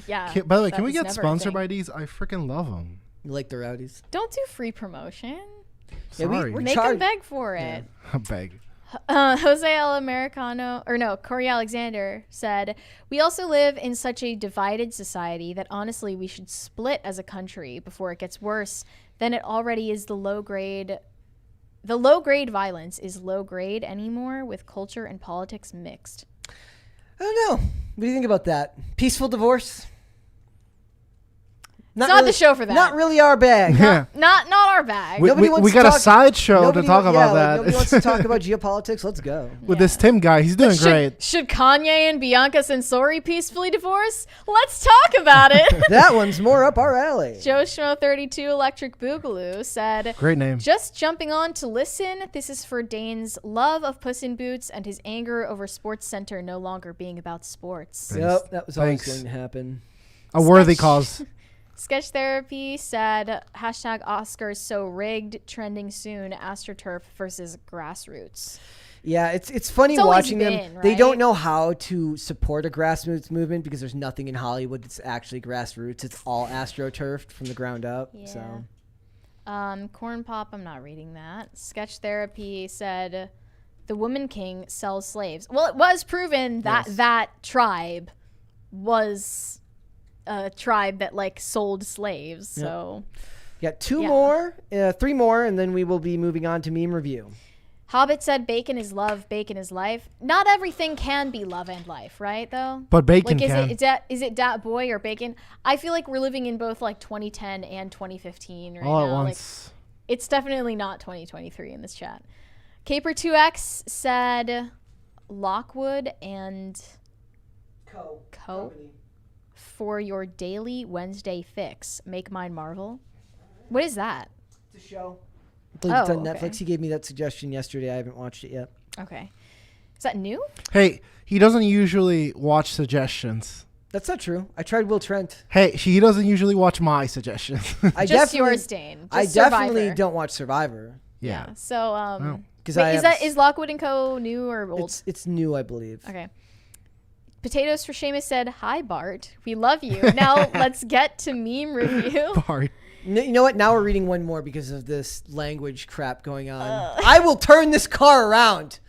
S2: Yeah.
S3: By the way,
S2: that
S3: can we
S2: was
S3: get
S2: never a
S3: sponsored
S2: thing.
S3: by these? I freaking love them.
S1: You like the rowdies?
S2: Don't do free promotion.
S1: Yeah,
S3: Sorry.
S1: we're
S2: Make
S1: charged-
S2: them beg for it.
S3: I beg.
S2: Jose El Americano, or no, Corey Alexander said, we also live in such a divided society that honestly we should split as a country before it gets worse than it already is. The low grade violence is low grade anymore with culture and politics mixed.
S1: I don't know. What do you think about that? Peaceful divorce?
S2: It's not the show for that.
S1: Not really our bag.
S3: Yeah.
S2: Not our bag.
S1: Nobody
S3: We
S1: wants to
S3: got a
S1: talk-
S3: side show to
S1: Nobody-
S3: talk
S1: yeah,
S3: about
S1: like,
S3: that.
S1: Nobody wants to talk about geopolitics. Let's go.
S3: With this Tim guy, he's doing great.
S2: Should Kanye and Bianca Censori peacefully divorce? Let's talk about it.
S1: That one's more up our alley.
S2: Joe Schmo 32 Electric Boogaloo said,
S3: Great name.
S2: just jumping on to listen. This is for Dane's love of Puss in Boots and his anger over Sports Center no longer being about sports.
S1: Yep, that was always
S3: Thanks.
S1: going to happen.
S3: A worthy
S2: Sketch-
S3: cause.
S2: Sketch Therapy said, hashtag Oscars so rigged, trending soon, AstroTurf versus Grassroots.
S1: Yeah, it's funny
S2: It's always
S1: watching them.
S2: been,
S1: They don't
S2: right?
S1: know how to support a grassroots movement because there's nothing in Hollywood that's actually grassroots. It's all astroturfed from the ground up.
S2: Yeah.
S1: So
S2: Corn Pop, I'm not reading that. Sketch Therapy said the Woman King sells slaves. Well, it was proven that
S1: Yes.
S2: that tribe was a tribe that like sold slaves. So
S1: got two
S2: Yeah.
S1: more, 3 more, and then we will be moving on to meme review.
S2: Hobbit said bacon is love, bacon is life. Not everything can be love and life, right though?
S3: But bacon
S2: Like
S3: can.
S2: is it dat boy or bacon? I feel like we're living in both like 2010 and 2015 right
S3: all
S2: now.
S3: at
S2: Like,
S3: once.
S2: it's definitely not 2023 in this chat. Caper2x said Lockwood and Co for your daily Wednesday fix. Make mine Marvel. What is that?
S1: It's a show. I believe it's
S2: Oh,
S1: on
S2: okay.
S1: Netflix. He gave me that suggestion yesterday. I haven't watched it yet.
S2: Okay. Is that new?
S3: Hey, he doesn't usually watch suggestions.
S1: That's not true. I tried Will Trent.
S3: Hey, he doesn't usually watch my suggestions.
S1: I
S2: Just
S1: definitely,
S2: yours, Dane.
S1: I
S2: Just
S1: definitely
S2: Survivor.
S1: don't watch Survivor.
S2: Yeah. So
S3: Oh.
S1: Because
S2: wait, is Lockwood and Co. new or old?
S1: It's new, I believe.
S2: Okay. Potatoes for Seamus said, "Hi Bart, we love you." Now let's get to meme review.
S3: Bart.
S1: You know what? Now we're reading one more because of this language crap going on. I will turn this car around.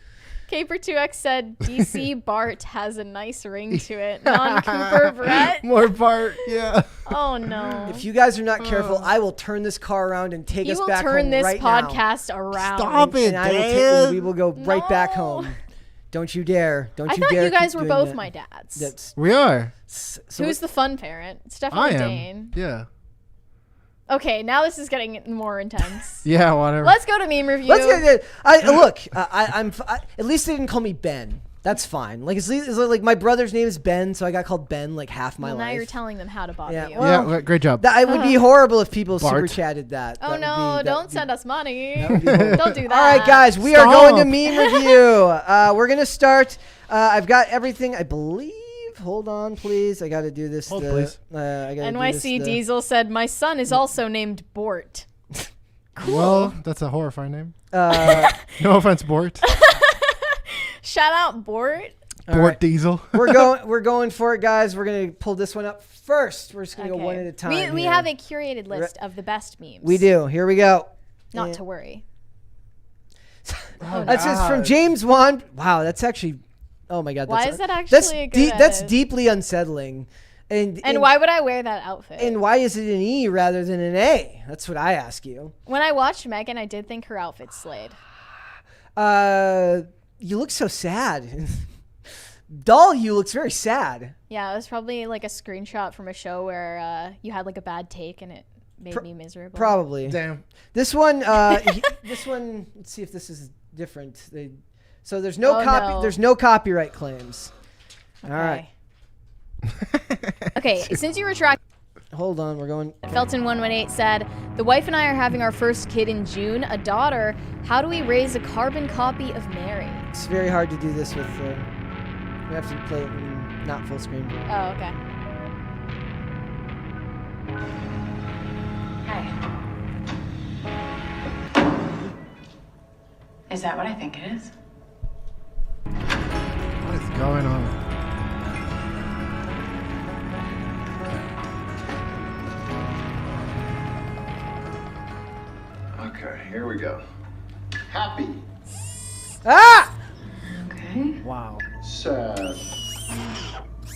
S2: Caper2x said, "DC Bart has a nice ring to it." Non-Cooper Brett.
S3: More Bart, yeah.
S2: Oh no.
S1: If you guys are not careful, I will turn this car around and take
S2: He
S1: us
S2: will
S1: back
S2: turn
S1: home
S2: this
S1: right now.
S2: podcast around.
S3: Stop it,
S1: And I will
S3: Dan.
S1: we will go right back
S2: No.
S1: home. Don't you dare! Don't
S2: I
S1: you
S2: thought
S1: dare!
S2: you guys
S1: keep
S2: were
S1: doing
S2: both
S1: that.
S2: my dads.
S1: That's
S3: We are.
S1: so.
S2: Who's the fun parent? It's
S3: I
S2: definitely
S3: am.
S2: Dane.
S3: Yeah.
S2: Okay, now this is getting more intense.
S3: Yeah, whatever.
S2: Let's go to meme review.
S1: Let's get it. Look. At least they didn't call me Ben. That's fine. Like it's like my brother's name is Ben, so I got called Ben like half my
S2: well, now
S1: life.
S2: you're telling them how to bother
S1: Yeah,
S2: you.
S1: well,
S3: Yeah, great job.
S1: That it would be horrible if people
S3: Bart.
S1: super chatted that.
S2: Oh
S1: That would
S2: no,
S1: be- that
S2: don't
S1: would
S2: send us money.
S1: that would be horrible.
S2: Don't do that.
S1: All right, guys, we are going to
S3: Stop.
S1: meme review. We're gonna start. I've got everything, I believe. Hold on, please. I got to do this.
S3: Hold, please.
S1: I gotta do
S2: NYC
S1: this,
S2: Diesel said, "My son is also named Bort."
S3: Well, that's a horrifying name.
S1: Uh,
S3: No offense, Bort.
S2: Shout out Bort.
S1: all
S3: Bort
S1: right.
S3: Diesel.
S1: We're going for it, guys. We're gonna pull this one up first. We're just gonna go
S2: Okay.
S1: one at a time.
S2: We
S1: here.
S2: have a curated list of the best memes.
S1: We do. Here we go.
S2: Not
S1: Yeah.
S2: to worry.
S1: That's just from James Wan. Wow, that's actually. Oh my God.
S2: Why
S1: that's,
S2: is that
S1: that's
S2: actually a good
S1: That's
S2: edit?
S1: deeply unsettling. And
S2: why would I wear that outfit?
S1: And why is it an E rather than an A? That's what I ask you.
S2: When I watched Megan, I did think her outfit slayed.
S1: You look so sad. Doll, you looks very sad.
S2: Yeah, it was probably like a screenshot from a show where you had like a bad take and it made me miserable.
S1: Probably.
S3: Damn.
S1: This one, this one. Let's see if this is different. So there's no
S2: Oh,
S1: copy.
S2: no.
S1: There's no copyright claims.
S2: Okay.
S1: All right.
S2: Okay, since you retract,
S1: Hold on. We're going.
S2: Felton118 said, "The wife and I are having our first kid in June, a daughter. How do we raise a carbon copy of Mary?"
S1: It's very hard to do this with. We have to play it in not full screen.
S2: Oh, okay.
S4: Hi. Is that what I think it is?
S3: What is going on?
S5: Okay, here we go. Happy,
S1: Ah!
S4: Okay.
S3: Wow.
S5: sad,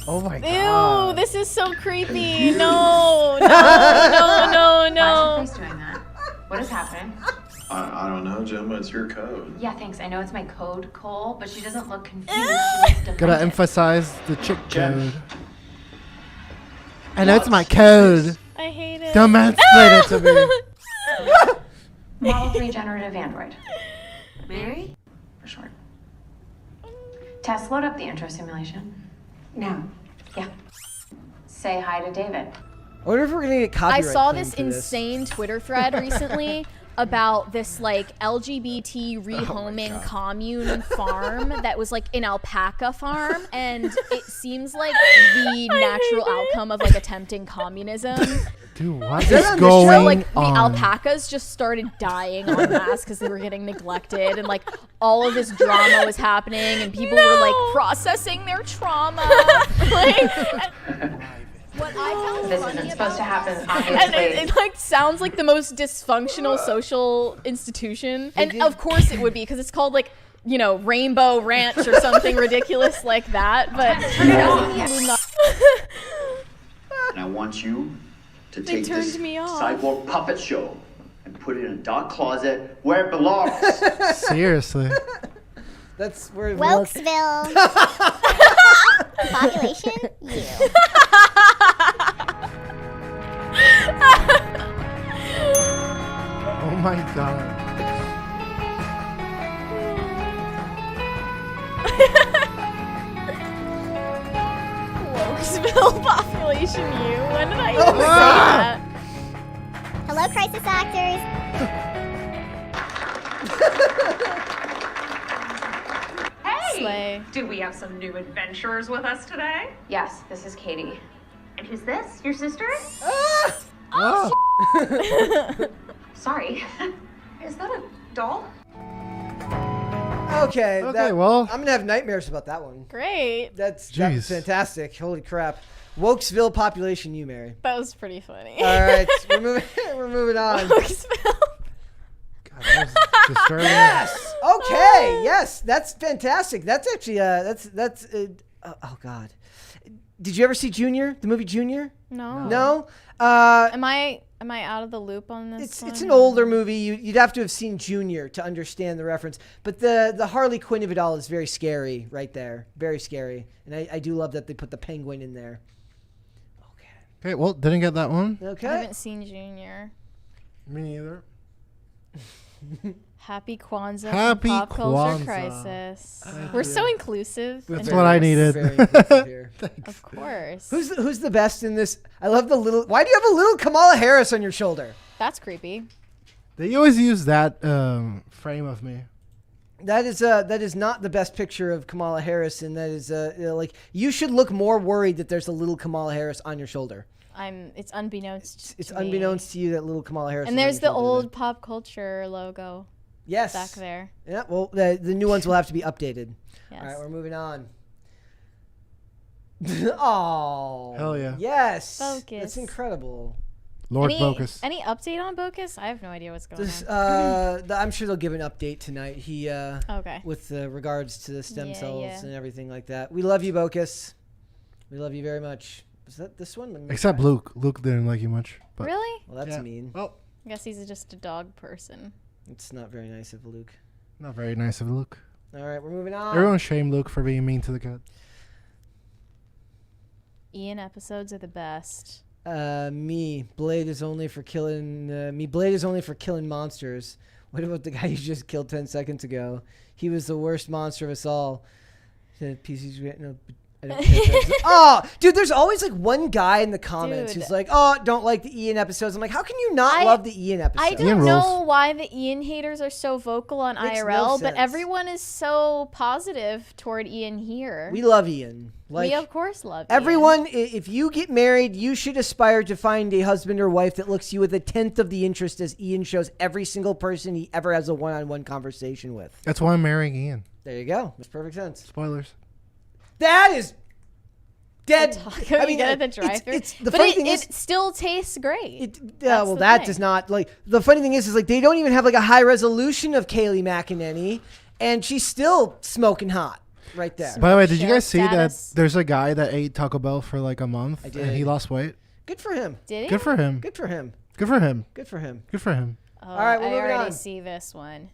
S3: Oh my
S2: Ew,
S3: god.
S2: this is so creepy. No, no, no,
S4: Why is
S2: no.
S4: your face doing that? What is happening?
S5: I don't know, Gemma. It's your code.
S4: Yeah, thanks. I know it's my code, Cole, but she doesn't look confused. She looks
S3: Gotta
S4: demented.
S3: emphasize the chick
S5: Jen.
S3: code. I know it's my code.
S2: I hate it.
S3: Don't mansplain it to me.
S4: Model 3 generative android. Mary? For short. Tess, load up the intro simulation. Now. Yeah. Say hi to David.
S1: I wonder if we're gonna get
S2: I
S1: copyright.
S2: saw
S1: claim
S2: this
S1: for
S2: insane Twitter thread recently about this like LGBT rehoming commune farm that was like an alpaca farm, and it seems like the natural outcome of like attempting communism.
S3: Dude, what
S1: that
S3: is
S1: on the
S3: going
S1: show?
S2: Like the
S3: on?
S2: alpacas just started dying en masse because they were getting neglected, and like all of this drama was happening, and people were like processing their trauma. What I found
S4: This
S2: funny
S4: isn't supposed to happen,
S2: and
S4: obviously.
S2: it like sounds like the most dysfunctional social institution, and of course it would be because it's called like, you know, Rainbow Ranch or something ridiculous like that. But
S6: And I want you to
S2: They
S6: take
S2: turned
S6: this
S2: me off.
S6: sidewalk puppet show and put it in a dark closet where it belongs.
S3: Seriously.
S1: That's where
S7: Wilkesville. Population, you.
S3: Oh my god.
S2: Wilkesville population you. When did I even say
S3: Ah!
S2: that?
S7: Hello, crisis actors.
S4: Hey!
S2: Slay.
S8: Do we have some new adventurers with us today?
S4: Yes, this is Katie.
S8: And who's this? Your sister?
S3: Oh.
S8: Sorry. Is that a doll?
S1: Okay.
S3: Okay, well.
S1: I'm gonna have nightmares about that one.
S2: Great.
S1: That's
S3: Jeez.
S1: fantastic. Holy crap. Wokesville population, you, Mary.
S2: That was pretty funny.
S1: All right, we're moving on.
S2: Wilkesville.
S3: God, that was disturbing.
S1: Yes. Okay. Yes, that's fantastic. That's actually that's oh god. Did you ever see Junior? The movie Junior?
S2: No.
S1: No.
S2: Am I out of the loop on this?
S1: It's an older movie. You'd have to have seen Junior to understand the reference. But the Harley Quinn of it all is very scary right there. Very scary. And I do love that they put the penguin in there.
S3: Okay, well, didn't get that one.
S2: I
S1: Okay.
S2: haven't seen Junior.
S3: Me neither.
S2: Happy Kwanzaa.
S3: Happy
S2: Pop Culture
S3: Kwanzaa.
S2: Crisis. We're so inclusive.
S3: That's
S2: and
S3: what I
S2: diverse.
S3: needed.
S1: Very inclusive here.
S2: Of course.
S1: Who's the best in this? I love the little. Why do you have a little Kamala Harris on your shoulder?
S2: That's creepy.
S3: They always use that frame of me.
S1: That is not the best picture of Kamala Harris, and that is like you should look more worried that there's a little Kamala Harris on your shoulder.
S2: It's unbeknownst.
S1: It's
S2: to me.
S1: unbeknownst to you that little Kamala Harris.
S2: And
S1: is on
S2: there's
S1: your
S2: the
S1: shoulder
S2: old
S1: there.
S2: Pop Culture logo
S1: yes
S2: back there.
S1: Yeah, well, the new ones will have to be updated.
S2: Yes.
S1: All right, we're moving on. Oh,
S3: Hell yeah.
S1: Yes,
S2: Focus.
S1: That's incredible.
S3: Lord Focus.
S2: Any update on Bocus? I have no idea what's going
S1: This,
S2: on.
S1: I'm sure they'll give an update tonight.
S2: Okay.
S1: With regards to the stem
S2: Yeah,
S1: cells
S2: yeah.
S1: and everything like that. We love you, Bocus. We love you very much. Is that this one? Let me
S3: Except
S1: try.
S3: Luke. Luke didn't like you much. But
S2: Really?
S1: Well, that's
S3: Yeah.
S1: mean.
S3: Well,
S2: I guess he's just a dog person.
S1: It's not very nice of Luke.
S3: not very nice of Luke.
S1: All right, we're moving on.
S3: Everyone shame Luke for being mean to the cat.
S2: Ian episodes are the best.
S1: Me. Blade is only for killing. Blade is only for killing monsters. What about the guy you just killed 10 seconds ago? He was the worst monster of us all. PC's no. I don't oh, dude, there's always like one guy in the comments
S2: Dude.
S1: who's like, "Oh, don't like the Ian episodes." I'm like, "How can you not
S2: I-
S1: love the Ian episodes?"
S2: I
S3: Ian
S2: don't know
S3: rules.
S2: why the Ian haters are so vocal on
S1: Makes no
S2: IRL, but
S1: sense.
S2: everyone is so positive toward Ian here.
S1: We love Ian. Like
S2: We of course love Ian.
S1: everyone, if you get married, you should aspire to find a husband or wife that looks you with a tenth of the interest as Ian shows every single person he ever has a one-on-one conversation with.
S3: That's why I'm marrying Ian.
S1: There you go. Makes perfect sense.
S3: Spoilers.
S1: That is dead.
S2: Taco you get at the drive-thru.
S1: It's the
S2: but
S1: funny
S2: it,
S1: thing is.
S2: it still tastes great.
S1: Yeah,
S2: That's
S1: well,
S2: the
S1: that
S2: thing.
S1: does not like the funny thing is like they don't even have like a high resolution of Kaylee McEnany, and she's still smoking hot right there.
S3: By the way, did you
S2: Share
S3: guys see
S2: status.
S3: that there's a guy that ate Taco Bell for like a month
S1: I did.
S3: and he lost weight?
S1: Good for him.
S2: Did he?
S3: Good for him.
S1: Good for him.
S3: Good for him.
S1: Good for him.
S3: Good for him.
S2: Oh,
S1: All right, we're
S2: I
S1: moving
S2: already
S1: on.
S2: see this one.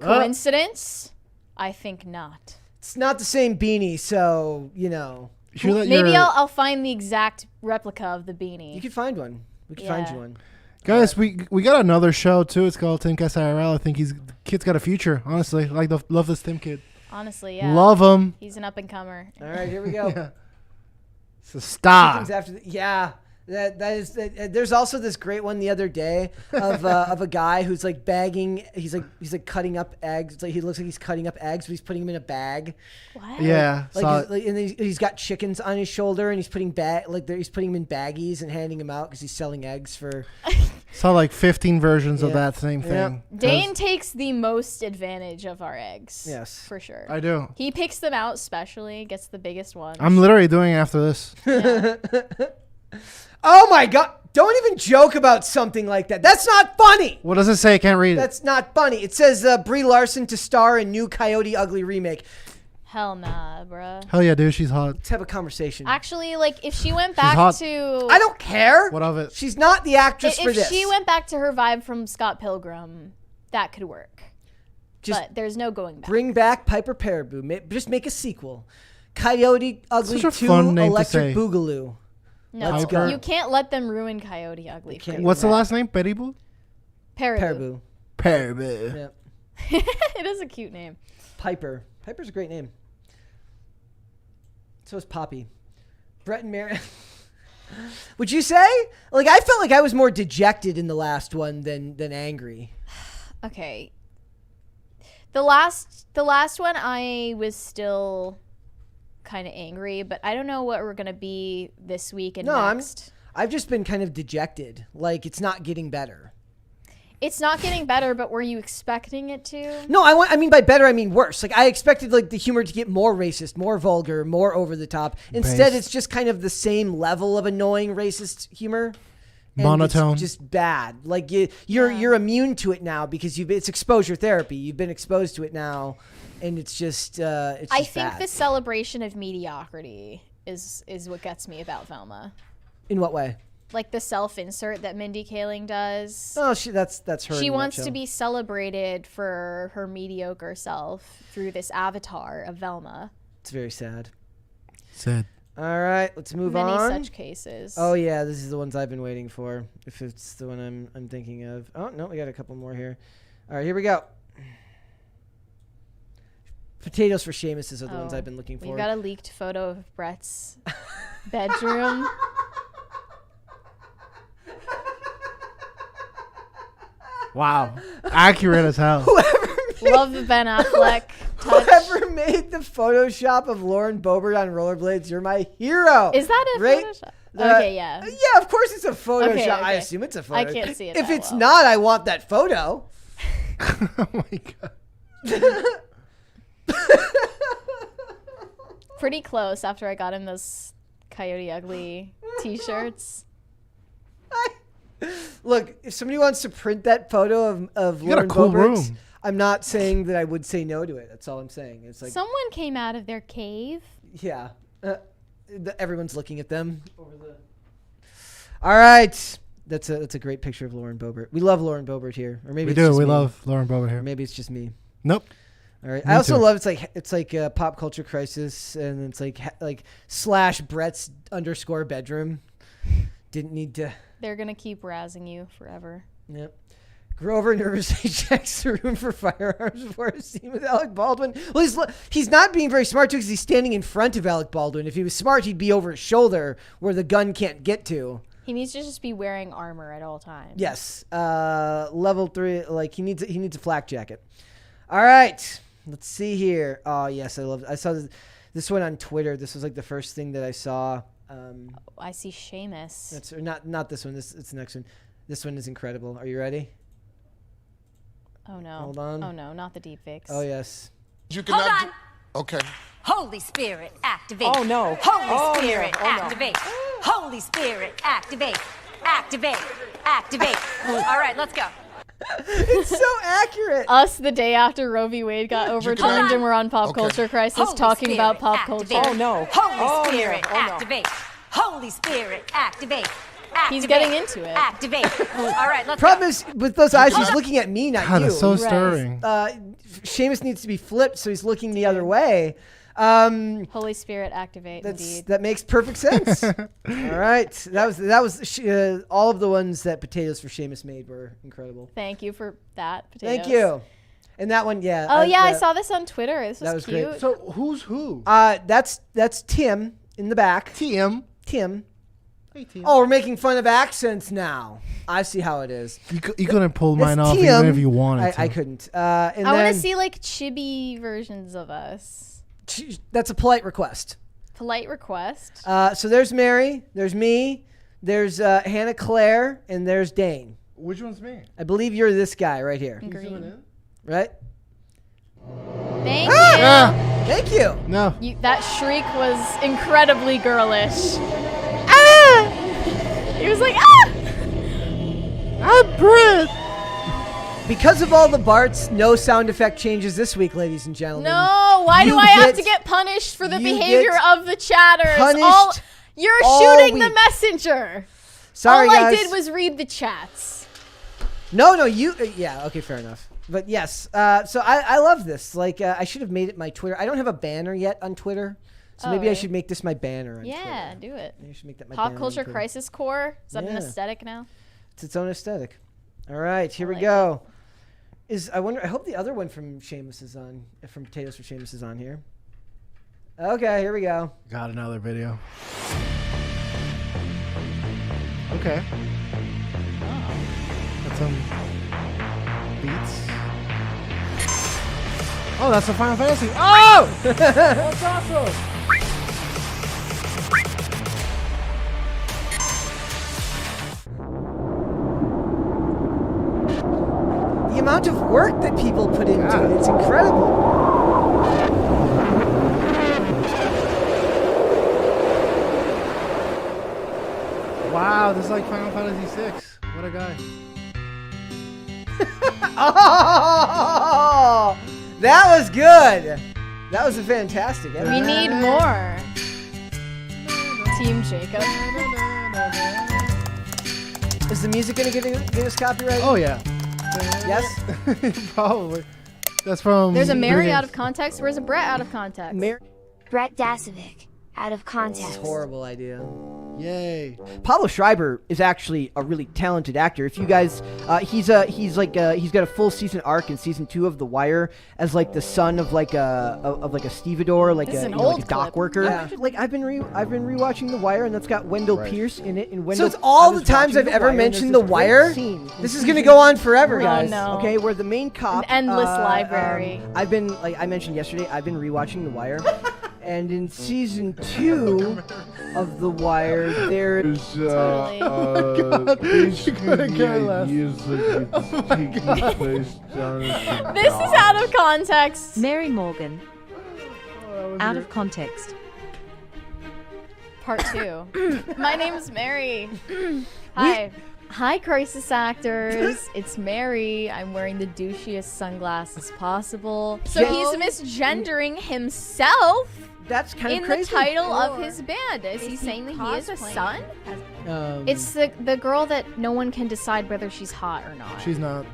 S3: Ah.
S2: Coincidence? I think not.
S1: It's not the same beanie, so you know
S3: Sure that
S2: Maybe
S3: you're-
S2: I'll find the exact replica of the beanie.
S1: you could find one. We could find
S2: Yeah.
S1: you one.
S3: Guys, we got another show too. It's called Tim Cast IRL. I think the kid's got a future. Honestly, love this Tim kid.
S2: Honestly, yeah.
S3: Love him.
S2: He's an up and comer.
S1: All right, here we go.
S3: Yeah. So stop.
S1: Chickens after the, yeah. There's also this great one the other day of a guy who's like bagging. He's like cutting up eggs. It's like he looks like he's cutting up eggs, but he's putting them in a bag.
S2: What?
S3: Yeah.
S1: And he's got chickens on his shoulder, and he's putting he's putting them in baggies and handing them out because he's selling eggs for.
S3: Saw like 15 versions of that same thing.
S2: Dane takes the most advantage of our eggs.
S1: Yes,
S2: for sure.
S3: I do.
S2: He picks them out specially, gets the biggest ones.
S3: I'm literally doing it after this.
S1: Oh my God. Don't even joke about something like that. That's not funny.
S3: What does it say? I can't read it.
S1: That's not funny. It says Brie Larson to star in new Coyote Ugly remake.
S2: Hell nah, bruh.
S3: Hell yeah, dude. She's hot.
S1: Let's have a conversation.
S2: Actually, like, if she went
S3: hot.
S2: back to...
S1: I don't care.
S3: What of it?
S1: She's not the actress for this.
S2: If she went back to her vibe from Scott Pilgrim, that could work. But there's no going back.
S1: Bring back Piper Paraboo. Just make a sequel. Coyote Ugly
S3: Such a
S1: 2
S3: fun name to
S1: Electric
S3: say.
S1: Boogaloo.
S2: No,
S1: Let's go.
S2: you can't let them ruin Coyote Ugly. For you.
S3: What's the last name? Peribu?
S2: Paraboo.
S3: Peribu.
S1: Yep.
S2: It is a cute name.
S1: Piper. Piper's a great name. So is Poppy. Brett and Mary. Would you say? Like, I felt like I was more dejected in the last one than angry.
S2: Okay. The last one I was still kind of angry, but I don't know what we're gonna be this week and next.
S1: I've just been kind of dejected. Like, it's not getting better.
S2: It's not getting better, but were you expecting it to?
S1: No, I mean by better I mean worse. Like, I expected like the humor to get more racist, more vulgar, more over the top. Instead, it's just kind of the same level of annoying racist humor. And
S3: monotone.
S1: It's just bad. Like you're immune to it now because it's exposure therapy. You've been exposed to it now, and it's just I
S2: think the celebration of mediocrity is what gets me about Velma.
S1: In what way?
S2: Like the self-insert that Mindy Kaling does.
S1: Oh, that's her.
S2: She wants to be celebrated for her mediocre self through this avatar of Velma.
S1: It's very sad.
S3: Sad.
S1: All right, let's move on.
S2: Many such cases.
S1: Oh yeah, this is the ones I've been waiting for. If it's the one I'm thinking of. Oh no, we got a couple more here. All right, here we go. Potatoes for Seamuses are the ones I've been looking for.
S2: We got a leaked photo of Brett's bedroom.
S3: Wow. Accurate as hell.
S2: Love the Ben Affleck touch.
S1: Whoever made the Photoshop of Lauren Boebert on rollerblades, you're my hero.
S2: Is that a Photoshop? Okay, yeah.
S1: Yeah, of course it's a Photoshop.
S2: Okay.
S1: I assume it's a photo.
S2: I can't see it
S1: If
S2: that
S1: it's
S2: well.
S1: not, I want that photo.
S3: Oh my god.
S2: Pretty close after I got him those Coyote Ugly t-shirts.
S1: Look, if somebody wants to print that photo of
S3: You got a
S1: Lauren
S3: cool
S1: Boebert's,
S3: room.
S1: I'm not saying that I would say no to it. That's all I'm saying. It's like,
S2: Someone came out of their cave.
S1: yeah, everyone's looking at them. All right, that's a great picture of Lauren Boebert. We love Lauren Boebert here, or maybe
S3: We
S1: it's
S3: do.
S1: just
S3: We
S1: me.
S3: love Lauren Boebert here.
S1: Maybe it's just me.
S3: Nope.
S1: All right.
S3: Me
S1: I also
S3: too.
S1: love it's like pop culture crisis, and it's like / Brett's _ bedroom. Didn't need to.
S2: They're going to keep razzing you forever.
S1: Yep. Grover nervously checks the room for firearms before a scene with Alec Baldwin. Well, he's not being very smart too because he's standing in front of Alec Baldwin. If he was smart, he'd be over his shoulder where the gun can't get to.
S2: He needs to just be wearing armor at all times.
S1: Yes. Level 3. Like he needs a flak jacket. All right. Let's see here. Oh yes, I saw this one on Twitter. This was like the first thing that I saw.
S2: I see Seamus.
S1: That's not this one. It's the next one. This one is incredible. Are you ready?
S2: Oh no.
S1: Hold on.
S2: Oh no, not the deep fakes.
S1: Oh yes.
S9: You cannot
S10: Hold on.
S9: Okay.
S10: Holy Spirit, activate.
S8: Oh, no.
S10: Holy Spirit,
S8: no. Oh, no.
S10: activate. Holy Spirit, activate. Activate. Activate. All right, let's go.
S1: It's so accurate.
S2: Us the day after Roe v. Wade got overturned and we're on Pop
S9: Okay.
S2: Culture Crisis
S10: Holy
S2: talking
S10: Spirit,
S2: about pop
S10: activate.
S2: culture.
S8: Oh, no.
S10: Holy
S8: Oh, no.
S10: Spirit,
S8: Oh, no.
S10: activate. Holy Spirit, activate.
S2: He's
S10: Activate.
S2: getting into it.
S10: Activate. All right, let's
S1: Problem
S10: go.
S1: is, with those eyes, he's looking at me, not
S3: God,
S1: you.
S3: it's so
S2: Right.
S3: stirring.
S1: Seamus needs to be flipped, so he's looking the other way.
S2: Holy Spirit, activate. Indeed.
S1: That makes perfect sense. All right, that was all of the ones that Potatoes for Seamus made were incredible.
S2: Thank you for that. Potatoes.
S1: Thank you. And that one, yeah.
S2: Oh yeah, I saw this on Twitter. This
S1: that
S2: was
S1: was great.
S2: cute.
S3: So who's who?
S1: That's Tim in the back.
S3: TM.
S1: Tim. Oh, we're making fun of accents now. I see how it is.
S3: You couldn't pull mine
S1: It's
S3: off
S1: TM.
S3: even if you wanted to.
S1: I couldn't. And
S2: I want
S1: then
S2: to see like chibi versions of us.
S1: that's a polite request.
S2: Polite request.
S1: So there's Mary, there's me, there's Hannah Claire, and there's Dane.
S3: Which one's me?
S1: I believe you're this guy right here.
S2: Green.
S1: Right?
S2: Thank
S3: Ah!
S1: Thank you.
S3: No.
S2: you. That shriek was incredibly girlish. Ah! He was like, ah!
S3: I'm Brit.
S1: Because of all the Barts, no sound effect changes this week, ladies and gentlemen.
S2: No, why do
S1: You
S2: I have to
S1: get-
S2: get punished for the
S1: you
S2: behavior
S1: get
S2: of the chatters?
S1: punished
S2: You're
S1: all
S2: shooting the
S1: week.
S2: messenger.
S1: Sorry,
S2: All
S1: guys.
S2: I did was read the chats.
S1: No, you. Yeah, okay, fair enough. But yes, so I love this. Like, I should have made it my Twitter. I don't have a banner yet on Twitter, so maybe I
S2: right.
S1: should make this my banner on
S2: Yeah,
S1: Twitter.
S2: do it.
S1: Maybe I should make that my
S2: Pop
S1: banner on
S2: culture
S1: Twitter.
S2: crisis core. Is that an
S1: Yeah.
S2: aesthetic now?
S1: It's its own aesthetic. All right, here we
S2: like
S1: go. I hope the other one from Seamus is on, from Potatoes for Seamus is on here. Okay, here we go.
S3: Got another video. Okay. Got some beats. Oh, that's a Final Fantasy. Oh! That's awesome.
S1: The amount of work that people put into it, it's incredible.
S3: Wow, this is like Final Fantasy VI. What a guy.
S1: Oh, that was good. That was a fantastic edit.
S2: We need more. Team Jacob.
S1: Is the music going to get us copyrighted?
S3: Oh, yeah.
S1: Yes?
S3: Probably. That's from...
S2: There's a Mary
S3: Video
S2: out
S3: Games.
S2: of context. Where's a Brett out of context?
S7: Brett Dasovic, out of context.
S1: Horrible idea.
S3: Yay.
S1: Pablo Schreiber is actually a really talented actor. If you guys, he's got a full season arc in season 2 of The Wire as like the son of like a stevedore, like
S2: This is
S1: a,
S2: an
S1: you know, like
S2: old
S1: a dock
S2: clip.
S1: worker.
S2: Yeah.
S1: Like I've been rewatching The Wire, and that's got Wendell Pierce in it. And Wendell,
S2: it's all
S1: I was
S2: the times
S1: watching
S2: I've
S1: The
S2: ever
S1: Wire, and
S2: mentioned
S1: there's
S2: The
S1: this great
S2: Wire.
S1: scene.
S2: This
S1: This
S2: is
S1: is gonna go on forever,
S2: Oh,
S1: guys.
S2: no.
S1: Okay, where the main cop,
S2: An endless library.
S1: I've been, like I mentioned yesterday, I've been rewatching The Wire. And in season 2 of The Wire, there is
S2: This is out of context.
S9: Mary Morgan. Out of context.
S2: Part 2. My name's Mary. Hi. Hi, crisis actors. It's Mary. I'm wearing the douchiest sunglasses possible. So he's misgendering himself.
S1: That's kind of
S2: in
S1: crazy.
S2: the title of his band. Is he saying that he is a son?
S1: Um,
S2: It's the girl that no one can decide whether she's hot or not.
S3: She's not.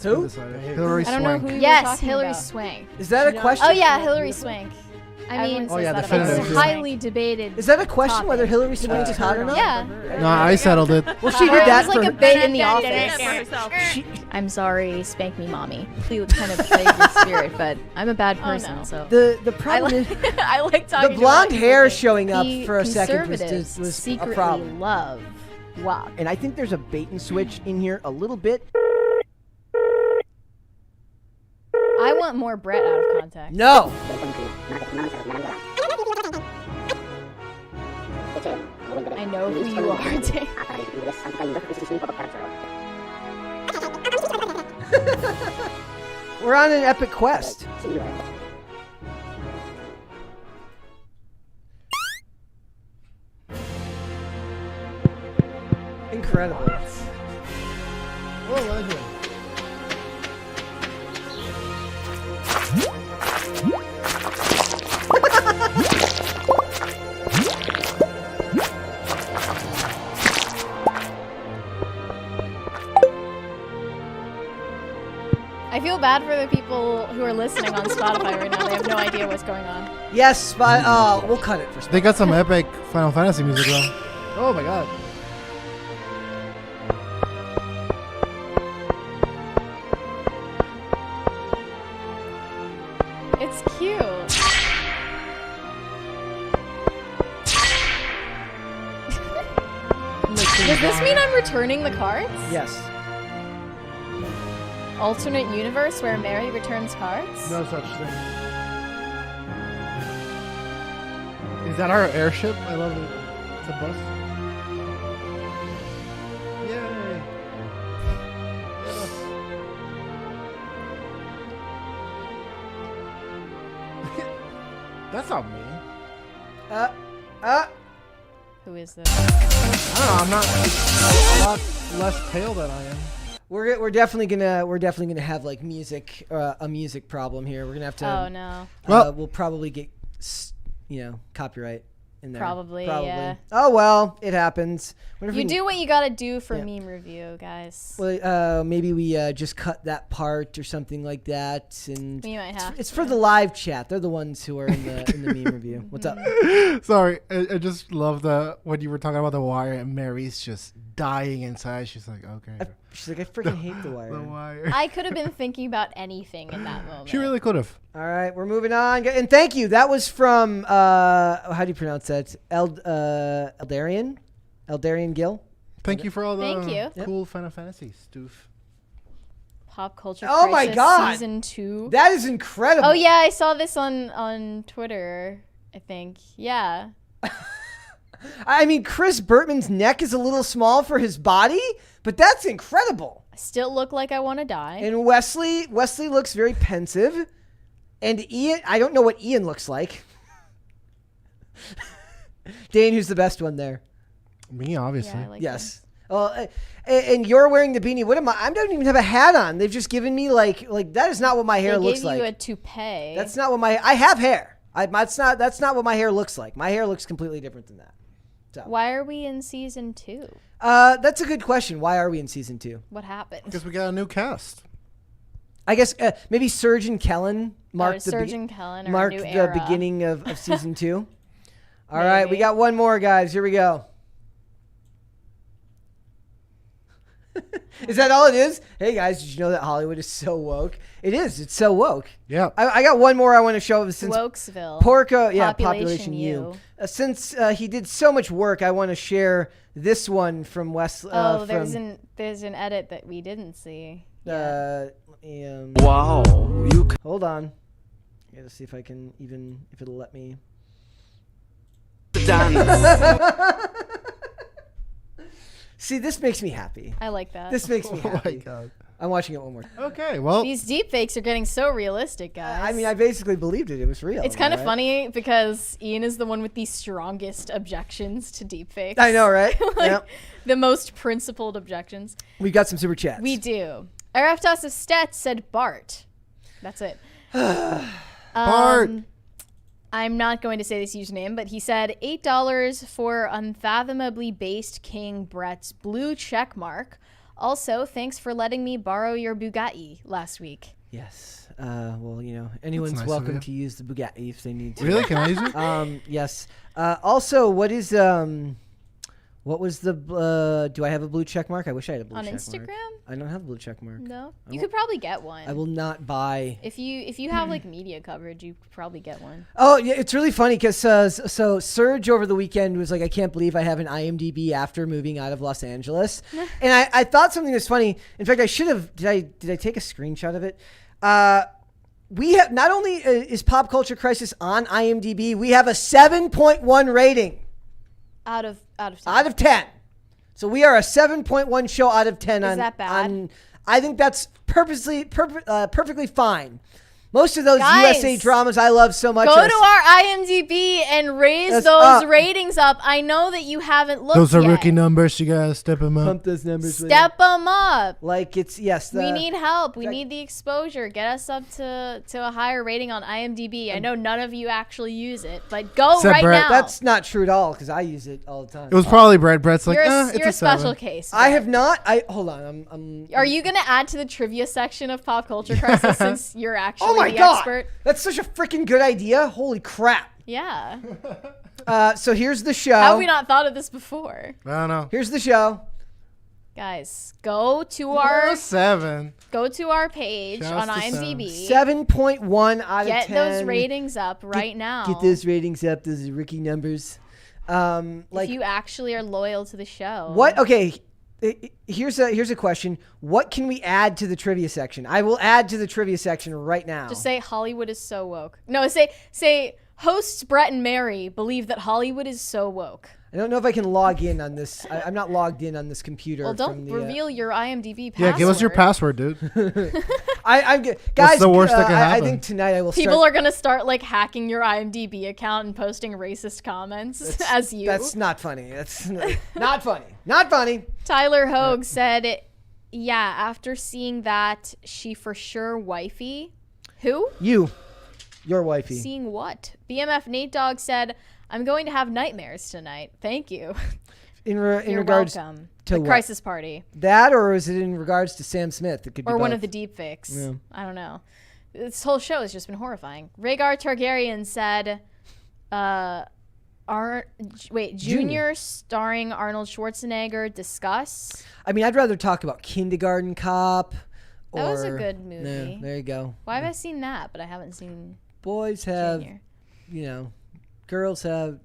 S1: Who?
S3: Undecided. Hillary
S2: I don't know
S3: Swank.
S2: who.
S9: were
S2: Yes,
S9: talking
S2: Hillary
S9: about.
S2: Swank.
S1: Is that a question?
S2: Oh yeah, Hillary Swank. I mean,
S9: Everyone
S3: Oh, yeah,
S9: says that about
S3: definitive.
S2: it's
S9: Hillary
S2: a
S9: Swank.
S2: highly debated.
S1: Is that a question
S2: topic.
S1: whether Hillary Swank is hot or not?
S2: Yeah.
S3: No, I settled it.
S1: Well, she
S2: Or
S1: did
S2: it
S1: that
S2: was like
S1: for
S2: a bit in the office. I'm sorry, spank me, mommy. You kind of played the spirit, but I'm a bad person, no.
S1: Oh,
S2: so
S1: the
S2: I
S1: problem
S2: like
S1: is
S2: I like talking.
S1: the
S2: to
S1: blonde
S2: black
S1: hair
S2: people.
S1: showing up
S2: The
S1: for a second was
S2: conservatives
S1: a
S2: secretly
S1: problem.
S2: love WAP.
S1: And I think there's a bait and switch in here a little bit.
S2: I want more Brett out of context.
S1: No.
S2: I know who you are, Dave.
S1: We're on an epic quest. Incredible.
S3: Oh, legend.
S2: I feel bad for the people who are listening on Spotify right now. They have no idea what's going on.
S1: Yes, but we'll cut it for.
S3: They got some epic Final Fantasy music though. Oh my god.
S2: It's cute. Does this mean I'm returning the cards?
S1: Yes.
S2: Alternate universe where Mary returns cards?
S3: No such thing. Is that our airship? I love it. The bus. Yay! That's not me.
S2: Who is this?
S3: I don't know. I'm not a lot less pale than I am.
S1: We're definitely gonna have like music a music problem here. We're gonna have to.
S2: Oh no.
S1: We'll probably get copyright in there.
S2: Probably. Yeah.
S1: Oh well, it happens.
S2: You do what you gotta do for meme review, guys.
S1: Well, maybe we just cut that part or something like that, and
S2: we might have.
S1: It's for the live chat. They're the ones who are in the meme review. What's up?
S3: Sorry, I just love when you were talking about The Wire and Mary's just dying inside. She's like, okay.
S1: She's like, I freaking hate The Wire.
S3: The Wire.
S2: I could have been thinking about anything in that moment.
S3: She really could have.
S1: All right, we're moving on, and thank you. That was from how do you pronounce that? Eldarian Gill.
S3: Thank you for all the
S2: Thank
S3: cool Final Fantasy stuff.
S2: Pop Culture
S1: Oh my
S2: Crisis
S1: God.
S2: Season 2.
S1: That is incredible.
S2: Oh yeah, I saw this on Twitter, I think. Yeah.
S1: I mean, Chris Burtman's neck is a little small for his body, but that's incredible.
S2: I still look like I want to die.
S1: And Wesley looks very pensive. And Ian, I don't know what Ian looks like. Dane, who's the best one there?
S3: Me, obviously.
S2: Yeah, I like
S1: yes. Well, and you're wearing the beanie. What am I? I don't even have a hat on. They've just given me like that is not what my hair looks like.
S2: They gave you a toupee.
S1: That's not what I have hair. That's not what my hair looks like. My hair looks completely different than that. So.
S2: Why are we in season 2?
S1: That's a good question. Why are we in season 2?
S2: What happened?
S3: Because we got a new cast.
S1: I guess maybe Serge and Kellen marked the beginning of season 2. All right, we got one more, guys. Here we go. Is that all it is? Hey, guys, did you know that Hollywood is so woke? It is. It's so woke.
S3: Yeah.
S1: I got one more I want to show. Since
S2: Wokesville.
S1: Porco, Population U. Since he did so much work, I want to share this one from West.
S2: There's an edit that we didn't see.
S1: Wow. Hold on. I gotta see if I can if it'll let me. See, this makes me happy.
S2: I like that.
S1: This makes me happy.
S3: Oh my God.
S1: I'm watching it one more.
S3: Okay, well.
S2: These deepfakes are getting so realistic, guys.
S1: I mean, I basically believed it. It was real.
S2: It's kind of funny because Ian is the one with the strongest objections to deepfakes.
S1: I know, right?
S2: The most principled objections.
S1: We've got some super chats.
S2: We do. Areftas of Stet said Bart. That's it.
S3: Bart.
S2: I'm not going to say this username, but he said $8 for unfathomably based King Brett's blue check mark. Also, thanks for letting me borrow your Bugatti last week.
S1: Yes. Well, anyone's
S3: nice
S1: welcome to use the Bugatti if they need to.
S3: Really? Can I use it?
S1: Yes. Also, what was the do I have a blue check mark? I wish I had a blue check mark.
S2: On Instagram?
S1: I don't have a blue check mark.
S2: No. You could probably get one.
S1: I will not buy.
S2: If you have like media coverage, you could probably get one.
S1: Oh, yeah, it's really funny because so Serge over the weekend was like, I can't believe I have an IMDb after moving out of Los Angeles. And I thought something was funny. In fact, I should have did I take a screenshot of it? We have not only is Pop Culture Crisis on IMDb, we have a 7.1 rating.
S2: Out of 10.
S1: Out of 10. So we are a 7.1 show out of 10.
S2: Is that bad?
S1: I think that's perfectly fine. Most of those
S2: Guys,
S1: USA dramas I love so much.
S2: Go to our IMDb and raise those ratings up. I know that you haven't looked
S3: Those are
S2: yet.
S3: rookie numbers. You gotta step them up.
S1: Pump those numbers.
S2: Step them up.
S1: Like it's, yes.
S2: We need help. We need the exposure. Get us up to a higher rating on IMDb. I know none of you actually use it, but go
S3: Except
S2: right
S3: Brett.
S2: now.
S1: That's not true at all because I use it all the time.
S3: It was probably Brett. Brett's like,
S2: you're
S3: it's
S2: a special
S3: 7.
S2: case.
S1: I have not. Hold on. I'm
S2: Are you going to add to the trivia section of Pop Culture Crisis since you're actually
S1: oh my
S2: the
S1: God.
S2: expert?
S1: That's such a freaking good idea. Holy crap.
S2: Yeah.
S1: So here's the show.
S2: How have we not thought of this before?
S3: I don't know.
S1: Here's the show.
S2: Guys, go to our
S3: 7.
S2: Go to our page
S3: Shouts
S2: on
S3: to
S2: IMDb.
S1: 7.1 out of 10.
S2: Get those ratings up right now.
S1: Get those ratings up. Those are rookie numbers.
S2: If you actually are loyal to the show.
S1: What? Okay. Here's a question. What can we add to the trivia section? I will add to the trivia section right now.
S2: Just say Hollywood is so woke. No, say hosts Brett and Mary believe that Hollywood is so woke.
S1: I don't know if I can log in on this. I'm not logged in on this computer.
S2: Well, don't reveal your IMDb password.
S3: Yeah, give us your password, dude.
S1: I'm guys.
S3: What's the worst that can happen?
S1: I think tonight I will.
S2: People are gonna start like hacking your IMDb account and posting racist comments as you.
S1: That's not funny. That's not funny. Not funny.
S2: Tyler Hogue said, "Yeah, after seeing that, she for sure wifey. Who?
S1: You, your wifey.
S2: Seeing what? BMF Nate Dogg said." I'm going to have nightmares tonight. Thank you.
S1: In
S2: You're
S1: regards
S2: welcome.
S1: to
S2: the
S1: what?
S2: Crisis Party.
S1: That, or is it in regards to Sam Smith? It could be
S2: or one
S1: both.
S2: of the deep fakes.
S1: Yeah.
S2: I don't know. This whole show has just been horrifying. Rhaegar Targaryen said, Junior starring Arnold Schwarzenegger, discuss.
S1: I mean, I'd rather talk about Kindergarten Cop.
S2: That was a good movie.
S1: Yeah, there you go.
S2: Why have I seen that, but I haven't seen
S1: Boys have,
S2: Junior?
S1: Girls have,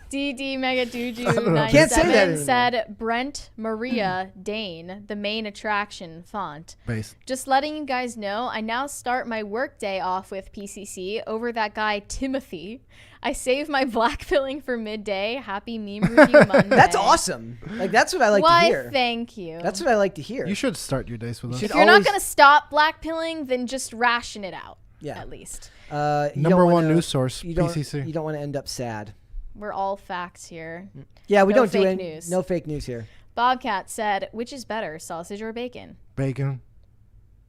S2: DD Mega Juju
S1: Can't say that
S2: 97 said Brent Maria Dane, the main attraction font.
S3: Base.
S2: Just letting you guys know, I now start my work day off with PCC over that guy Timothy. I save my black pilling for midday. Happy meme review Monday.
S1: That's awesome. Like, that's what I like to hear.
S2: Thank you.
S1: That's what I like to hear.
S3: You should start your days with us.
S2: If you're not going to stop black pilling, then just ration it out.
S1: Yeah.
S2: At least.
S3: Number one news source, PCC.
S1: You don't want to end up sad.
S2: We're all facts here.
S1: Yeah, we
S2: no
S1: don't do
S2: fake
S1: any
S2: news.
S1: No fake news here.
S2: Bobcat said, which is better, sausage or bacon?
S3: Bacon.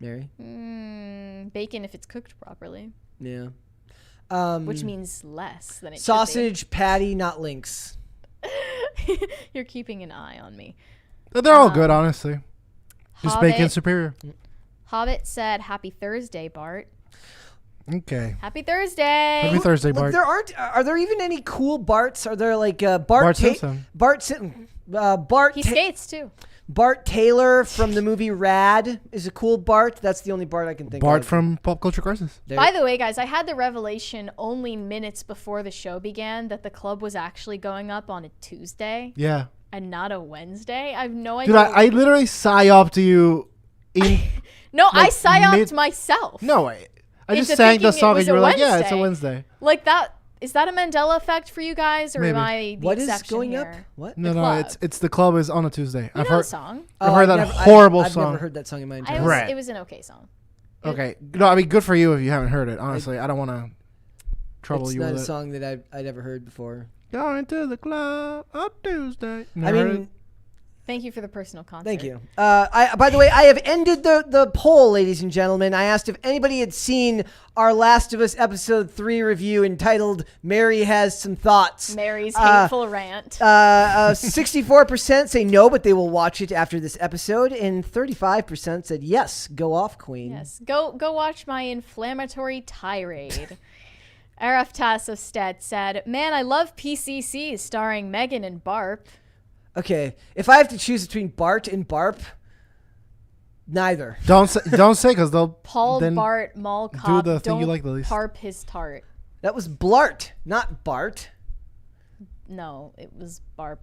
S1: Mary?
S2: Bacon if it's cooked properly.
S1: Yeah.
S2: Which means less than it
S1: sausage patty, not links.
S2: You're keeping an eye on me.
S3: They're all good, honestly. Just bacon superior.
S2: Hobbit said, happy Thursday, Bart.
S3: Okay.
S2: Happy Thursday.
S3: Happy Thursday, Bart.
S1: Look, are there even any cool Barts? Are there like Bart
S3: Simpson?
S2: He skates too.
S1: Bart Taylor from the movie Rad is a cool Bart. That's the only Bart I can think of.
S3: Bart from Pop Culture Crisis.
S2: By the way, guys, I had the revelation only minutes before the show began that the club was actually going up on a Tuesday.
S3: Yeah.
S2: And not a Wednesday. I have no idea.
S3: Dude, I literally psyoped you in...
S2: No, I psyoped myself.
S3: No, I just sang the song and you were like, yeah, it's a Wednesday.
S2: Like that. Is that a Mandela effect for you guys, or am I the exception
S1: is going
S2: here?
S1: up? What?
S3: No, it's the club is on a Tuesday.
S2: I've
S3: heard
S2: the song.
S3: I've heard that horrible
S1: I've
S3: song.
S1: never heard that song in my entire life.
S2: It was an okay song.
S3: Okay. No, I mean, good for you if you haven't heard it. Honestly, I don't want to trouble you with it.
S1: It's not a song that I'd ever heard before.
S3: Going to the club on Tuesday.
S1: I mean...
S2: Thank you for the personal concert.
S1: Thank you. By the way, I have ended the poll, ladies and gentlemen. I asked if anybody had seen our Last of Us Episode 3 review entitled Mary Has Some Thoughts.
S2: Mary's hateful rant.
S1: 64% say no, but they will watch it after this episode. And 35% said yes, go off, queen.
S2: Yes, go watch my inflammatory tirade. RF Tass of Stead said, man, I love PCC starring Megan and Barp.
S1: Okay, if I have to choose between Bart and Barp, neither.
S3: Don't say because they'll
S2: Paul
S3: then
S2: Bart Mall Cop.
S3: do the thing
S2: don't
S3: you like the least.
S2: Barp his tart.
S1: That was Blart, not Bart.
S2: No, it was Barp.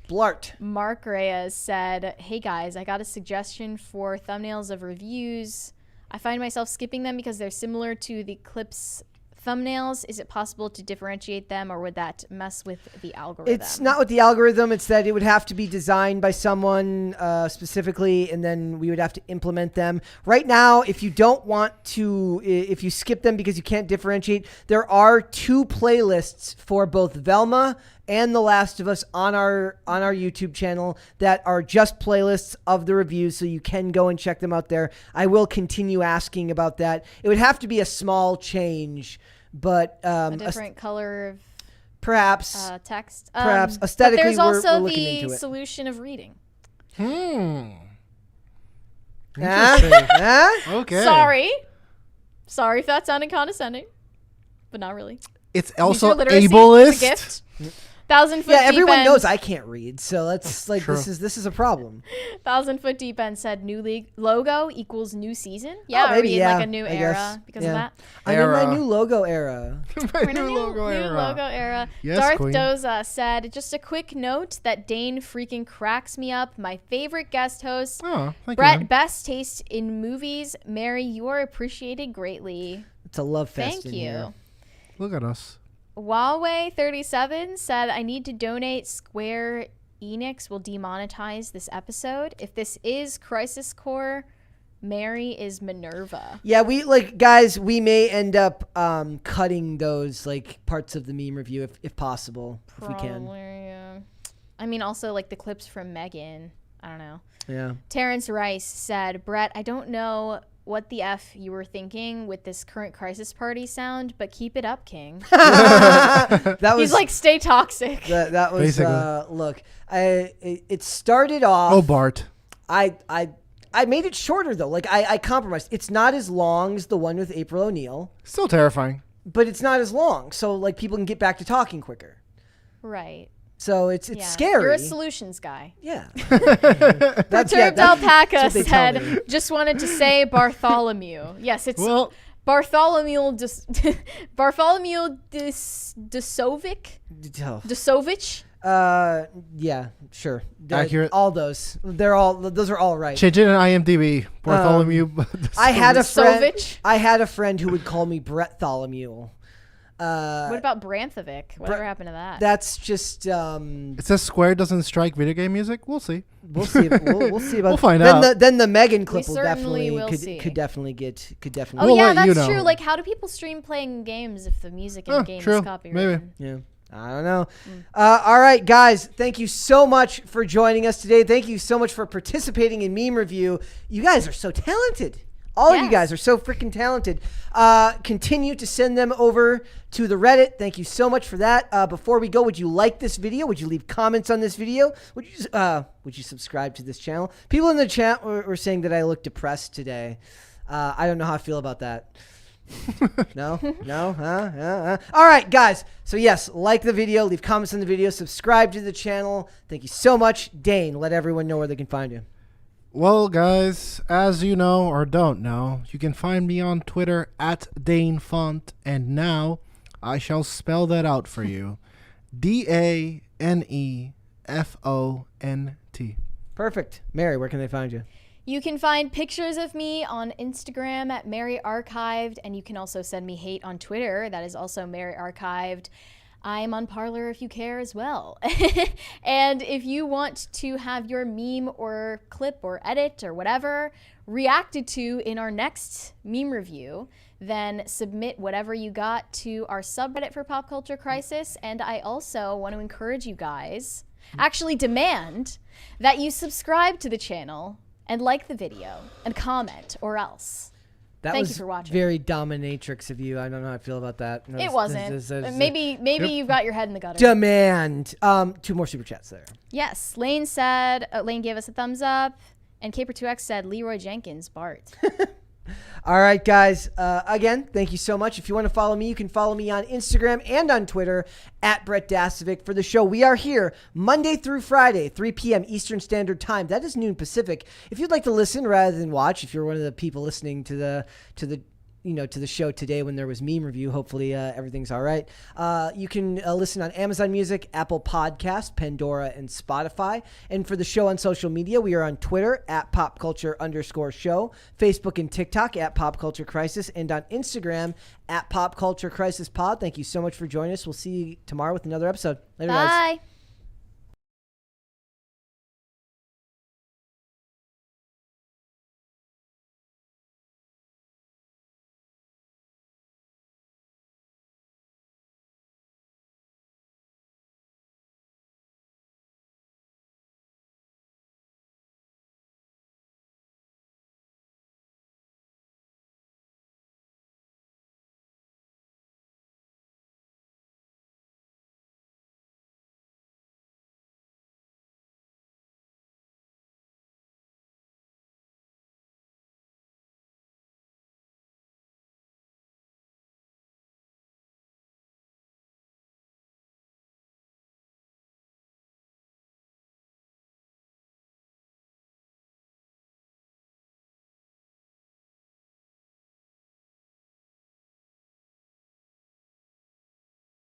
S1: Blart.
S2: Mark Reyes said, hey guys, I got a suggestion for thumbnails of reviews. I find myself skipping them because they're similar to the clips thumbnails. Is it possible to differentiate them, or would that mess with the algorithm?
S1: It's not with the algorithm. It's that it would have to be designed by someone specifically, and then we would have to implement them. Right now, if you don't want to, if you skip them because you can't differentiate, there are 2 playlists for both Velma and The Last of Us on our YouTube channel that are just playlists of the reviews, so you can go and check them out there. I will continue asking about that. It would have to be a small change, but
S2: a different color of
S1: perhaps
S2: text.
S1: Perhaps aesthetically,
S2: but there's also
S1: we're looking into
S2: the
S1: it.
S2: solution of reading.
S3: Interesting.
S1: Okay.
S2: Sorry if that sounded condescending, but not really.
S3: It's also
S2: Use your literacy.
S3: ableist.
S2: It's a gift. 1,000 foot
S1: Yeah,
S2: deep
S1: everyone
S2: end.
S1: knows I can't read, so that's like
S3: True.
S1: this is a problem.
S2: 1,000 foot deep end said new league logo equals new season. Yeah, are
S1: maybe,
S2: we in
S1: yeah,
S2: like a new
S1: I
S2: era
S1: guess.
S2: because
S1: Yeah.
S2: of that?
S1: I'm in my
S3: Era.
S1: new logo era.
S2: We're in a new logo era.
S3: Yes,
S2: Darth
S3: queen.
S2: Doza said, just a quick note that Dane freaking cracks me up. My favorite guest host.
S3: Oh, thank
S2: Brett,
S3: you.
S2: best taste in movies. Mary, you are appreciated greatly.
S1: It's a love fest
S2: Thank
S1: in
S2: you.
S1: here.
S3: Look at us.
S2: Huawei37 said, I need to donate. Square Enix will demonetize this episode. If this is Crisis Core, Mary is Minerva.
S1: Yeah, guys, we may end up cutting those like parts of the meme review if possible, if we can.
S2: Yeah. I mean, also like the clips from Megan. I don't know.
S1: Yeah.
S2: Terrence Rice said, Brett, I don't know what the F you were thinking with this current Crisis Party sound, but keep it up, King.
S1: That was
S2: He's like, stay toxic.
S1: that was
S3: Basically.
S1: look. It started off.
S3: Oh, Bart.
S1: I made it shorter though. Like I compromised. It's not as long as the one with April O'Neil,
S3: Still terrifying.
S1: but it's not as long. So like people can get back to talking quicker.
S2: Right.
S1: So it's
S2: Yeah.
S1: scary.
S2: You're a solutions guy.
S1: Yeah.
S2: Perturbed Alpaca
S1: that's what they tell me.
S2: said, just wanted to say Bartholomew. Yes, it's
S3: Well,
S2: Bartholomew Bartholomew Desovich?
S1: Oh.
S2: Desovich?
S1: Yeah, sure.
S3: Accurate.
S1: All those. Those are all right.
S3: change it in IMDb. Bartholomew.
S1: I had a friend.
S2: Desovich?
S1: I had a friend who would call me Brett Tholomew.
S2: What about Branthovic? Whatever happened to that?
S1: That's just
S3: It says Square doesn't strike video game music. We'll see.
S1: we'll see. We'll see about.
S3: We'll find
S1: then
S3: out.
S1: Then the Megan clip
S2: We
S1: will
S2: certainly
S1: definitely
S2: will see.
S1: could definitely get
S2: Oh
S3: We'll
S2: yeah,
S3: let
S2: that's
S3: you know.
S2: true. Like, how do people stream playing games if the music in the game
S3: true.
S2: is copyrighted?
S3: Maybe.
S1: Yeah. I don't know. All right, guys. Thank you so much for joining us today. Thank you so much for participating in Meme Review. You guys are so talented. All of you
S2: Yes.
S1: guys are so freaking talented. Continue to send them over to the Reddit. Thank you so much for that. Before we go, would you like this video? Would you leave comments on this video? Would you subscribe to this channel? People in the chat were saying that I look depressed today. I don't know how I feel about that. No? All right, guys. So yes, like the video, leave comments on the video, subscribe to the channel. Thank you so much. Dane, let everyone know where they can find you.
S3: Well, guys, as you know or don't know, you can find me on Twitter at DaneFont, and now I shall spell that out for you. DaneFont.
S1: Perfect. Mary, where can they find you?
S2: You can find pictures of me on Instagram at Mary Archived, and you can also send me hate on Twitter. That is also Mary Archived. I'm on Parler if you care as well. And if you want to have your meme or clip or edit or whatever reacted to in our next meme review, then submit whatever you got to our subreddit for Pop Culture Crisis. And I also want to encourage you guys, actually demand, that you subscribe to the channel and like the video and comment, or else.
S1: That
S2: Thank
S1: was
S2: you for watching.
S1: very dominatrix of you. I don't know how I feel about that.
S2: It wasn't. Maybe you've got your head in the gutter.
S1: Demand. 2 more super chats there.
S2: Yes. Lane said, Lane gave us a thumbs up, and Caper2X said, Leroy Jenkins, Bart.
S1: All right, guys. Again, thank you so much. If you want to follow me, you can follow me on Instagram and on Twitter at Brett Dasovic. For the show, we are here Monday through Friday, 3 p.m. Eastern Standard Time. That is noon Pacific. If you'd like to listen rather than watch, if you're one of the people listening to the show today when there was meme review, hopefully everything's all right. You can listen on Amazon Music, Apple Podcasts, Pandora, and Spotify. And for the show on social media, we are on Twitter at popculture_show, Facebook and TikTok at Pop Culture Crisis, and on Instagram at Pop Culture Crisis Pod. Thank you so much for joining us. We'll see you tomorrow with another episode. Later, guys.
S2: Bye.